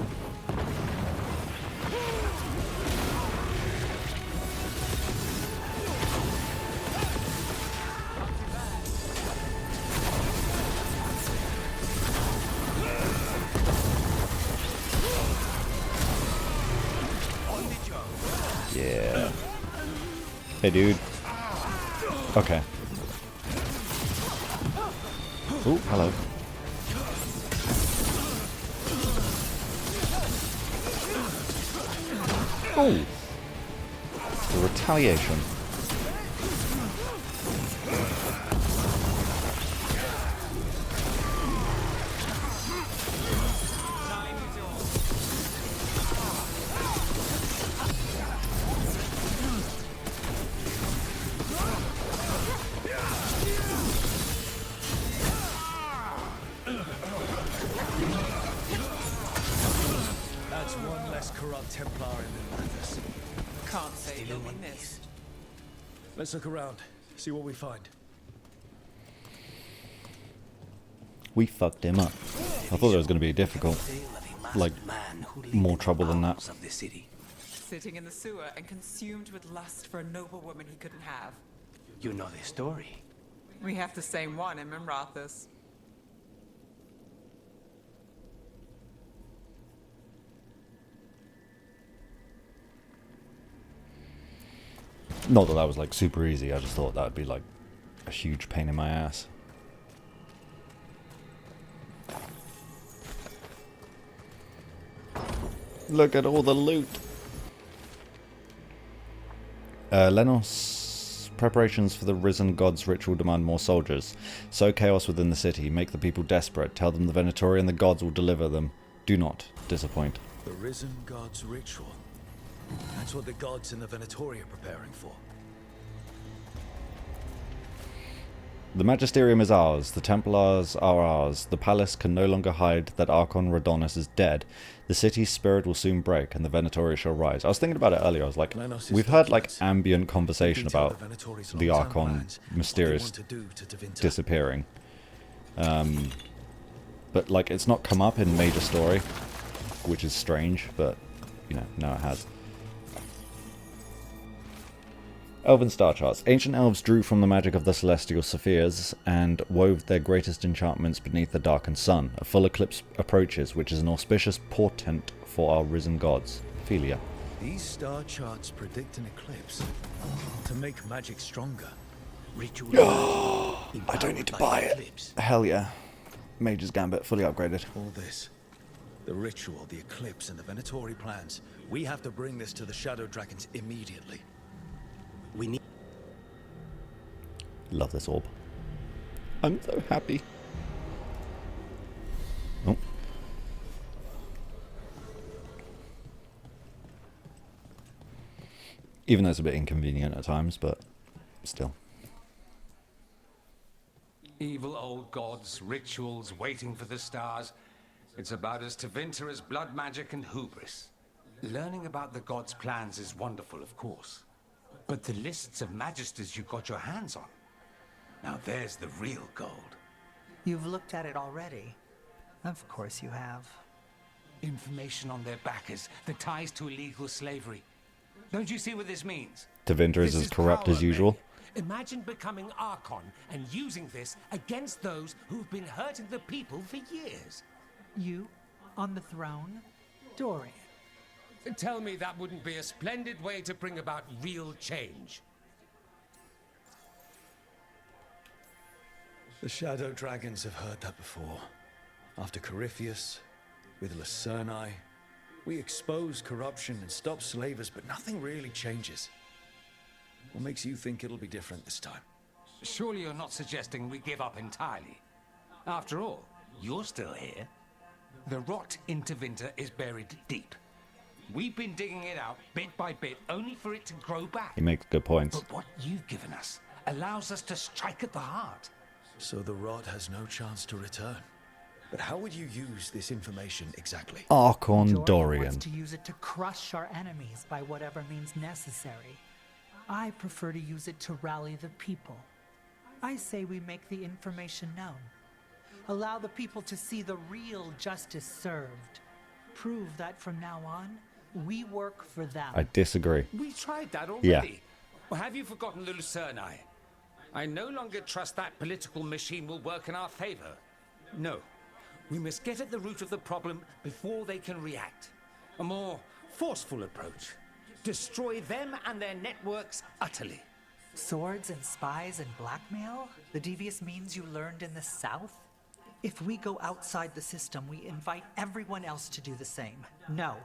Yeah. Hey, dude. Okay. Oh, hello. Oh! The retaliation. That's one less corrupt Templar in the Mathis. Can't say they'll be missed. Let's look around, see what we find. We fucked him up. I thought it was going to be difficult. Like, more trouble than that. Sitting in the sewer and consumed with lust for a noble woman he couldn't have. You know the story. We have the same one in Minrathis. Not that that was like super easy, I just thought that would be like a huge pain in my ass. Look at all the loot. Lenos, preparations for the risen god's ritual demand more soldiers. Sow chaos within the city, make the people desperate, tell them the Venatori and the gods will deliver them. Do not disappoint. The risen god's ritual. That's what the gods in the Venatori are preparing for. The Magisterium is ours, the Templars are ours, the palace can no longer hide that Archon Radonus is dead, the city's spirit will soon break, and the Venatori shall rise. I was thinking about it earlier, I was like, we've heard like ambient conversation about the Archon mysterious disappearing. But like, it's not come up in major story, which is strange, but, you know, now it has. Elven star charts. Ancient elves drew from the magic of the celestial spheres and wove their greatest enchantments beneath the darkened sun. A full eclipse approaches, which is an auspicious portent for our risen gods. Philia. These star charts predict an eclipse to make magic stronger. Ritual. I don't need to buy it. Hell yeah. Mage's Gambit fully upgraded. All this. The ritual, the eclipse, and the Venatori plans. We have to bring this to the Shadow Dragons immediately. We need... Love this orb. I'm so happy. Oh. Even though it's a bit inconvenient at times, but still. Evil old gods, rituals, waiting for the stars. It's about as Tevinter as blood magic and hubris. Learning about the gods' plans is wonderful, of course. But the lists of magisters you got your hands on, now there's the real gold. You've looked at it already. Of course you have. Information on their backers, the ties to illegal slavery. Don't you see what this means? Tevinter is as corrupt as usual. Imagine becoming Archon and using this against those who've been hurting the people for years. You, on the throne? Dorian. Tell me that wouldn't be a splendid way to bring about real change. The Shadow Dragons have heard that before. After Corypheus, with Lucerni, we expose corruption and stop slavers, but nothing really changes. What makes you think it'll be different this time? Surely you're not suggesting we give up entirely. After all, you're still here. The rot in Tevinter is buried deep. We've been digging it out bit by bit, only for it to grow back. He makes good points. But what you've given us allows us to strike at the heart. So the rot has no chance to return. But how would you use this information exactly? Archon Dorian. Wants to use it to crush our enemies by whatever means necessary. I prefer to use it to rally the people. I say we make the information known. Allow the people to see the real justice served. Prove that from now on, we work for them. I disagree. We tried that already. Yeah. Or have you forgotten the Lucerni? I no longer trust that political machine will work in our favor. No. We must get at the root of the problem before they can react. A more forceful approach. Destroy them and their networks utterly. Swords and spies and blackmail? The devious means you learned in the South? If we go outside the system, we invite everyone else to do the same. No,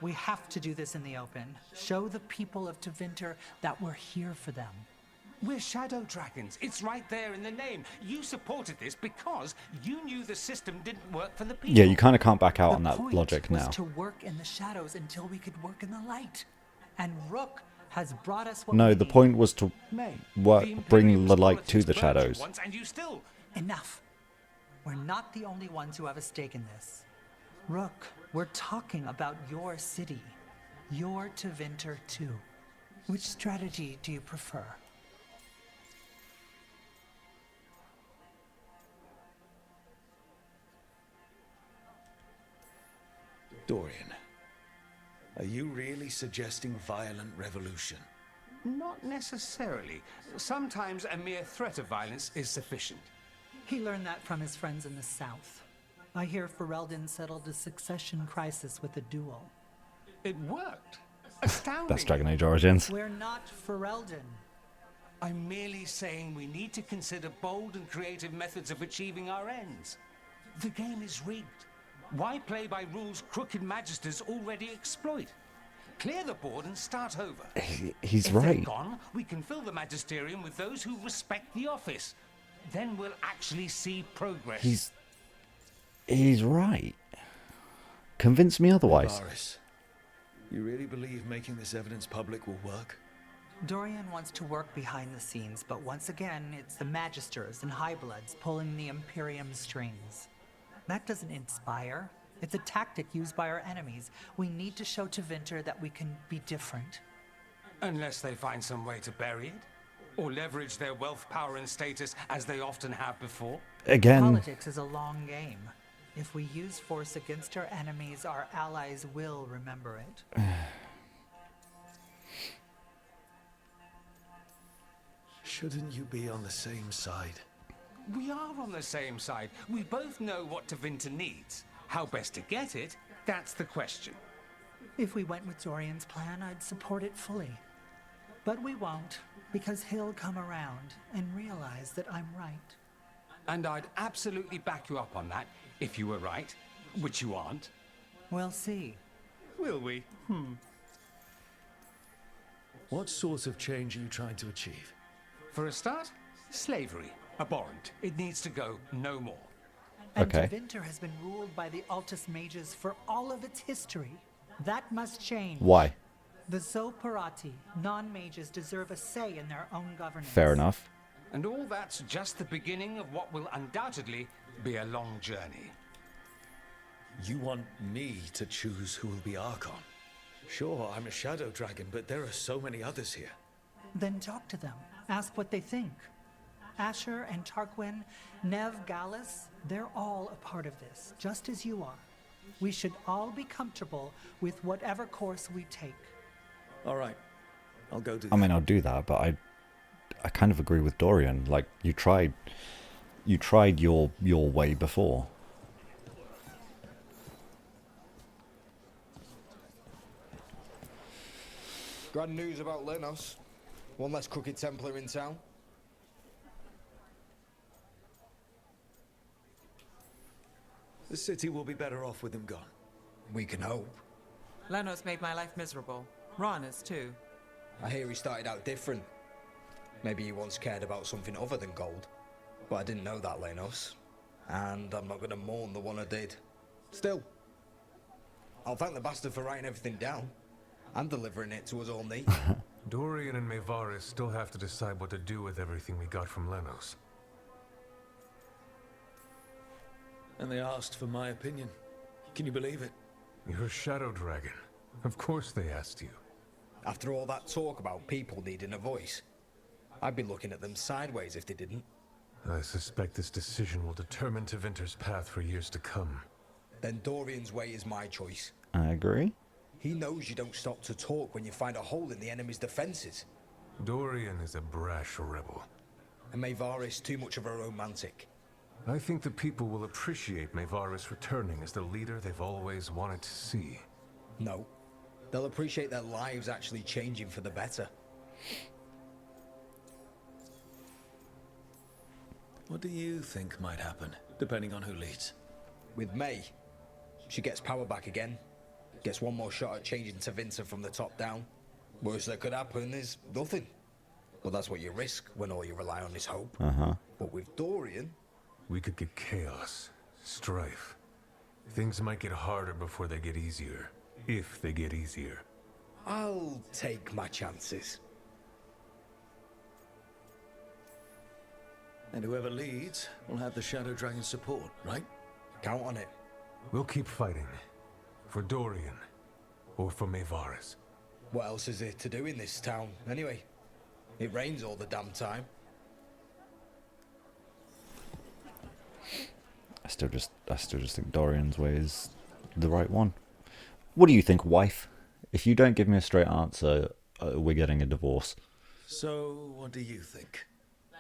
we have to do this in the open. Show the people of Tevinter that we're here for them. We're Shadow Dragons. It's right there in the name. You supported this because you knew the system didn't work for the people. Yeah, you kind of can't back out on that point logic was now. to work in the shadows until we could work in the light. And Rook has brought us what No, we the need. point was to bring the light to the shadows. Once, and you still... Enough. We're not the only ones who have a stake in this. Rook, we're talking about your city. Your Tevinter too. Which strategy do you prefer? Dorian, are you really suggesting violent revolution? Not necessarily. Sometimes a mere threat of violence is sufficient. He learned that from his friends in the South. I hear Ferelden settled a succession crisis with a duel. It worked. Astounding. That's Dragon Age Origins. We're not Ferelden. I'm merely saying we need to consider bold and creative methods of achieving our ends. The game is rigged. Why play by rules crooked magisters already exploit? Clear the board and start over. He's if right. They're gone, we can fill the magisterium with those who respect the office. Then we'll actually see progress. He's right. Convince me otherwise. Varys, you really believe making this evidence public will work? Dorian wants to work behind the scenes, but once again, it's the Magisters and Highbloods pulling the Imperium strings. That doesn't inspire. It's a tactic used by our enemies. We need to show Tevinter that we can be different. Unless they find some way to bury it? Or leverage their wealth, power, and status as they often have before? Again. Politics is a long game. If we use force against our enemies, our allies will remember it. Shouldn't you be on the same side? We are on the same side. We both know what Tevinter needs. How best to get it, that's the question. If we went with Dorian's plan, I'd support it fully. But we won't, because he'll come around and realize that I'm right. And I'd absolutely back you up on that, if you were right, which you aren't. We'll see. Will we? What sort of change are you trying to achieve? For a start, slavery. Abhorrent. It needs to go no more. And Okay. Tevinter has been ruled by the Altus Mages for all of its history. That must change. Why? The Zoparati, non-mages, deserve a say in their own governance. Fair enough. And all that's just the beginning of what will undoubtedly be a long journey. You want me to choose who will be Archon? Sure, I'm a shadow dragon, but there are so many others here. Then talk to them. Ask what they think. Asher and Tarquin, Nev, Gallus, they're all a part of this, just as you are. We should all be comfortable with whatever course we take. All right, I'll go do I mean, I'll do that, but I kind of agree with Dorian. Like, you tried your way before. Grand news about Lenos. One less crooked Templar in town. The city will be better off with him gone. We can hope. Lenos made my life miserable. Rana's too. I hear he started out different. Maybe he once cared about something other than gold. But I didn't know that, Lenos. And I'm not gonna mourn the one I did. Still, I'll thank the bastard for writing everything down. And delivering it to us all neat. Dorian and Mayvaris still have to decide what to do with everything we got from Lenos. And they asked for my opinion. Can you believe it? You're a shadow dragon. Of course they asked you. After all that talk about people needing a voice, I'd be looking at them sideways if they didn't. I suspect this decision will determine Tevinter's path for years to come. Then Dorian's way is my choice. I agree. He knows you don't stop to talk when you find a hole in the enemy's defenses. Dorian is a brash rebel. And Mayvaris too much of a romantic. I think the people will appreciate Mayvaris returning as the leader they've always wanted to see. No. They'll appreciate their lives actually changing for the better. What do you think might happen, depending on who leads? With May, she gets power back again. Gets one more shot at changing Tevinter from the top down. Worst that could happen is nothing. Well, that's what you risk when all you rely on is hope. But with Dorian... We could get chaos, strife. Things might get harder before they get easier. If they get easier. I'll take my chances. And whoever leads will have the Shadow Dragon's support, right? Count on it. We'll keep fighting. For Dorian. Or for Mayvaris. What else is there to do in this town, anyway? It rains all the damn time. I still just think Dorian's way is the right one. What do you think, wife? If you don't give me a straight answer, we're getting a divorce. So, what do you think?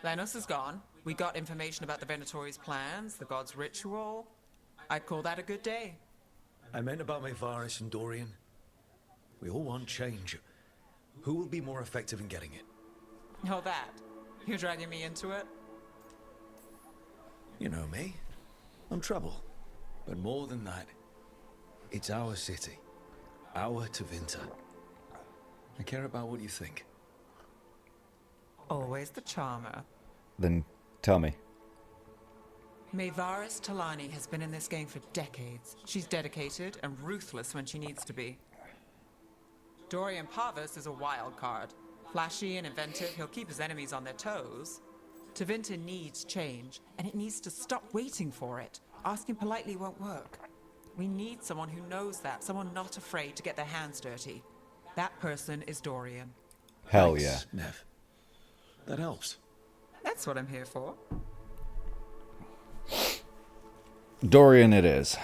Lenos is gone. We got information about the Venatori's plans, the god's ritual. I'd call that a good day. I meant about Mayvaris and Dorian. We all want change. Who will be more effective in getting it? Oh, that. You're dragging me into it? You know me. I'm trouble. But more than that, it's our city. Our Tevinter. I care about what you think. Always the charmer. Then tell me. Mayvaris Talani has been in this game for decades. She's dedicated and ruthless when she needs to be. Dorian Parvis is a wild card. Flashy and inventive, he'll keep his enemies on their toes. Tevinter needs change, and it needs to stop waiting for it. Asking politely won't work. We need someone who knows that, someone not afraid to get their hands dirty. That person is Dorian. Hell Thanks, yeah. Nev. That helps. That's what I'm here for. Dorian it is.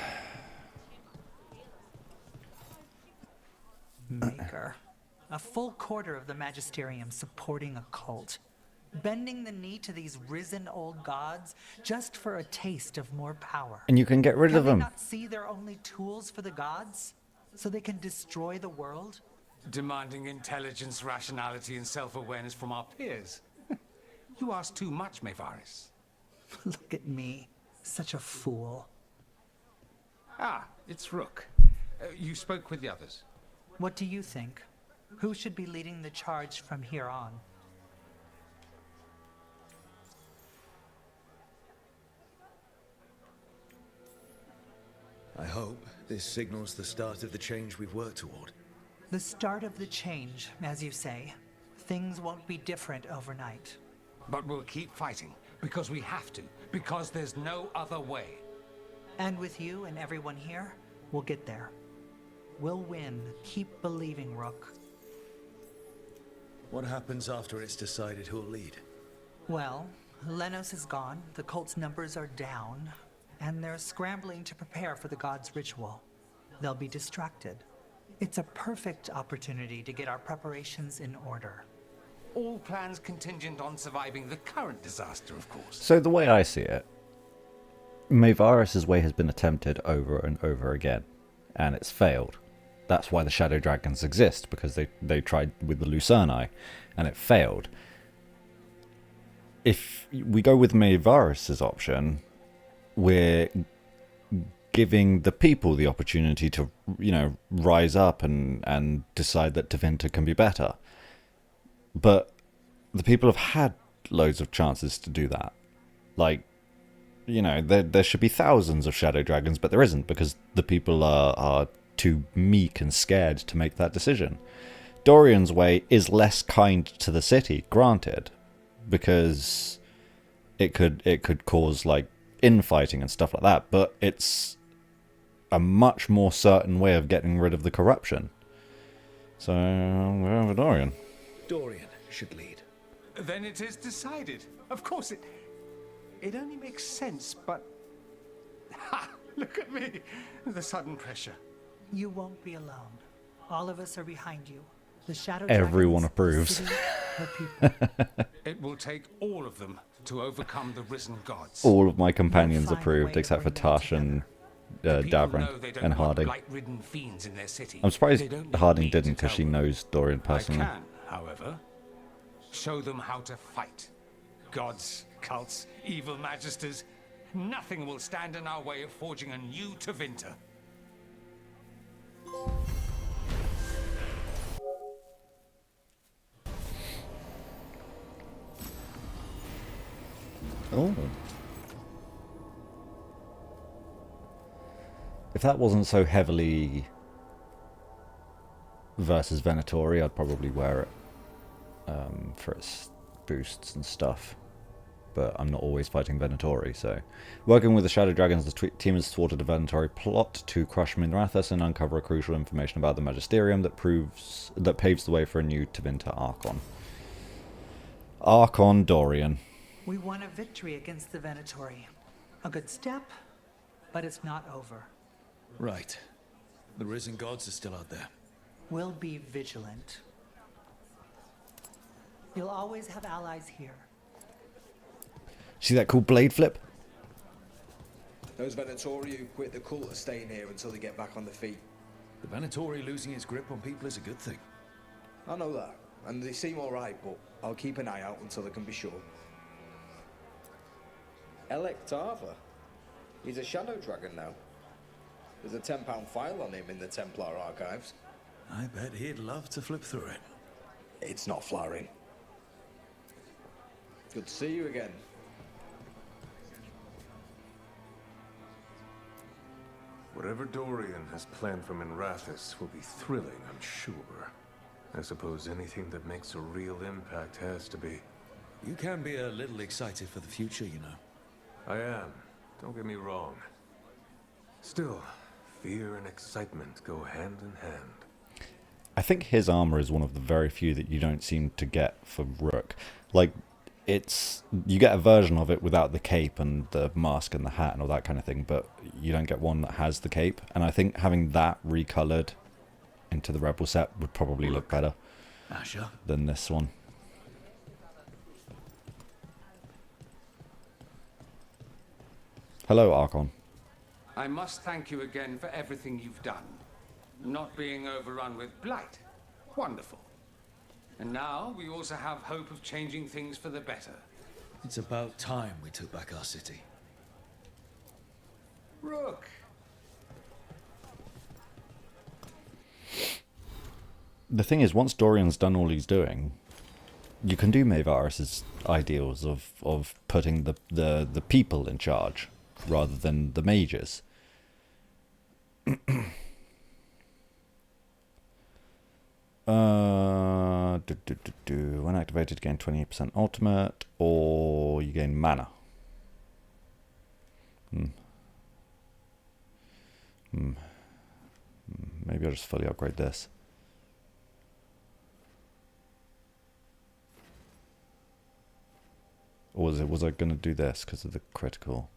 Maker. A full quarter of the Magisterium supporting a cult. Bending the knee to these risen old gods just for a taste of more power. And you can get rid of Can them. they not see they're only tools for the gods? So they can destroy the world? Demanding intelligence, rationality, and self-awareness from our peers. You ask too much, Mayvaris. Look at me. Such a fool. Ah, it's Rook. You spoke with the others. What do you think? Who should be leading the charge from here on? I hope this signals the start of the change we've worked toward. The start of the change, as you say. Things won't be different overnight. But we'll keep fighting, because we have to, because there's no other way. And with you and everyone here, we'll get there. We'll win. Keep believing, Rook. What happens after it's decided who'll lead? Well, Lenos is gone, the cult's numbers are down, and they're scrambling to prepare for the god's ritual. They'll be distracted. It's a perfect opportunity to get our preparations in order. All plans contingent on surviving the current disaster, of course. So the way I see it, Maevaris' way has been attempted over and over again, and it's failed. That's why the Shadow Dragons exist, because they tried with the Lucerni, and it failed. If we go with Maevaris' option, we're giving the people the opportunity to, rise up and decide that Tevinter can be better. But the people have had loads of chances to do that. Like, there should be thousands of Shadow Dragons, but there isn't, because the people are too meek and scared to make that decision. Dorian's way is less kind to the city, granted, because it could cause like infighting and stuff like that, but it's a much more certain way of getting rid of the corruption. So we're over Dorian. Dorian should lead. Then it is decided. Of course, it only makes sense, but... Ha! Look at me! The sudden pressure. You won't be alone. All of us are behind you. The Shadow Everyone Dragons, approves. the city, the people. It will take all of them to overcome the risen gods. All of my companions We'll find a approved, way to except for bring them Tash and Davrin and Harding. Blight-ridden fiends in their city. I'm surprised They don't need Harding me to didn't, because tell she them. knows Dorian I personally. can, however, show them how to fight. Gods, cults, evil magisters. Nothing will stand in our way of forging a new Tevinter. Oh. If that wasn't so heavily versus Venatori, I'd probably wear it for its boosts and stuff. But I'm not always fighting Venatori, so... Working with the Shadow Dragons, the team has thwarted a Venatori plot to crush Minrathous and uncover crucial information about the Magisterium that paves the way for a new Tevinter Archon. Archon Dorian. We won a victory against the Venatori. A good step, but it's not over. Right. The risen gods are still out there. We'll be vigilant. You'll always have allies here. See that cool blade flip? Those Venatori who quit the cult are staying here until they get back on their feet. The Venatori losing its grip on people is a good thing. I know that, and they seem alright, but I'll keep an eye out until I can be sure. Electava? He's a Shadow Dragon now. There's a £10 file on him in the Templar archives. I bet he'd love to flip through it. It's not flattering. Good to see you again. Whatever Dorian has planned for Minrathous will be thrilling, I'm sure. I suppose anything that makes a real impact has to be. You can be a little excited for the future, you know. I am. Don't get me wrong. Still, fear and excitement go hand in hand. I think his armor is one of the very few that you don't seem to get for Rook. Like, you get a version of it without the cape and the mask and the hat and all that kind of thing, but you don't get one that has the cape. And I think having that recolored into the Rebel set would probably look better than this one. Hello, Archon. I must thank you again for everything you've done. Not being overrun with blight. Wonderful. And now we also have hope of changing things for the better. It's about time we took back our city. Rook! The thing is, once Dorian's done all he's doing, you can do Maevaris' ideals of putting the people in charge rather than the mages. When activated, gain 28% ultimate, or you gain mana. Maybe I'll just fully upgrade this. Or was I going to do this because of the critical?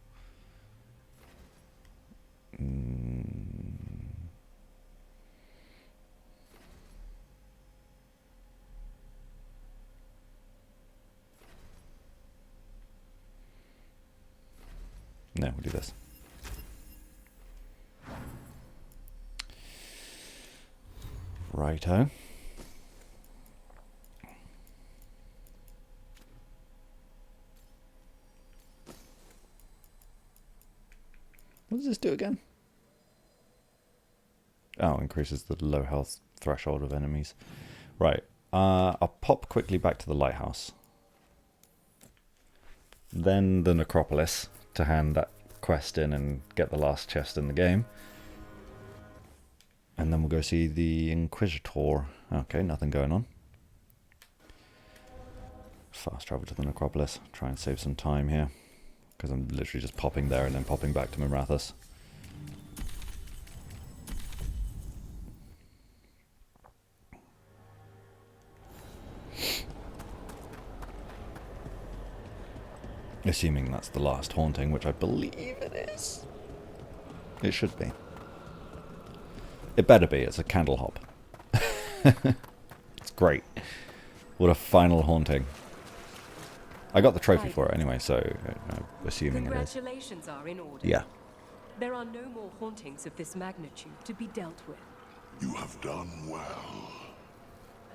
No, we'll do this. Righto. What does this do again? Oh, increases the low health threshold of enemies. Right. I'll pop quickly back to the lighthouse. Then the necropolis to hand that quest in and get the last chest in the game. And then we'll go see the Inquisitor. Okay, nothing going on. Fast travel to the necropolis. Try and save some time here. Because I'm literally just popping there and then popping back to Mimrathus. Assuming that's the last haunting, which I believe it is. It should be. It better be. It's a candle hop. It's great. What a final haunting. I got the trophy for it anyway, so I'm assuming it is. Congratulations are in order. Yeah. There are no more hauntings of this magnitude to be dealt with. You have done well.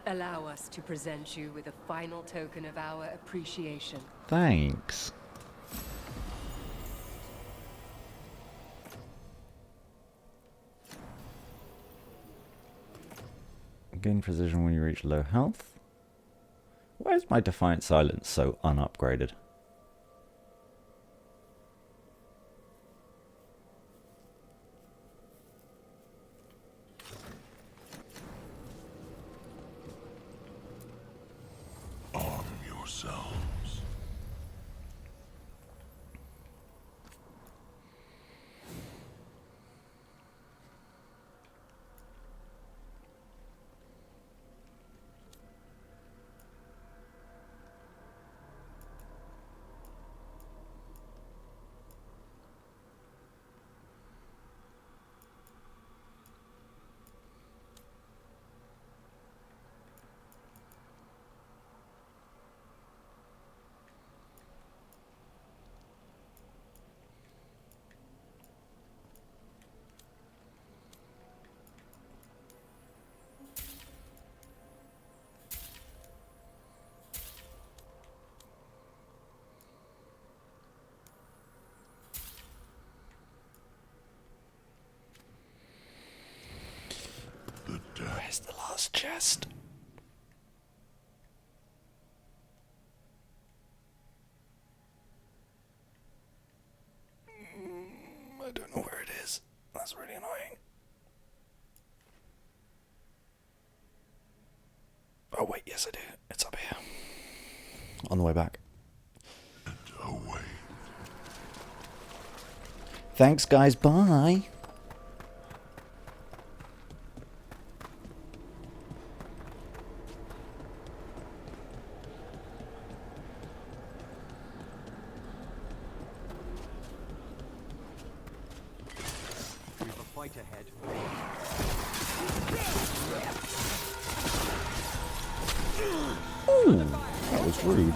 Allow us to present you with a final token of our appreciation. Thanks. Gain precision when you reach low health. Why is my Defiant Silence so unupgraded? Arm yourselves. Where's the last chest? I don't know where it is. That's really annoying. Oh wait, yes I do. It's up here. On the way back. Thanks guys, bye. Fight ahead. Ooh, that was rude.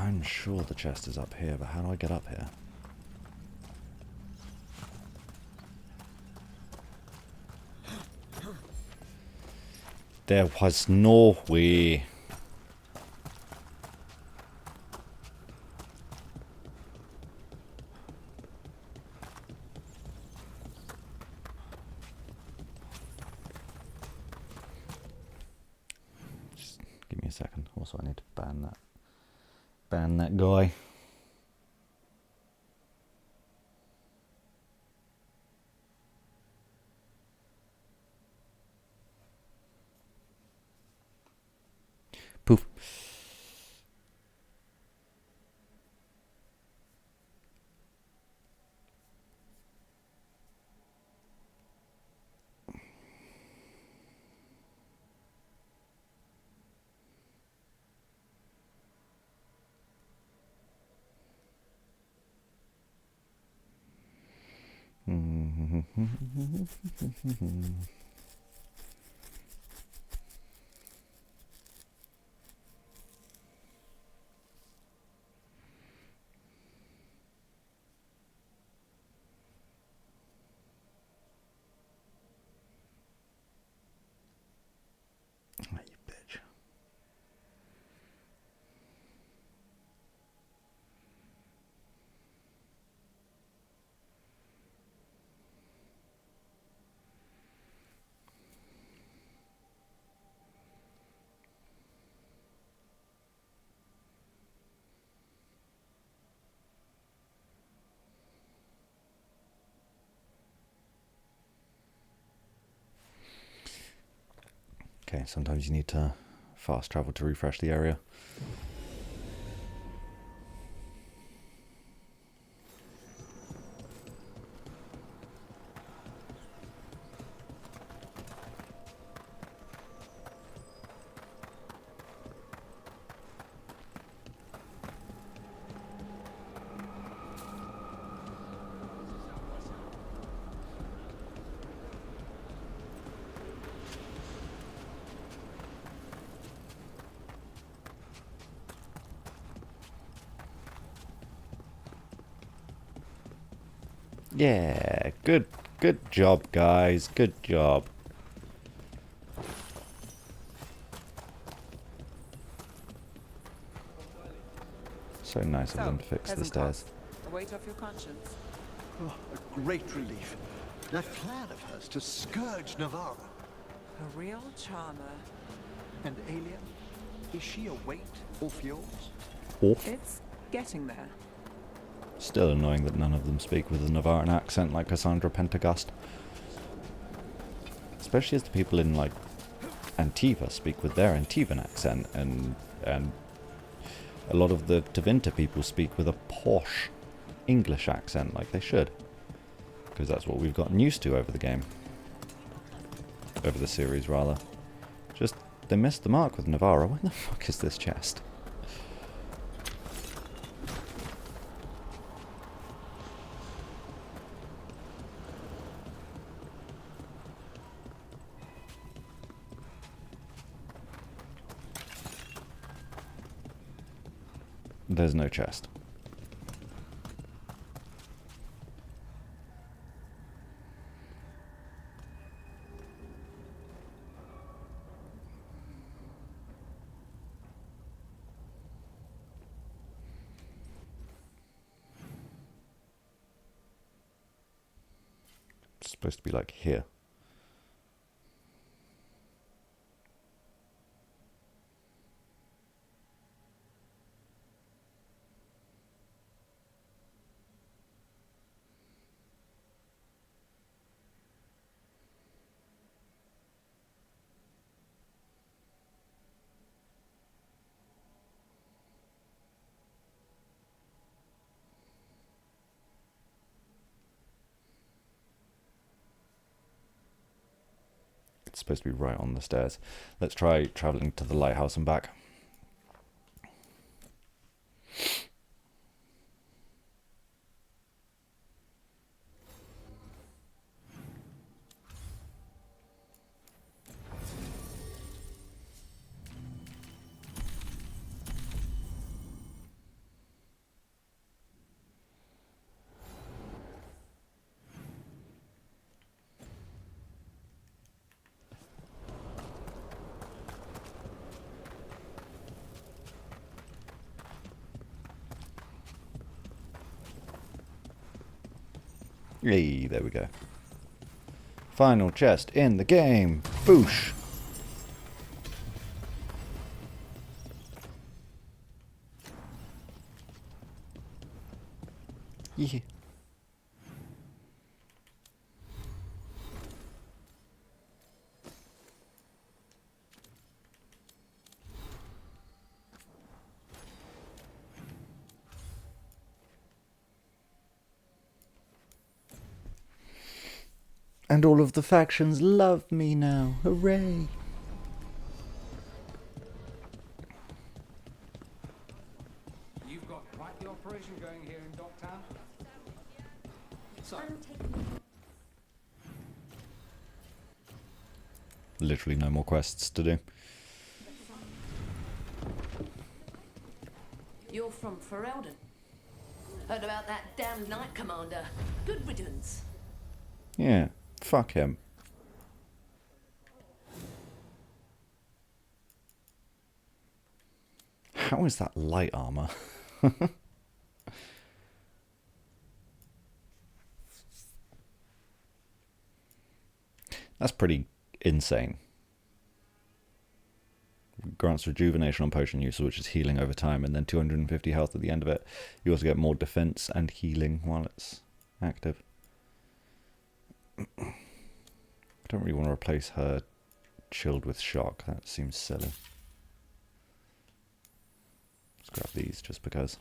I'm sure the chest is up here, but how do I get up here? There was no way. Just give me a second. Also, I need to ban that guy. Poof. You bitch. Okay, sometimes you need to fast travel to refresh the area. Yeah, good job, guys. Good job. So nice of them to fix the stairs. A weight off your conscience. Oh, a great relief. That plan of hers to scourge Navarra. A real charmer. And Alien? Is she a weight off yours? Off? It's getting there. Still annoying that none of them speak with a Navarran accent like Cassandra Pendergast. Especially as the people in, like, Antiva speak with their Antivan accent, and a lot of the Tevinter people speak with a posh English accent like they should. Because that's what we've gotten used to over the game. Over the series, rather. Just, they missed the mark with Navarra. Where the fuck is this chest? There's no chest. It's supposed to be like here. It's supposed to be right on the stairs. Let's try traveling to the lighthouse and back. Hey, there we go. Final chest in the game. Boosh. Yeah. And all of the factions love me now. Hooray! You've got quite the operation going here in Docktown. So, Literally no more quests to do. You're from Ferelden. Heard about that damned Knight Commander. Good riddance. Yeah, fuck him. How is that light armor? That's pretty insane. Grants rejuvenation on potion use, which is healing over time, and then 250 health at the end of it. You also get more defense and healing while it's active. I don't really want to replace her chilled with shock. That seems silly. Let's grab these just because.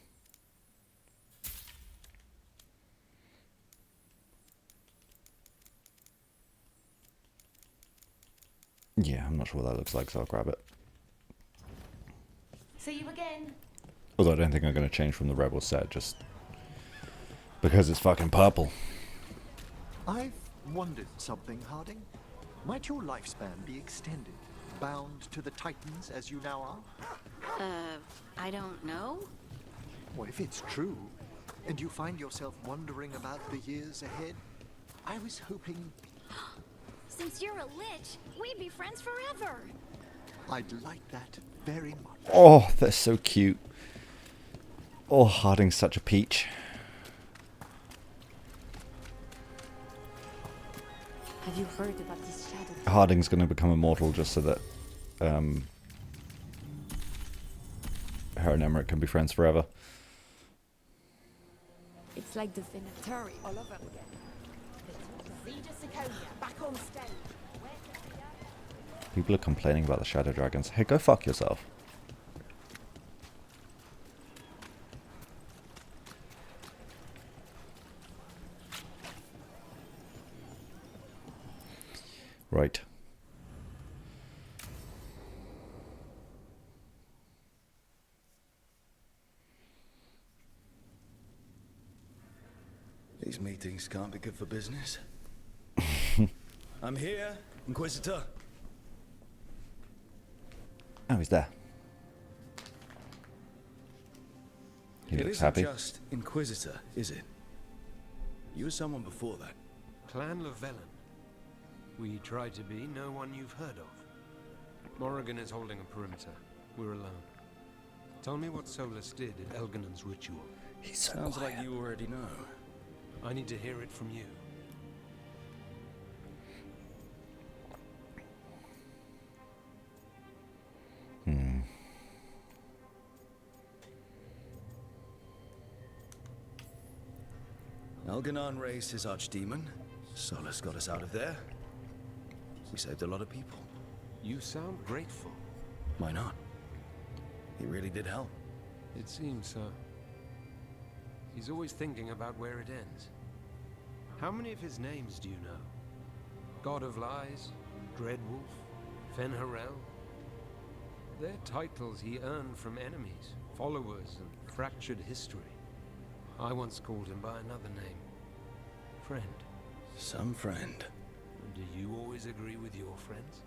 Yeah, I'm not sure what that looks like, so I'll grab it. See you again. Although I don't think I'm going to change from the Rebel set, just because it's fucking purple. I've wondered something, Harding. Might your lifespan be extended, bound to the Titans as you now are? I don't know. Well, if it's true, and you find yourself wondering about the years ahead, I was hoping... Since you're a lich, we'd be friends forever. I'd like that very much. Oh, they're so cute. Oh, Harding's such a peach. Have you heard about this shadow? Harding's going to become immortal just so that her and Emmerich can be friends forever. It's like the Veilguard all over again. Back on stage. People are complaining about the shadow dragons. Hey, go fuck yourself. Right. These meetings can't be good for business. I'm here, Inquisitor. Oh, he's there. He It looks isn't happy. just Inquisitor, is it? You were someone before that. Clan Llewellyn. We try to be no one you've heard of. Morrigan is holding a perimeter. We're alone. Tell me what Solus did at Elginan's ritual. Sounds like you already know. I need to hear it from you. Elginan raised his archdemon. Solus got us out of there. We saved a lot of people. You sound grateful. Why not? He really did help. It seems so. He's always thinking about where it ends. How many of his names do you know? God of Lies, Dreadwolf, Fen'Harel? They're titles he earned from enemies, followers, and fractured history. I once called him by another name. Friend. Some friend. Do you always agree with your friends?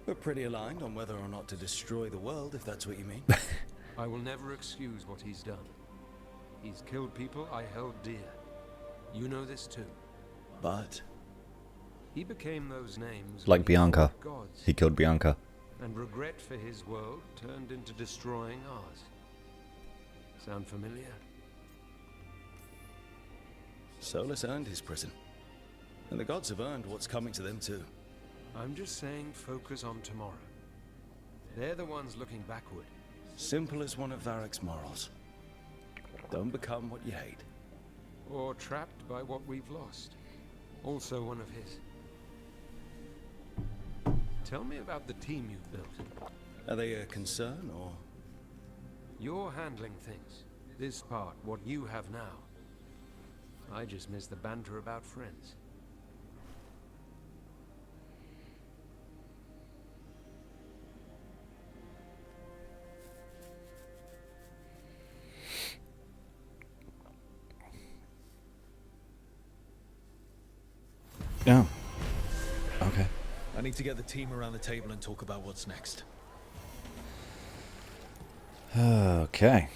We're pretty aligned on whether or not to destroy the world, if that's what you mean. I will never excuse what he's done. He's killed people I held dear. You know this too. But he became those names Like Bianca. gods, He killed Bianca. and regret for his world turned into destroying ours. Sound familiar? Solus earned his prison. And the gods have earned what's coming to them too. I'm just saying focus on tomorrow. They're the ones looking backward. Simple as one of Varric's morals. Don't become what you hate. Or trapped by what we've lost. Also one of his. Tell me about the team you've built. Are they a concern, or...? You're handling things. This part, what you have now. I just miss the banter about friends. Yeah. Okay. I need to get the team around the table and talk about what's next. Okay.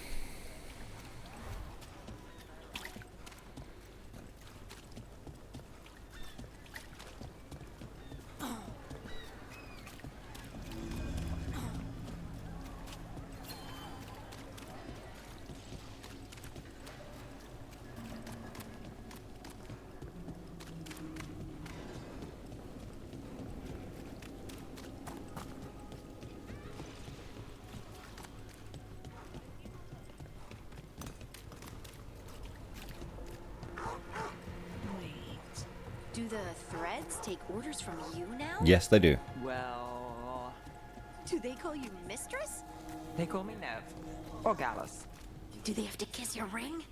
Do the threads take orders from you now? Yes, they do. Well, Do they call you mistress? they call me Nev. Or Gallus. Do they have to kiss your ring?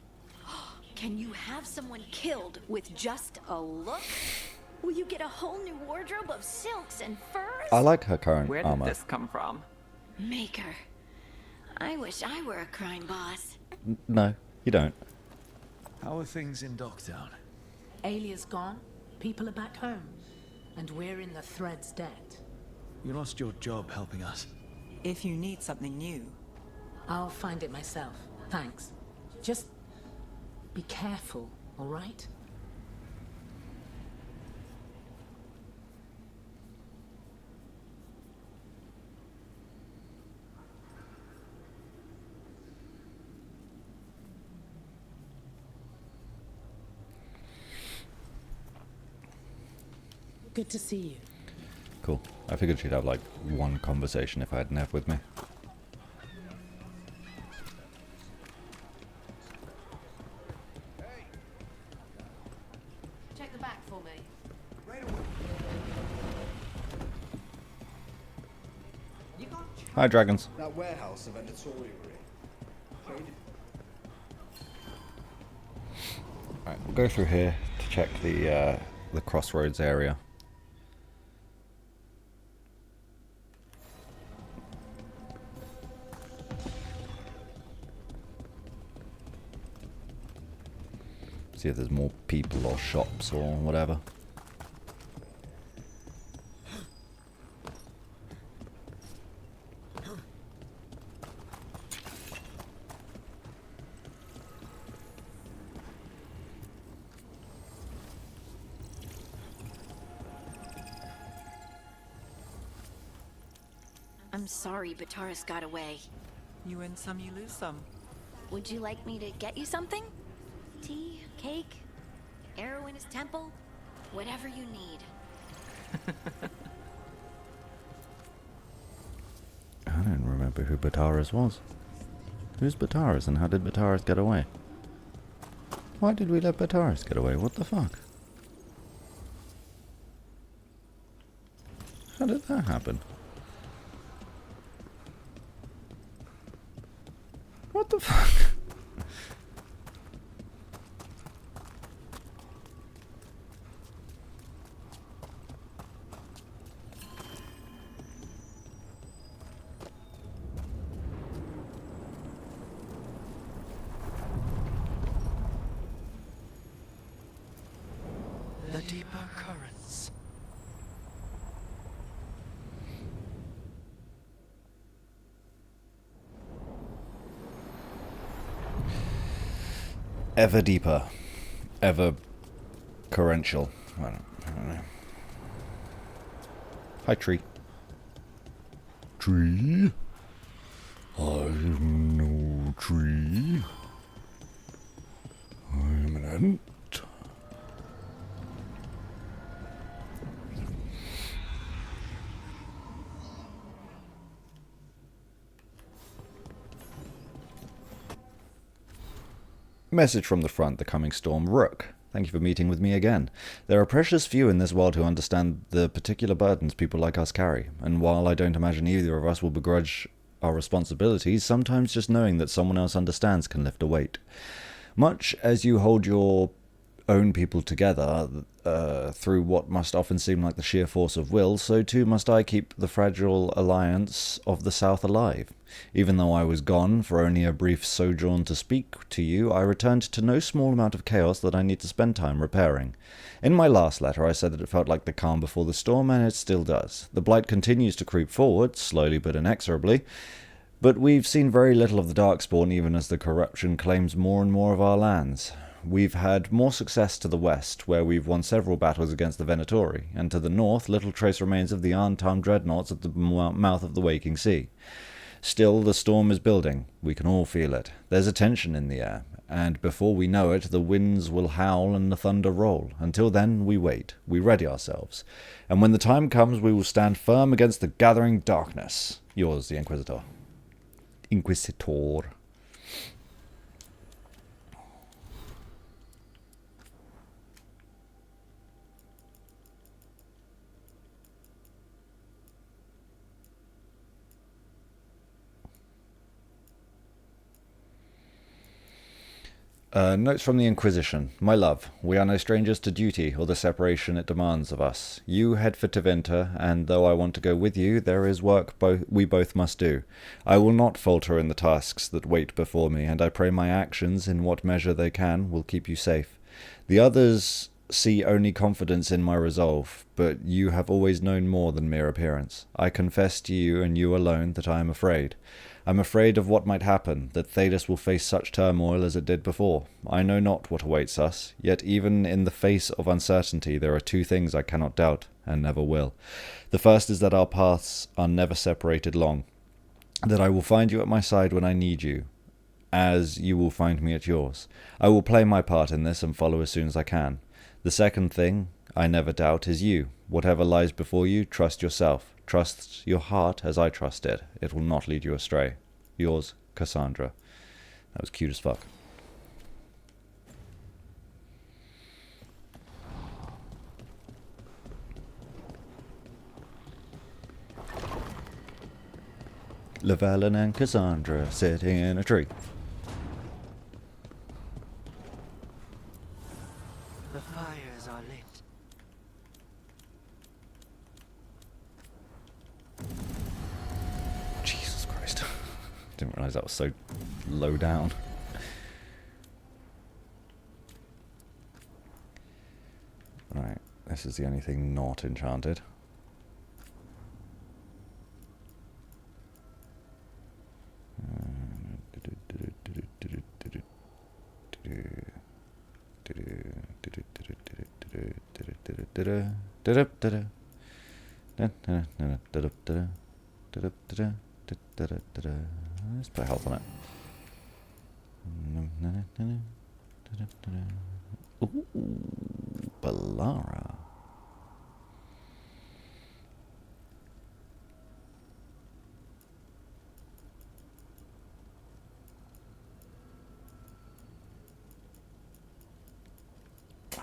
Can you have someone killed with just a look? Will you get a whole new wardrobe of silks and furs? I like her current Where armor. did this come from? Maker. I wish I were a crime boss. No, you don't. How are things in Docktown? Alia's gone, people are back home, and we're in the thread's debt. You lost your job helping us. If you need something new, I'll find it myself. Thanks. Just be careful, all right? Good to see you. Cool. I figured she'd have like one conversation if I had Nev with me. Check the back for me. Hi, dragons. That warehouse of editorial. Alright, we'll go through here to check the crossroads area. See if there's more people or shops or whatever. I'm sorry Bataris got away. you win some, you lose some. Would you like me to get you something? Tea, cake, arrow in his temple? Whatever you need. I don't remember who Bataris was. Who's Bataris and how did Bataris get away? Why did we let Bataris get away? What the fuck? How did that happen? What the fuck? The deeper currents. Ever deeper. Ever currential. I don't know. Hi, tree. Tree? I'm no tree. I'm an ant. Message from the front, the coming storm. Rook, thank you for meeting with me again. There are precious few in this world who understand the particular burdens people like us carry, and while I don't imagine either of us will begrudge our responsibilities, sometimes just knowing that someone else understands can lift a weight. Much as you hold your own people together through what must often seem like the sheer force of will, so too must I keep the fragile alliance of the South alive. Even though I was gone for only a brief sojourn to speak to you, I returned to no small amount of chaos that I need to spend time repairing. In my last letter I said that it felt like the calm before the storm, and it still does. The blight continues to creep forward, slowly but inexorably, but we've seen very little of the Darkspawn even as the corruption claims more and more of our lands. We've had more success to the west, where we've won several battles against the Venatori, and to the north, little trace remains of the Antivan dreadnoughts at the mouth of the Waking Sea. Still, the storm is building. We can all feel it. There's a tension in the air, and before we know it, the winds will howl and the thunder roll. Until then, we wait. We ready ourselves. And when the time comes, we will stand firm against the gathering darkness. Yours, the Inquisitor. Inquisitor. Notes from the Inquisition. My love, we are no strangers to duty or the separation it demands of us. You head for Tevinter, and though I want to go with you, there is work we both must do. I will not falter in the tasks that wait before me, and I pray my actions, in what measure they can, will keep you safe. The others see only confidence in my resolve, but you have always known more than mere appearance. I confess to you, and you alone, that I am afraid. I'm afraid of what might happen, that Thedas will face such turmoil as it did before. I know not what awaits us, yet even in the face of uncertainty there are two things I cannot doubt, and never will. The first is that our paths are never separated long, that I will find you at my side when I need you, as you will find me at yours. I will play my part in this and follow as soon as I can. The second thing, I never doubt, is you. Whatever lies before you, trust yourself. Trust your heart as I trust it. It will not lead you astray. Yours, Cassandra. That was cute as fuck. Llewellyn and Cassandra sitting in a tree. The fires are lit. Jesus Christ. Didn't realise that was so low down. Right, this is the only thing not enchanted. Let's put health on it. Ooh, Balara.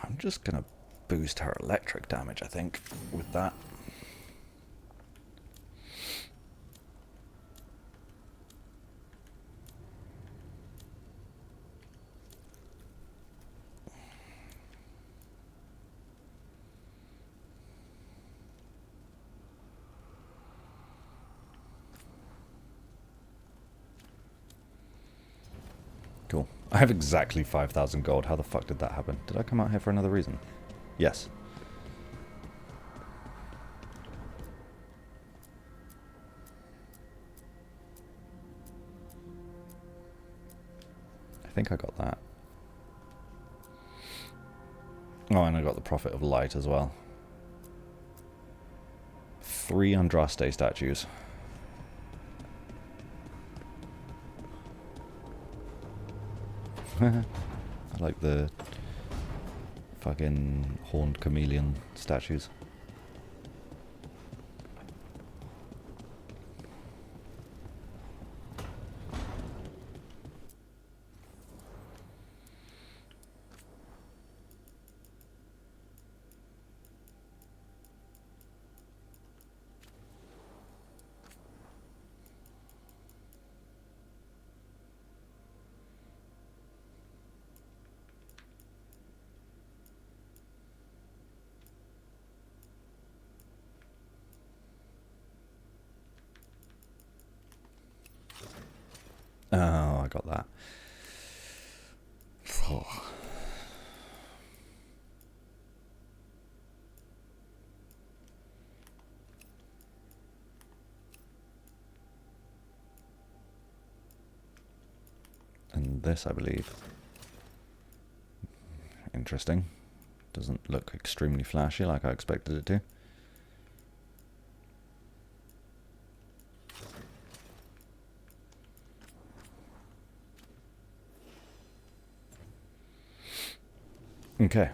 I'm just gonna boost her electric damage, I think, with that. Cool. I have exactly 5,000 gold. How the fuck did that happen? Did I come out here for another reason? Yes. I think I got that. Oh, and I got the Prophet of Light as well. 3 Andraste statues. I like the fucking horned chameleon statues. got that. Oh. And this, I believe. Interesting. Doesn't look extremely flashy like I expected it to. Okay.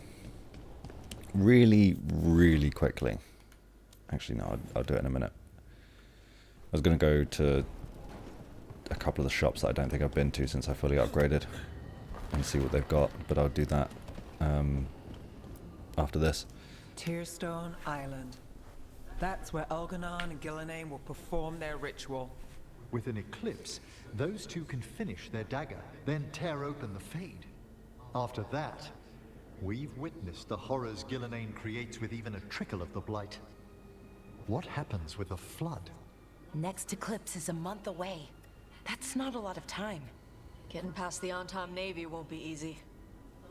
Really, really quickly. Actually, no, I'll do it in a minute. I was going to go to a couple of the shops that I don't think I've been to since I fully upgraded and see what they've got, but I'll do that after this. Tearstone Island. That's where Elganon and Gillenane will perform their ritual. With an eclipse, those two can finish their dagger, then tear open the Fade. After that, we've witnessed the horrors Gillenane creates with even a trickle of the Blight. What happens with a flood? Next eclipse is a month away. That's not a lot of time. Getting past the Antam Navy won't be easy.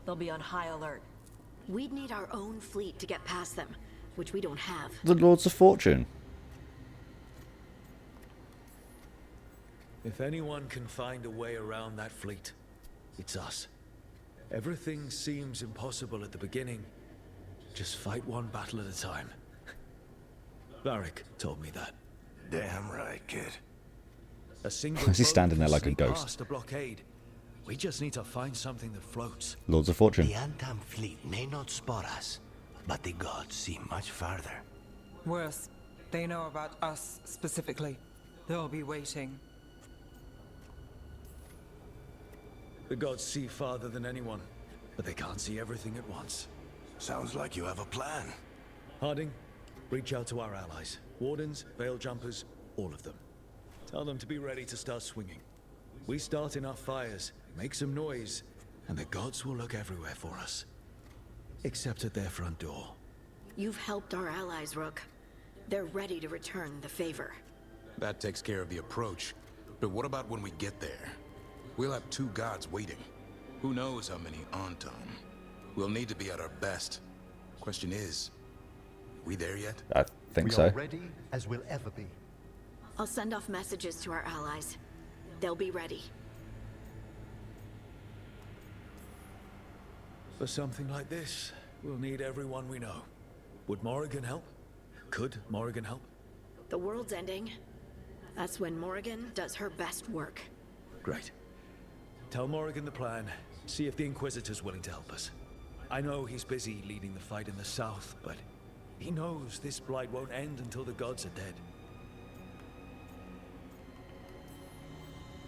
They'll be on high alert. We'd need our own fleet to get past them, which we don't have. The Lords of Fortune. If anyone can find a way around that fleet, it's us. Everything seems impossible at the beginning. Just fight one battle at a time. Varric told me that. Damn right, kid. A single Is he standing there boat like a can sneak ghost? past a blockade. We just need to find something that floats. Lords of Fortune. The Antam fleet may not spot us, but the gods see much farther. Worse, they know about us specifically. They'll be waiting. The gods see farther than anyone, but they can't see everything at once. Sounds like you have a plan. Harding, reach out to our allies. Wardens, Veil Jumpers, all of them. Tell them to be ready to start swinging. We start enough fires, make some noise, and the gods will look everywhere for us. Except at their front door. You've helped our allies, Rook. They're ready to return the favor. That takes care of the approach. But what about when we get there? We'll have two gods waiting. Who knows how many Antam? We'll need to be at our best. Question is, we there yet? I think we so. are ready as we'll ever be. I'll send off messages to our allies. They'll be ready. For something like this, we'll need everyone we know. Would Morrigan help? Could Morrigan help? The world's ending. That's when Morrigan does her best work. Great. Tell Morrigan the plan. See if the Inquisitor's willing to help us. I know he's busy leading the fight in the south, but he knows this blight won't end until the gods are dead.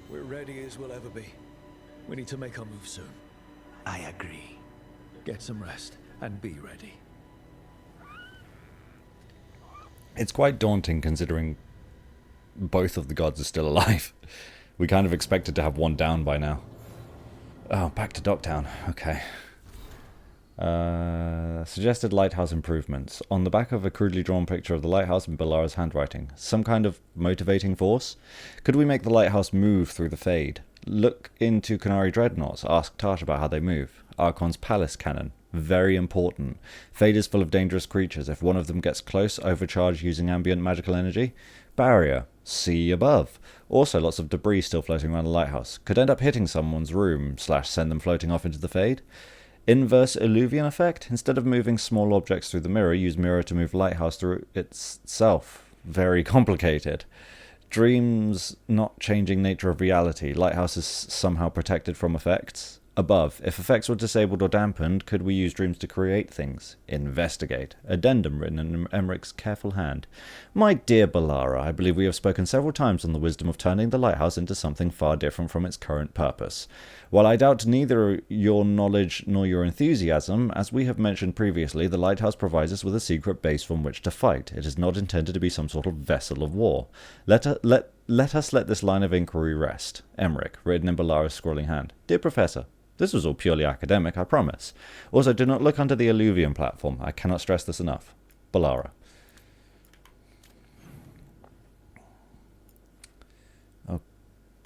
We're ready as we'll ever be. We need to make our move soon. I agree. Get some rest and be ready. It's quite daunting considering both of the gods are still alive. We kind of expected to have one down by now. Oh, back to Docktown. Okay. Suggested lighthouse improvements. On the back of a crudely drawn picture of the lighthouse in Balara's handwriting. Some kind of motivating force? Could we make the lighthouse move through the Fade? Look into Canary Dreadnoughts. Ask Tart about how they move. Archon's Palace Cannon. Very important. Fade is full of dangerous creatures. If one of them gets close, overcharge using ambient magical energy. Barrier. See above. Also, lots of debris still floating around the lighthouse. Could end up hitting someone's room / send them floating off into the Fade. Inverse illuvian effect. Instead of moving small objects through the mirror, use mirror to move lighthouse through itself. Very complicated. Dreams not changing nature of reality. Lighthouse is somehow protected from effects. Above, if effects were disabled or dampened, could we use dreams to create things? Investigate. Addendum written in Emmerich's careful hand. My dear Balara, I believe we have spoken several times on the wisdom of turning the lighthouse into something far different from its current purpose. While I doubt neither your knowledge nor your enthusiasm, as we have mentioned previously, the lighthouse provides us with a secret base from which to fight. It is not intended to be some sort of vessel of war. Let us let this line of inquiry rest. Emmerich, written in Balara's scrawling hand. Dear Professor, this was all purely academic, I promise. Also, do not look under the Illuvian platform. I cannot stress this enough. Balara.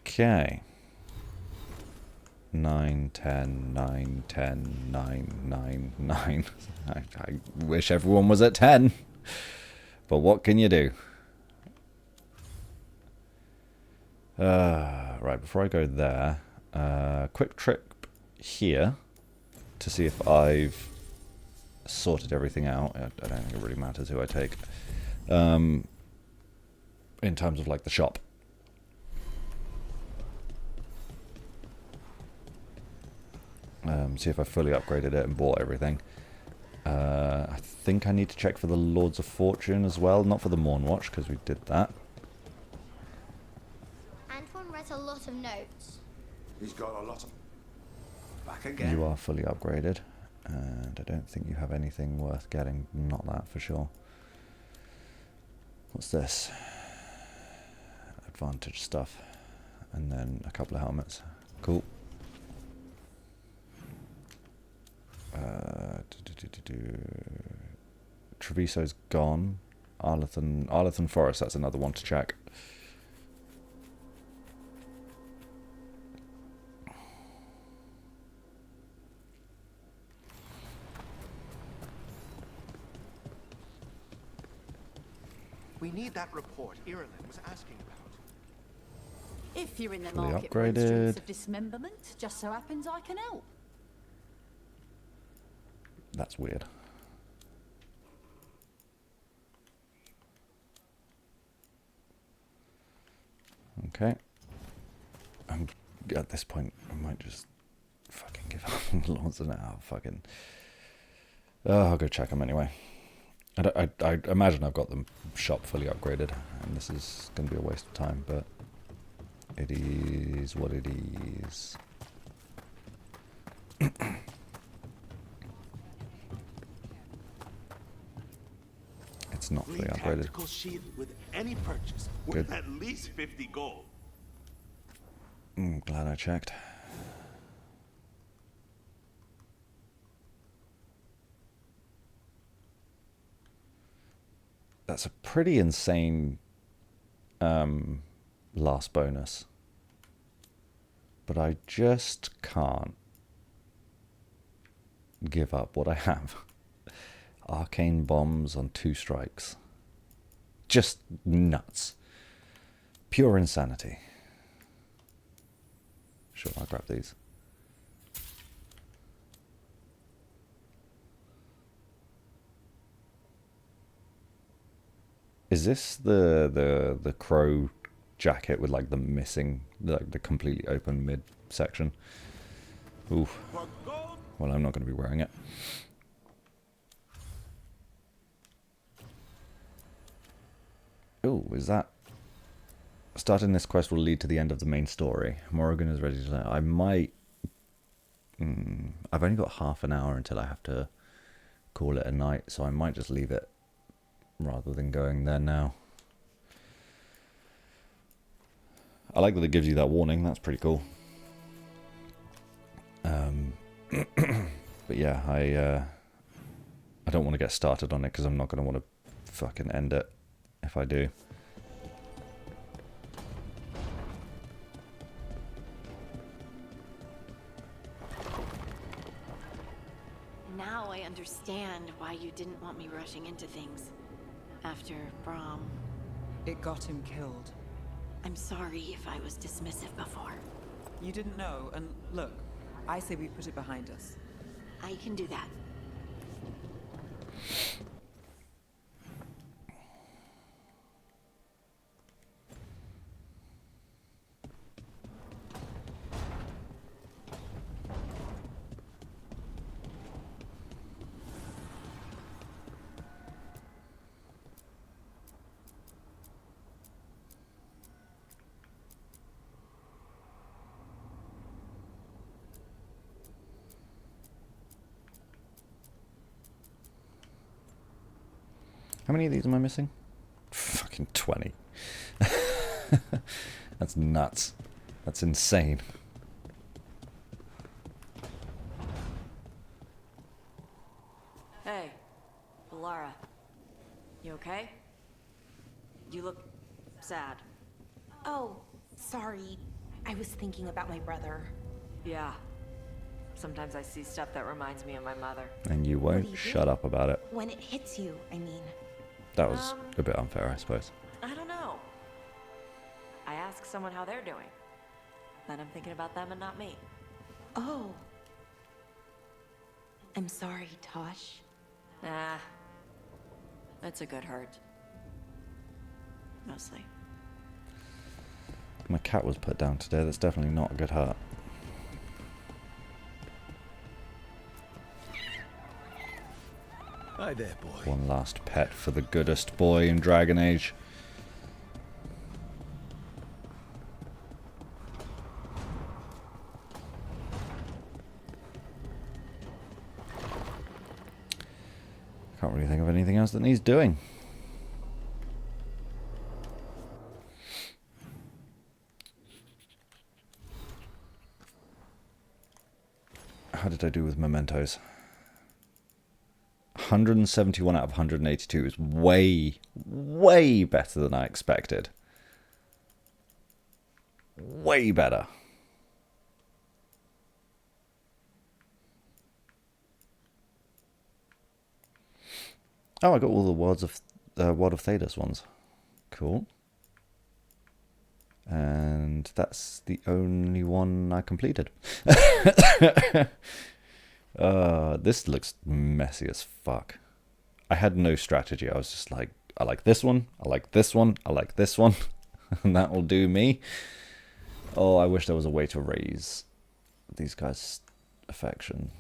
Okay. 9, 10, 9, 10, 9, 9, 9. I wish everyone was at 10. But what can you do? Right, before I go there, quick trip here to see if I've sorted everything out. I don't think it really matters who I take. In terms of like the shop. See if I fully upgraded it and bought everything. I think I need to check for the Lords of Fortune as well, not for the Mornwatch because we did that. Antoine wrote a lot of notes. He's got a lot of... Back again. You are fully upgraded, and I don't think you have anything worth getting. Not that for sure. What's this? Advantage stuff, and then a couple of helmets. Cool. Treviso's gone. Arlington Forest, that's another one to check. We need that report Ireland was asking about. If you're in the Fully market for upgraded. instruments of dismemberment, just so happens I can help. That's weird. Okay. At this point, I might just fucking give up. Lords of now, fucking. I'll go check them anyway. I imagine I've got the shop fully upgraded, and this is going to be a waste of time, but it is what it is. It's not fully upgraded. Tactical shield with any purchase Good. worth at least 50 gold. Glad I checked. That's a pretty insane last bonus. But I just can't give up what I have. Arcane bombs on 2 strikes. Just nuts. Pure insanity. Sure, I'll grab these. Is this the crow jacket with like the missing, like the completely open mid section? Oof. Well, I'm not going to be wearing it. Oh, is that... Starting this quest will lead to the end of the main story. Morrigan is ready to... I might... I've only got half an hour until I have to call it a night, so I might just leave it rather than going there now. I like that it gives you that warning. That's pretty cool. But yeah, I don't want to get started on it because I'm not going to want to fucking end it if I do. Now I understand why you didn't want me rushing into things. After Brahm. It got him killed. I'm sorry if I was dismissive before. You didn't know, and look, I say we put it behind us. I can do that. How many of these am I missing? Fucking 20. That's nuts. That's insane. Hey, Lara. You okay? You look sad. Oh, sorry. I was thinking about my brother. Yeah. Sometimes I see stuff that reminds me of my mother. And you won't shut up about it. When it hits you, I mean. That was a bit unfair, I suppose. I don't know. I ask someone how they're doing. Then I'm thinking about them and not me. Oh. I'm sorry, Tosh. Nah. That's a good hurt. Mostly. My cat was put down today. That's definitely not a good hurt. Hi there, boy. One last pet for the goodest boy in Dragon Age. Can't really think of anything else that needs doing. How did I do with mementos? 171 out of 182 is way, way better than I expected. Way better. Oh, I got all the World of Thedas ones. Cool. And that's the only one I completed. This looks messy as fuck. I had no strategy. I was just like, I like this one, I like this one, I like this one, and that will do me. Oh, I wish there was a way to raise these guys' affection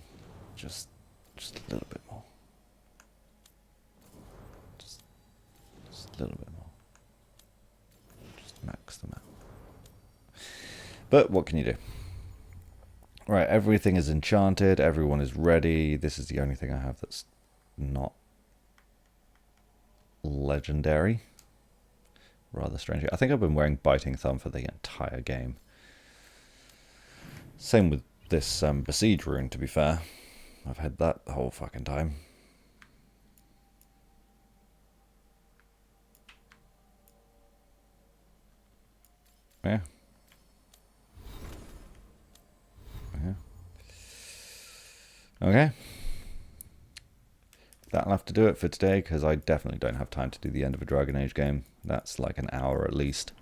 just a little bit more. Just a little bit more. Just max them out. But what can you do? Right, everything is enchanted, everyone is ready. This is the only thing I have that's not legendary. Rather strange. I think I've been wearing Biting Thumb for the entire game. Same with this Besiege rune, to be fair. I've had that the whole fucking time. Yeah. Okay. That'll have to do it for today, because I definitely don't have time to do the end of a Dragon Age game. That's like an hour at least.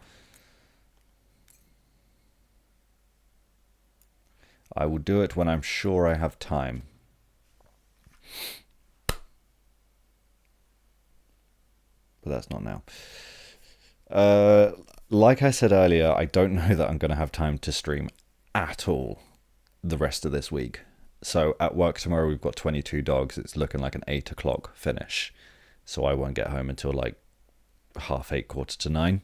I will do it when I'm sure I have time. But that's not now. Like I said earlier, I don't know that I'm going to have time to stream at all the rest of this week. So at work tomorrow we've got 22 dogs. It's looking like an 8 o'clock finish. So I won't get home until like 8:30, 9:15.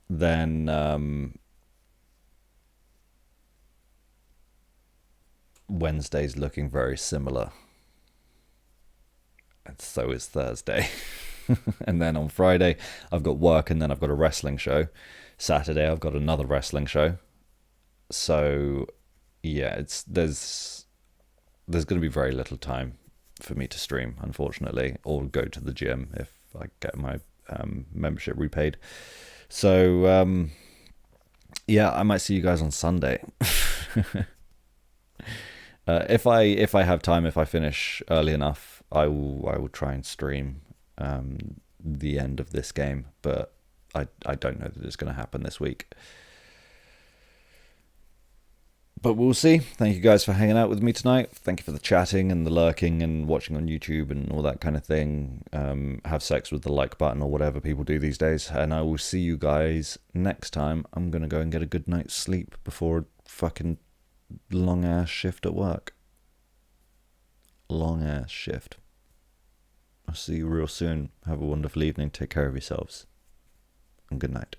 Then Wednesday's looking very similar. And so is Thursday. And then on Friday I've got work, and then I've got a wrestling show. Saturday I've got another wrestling show. So yeah, there's going to be very little time for me to stream, unfortunately, or go to the gym if I get my membership repaid. So yeah, I might see you guys on Sunday. If I have time, if I finish early enough, I will try and stream the end of this game, but I don't know that it's going to happen this week. But we'll see. Thank you guys for hanging out with me tonight. Thank you for the chatting and the lurking and watching on YouTube and all that kind of thing. Have sex with the like button or whatever people do these days. And I will see you guys next time. I'm going to go and get a good night's sleep before a fucking long-ass shift at work. Long-ass shift. I'll see you real soon. Have a wonderful evening. Take care of yourselves. And good night.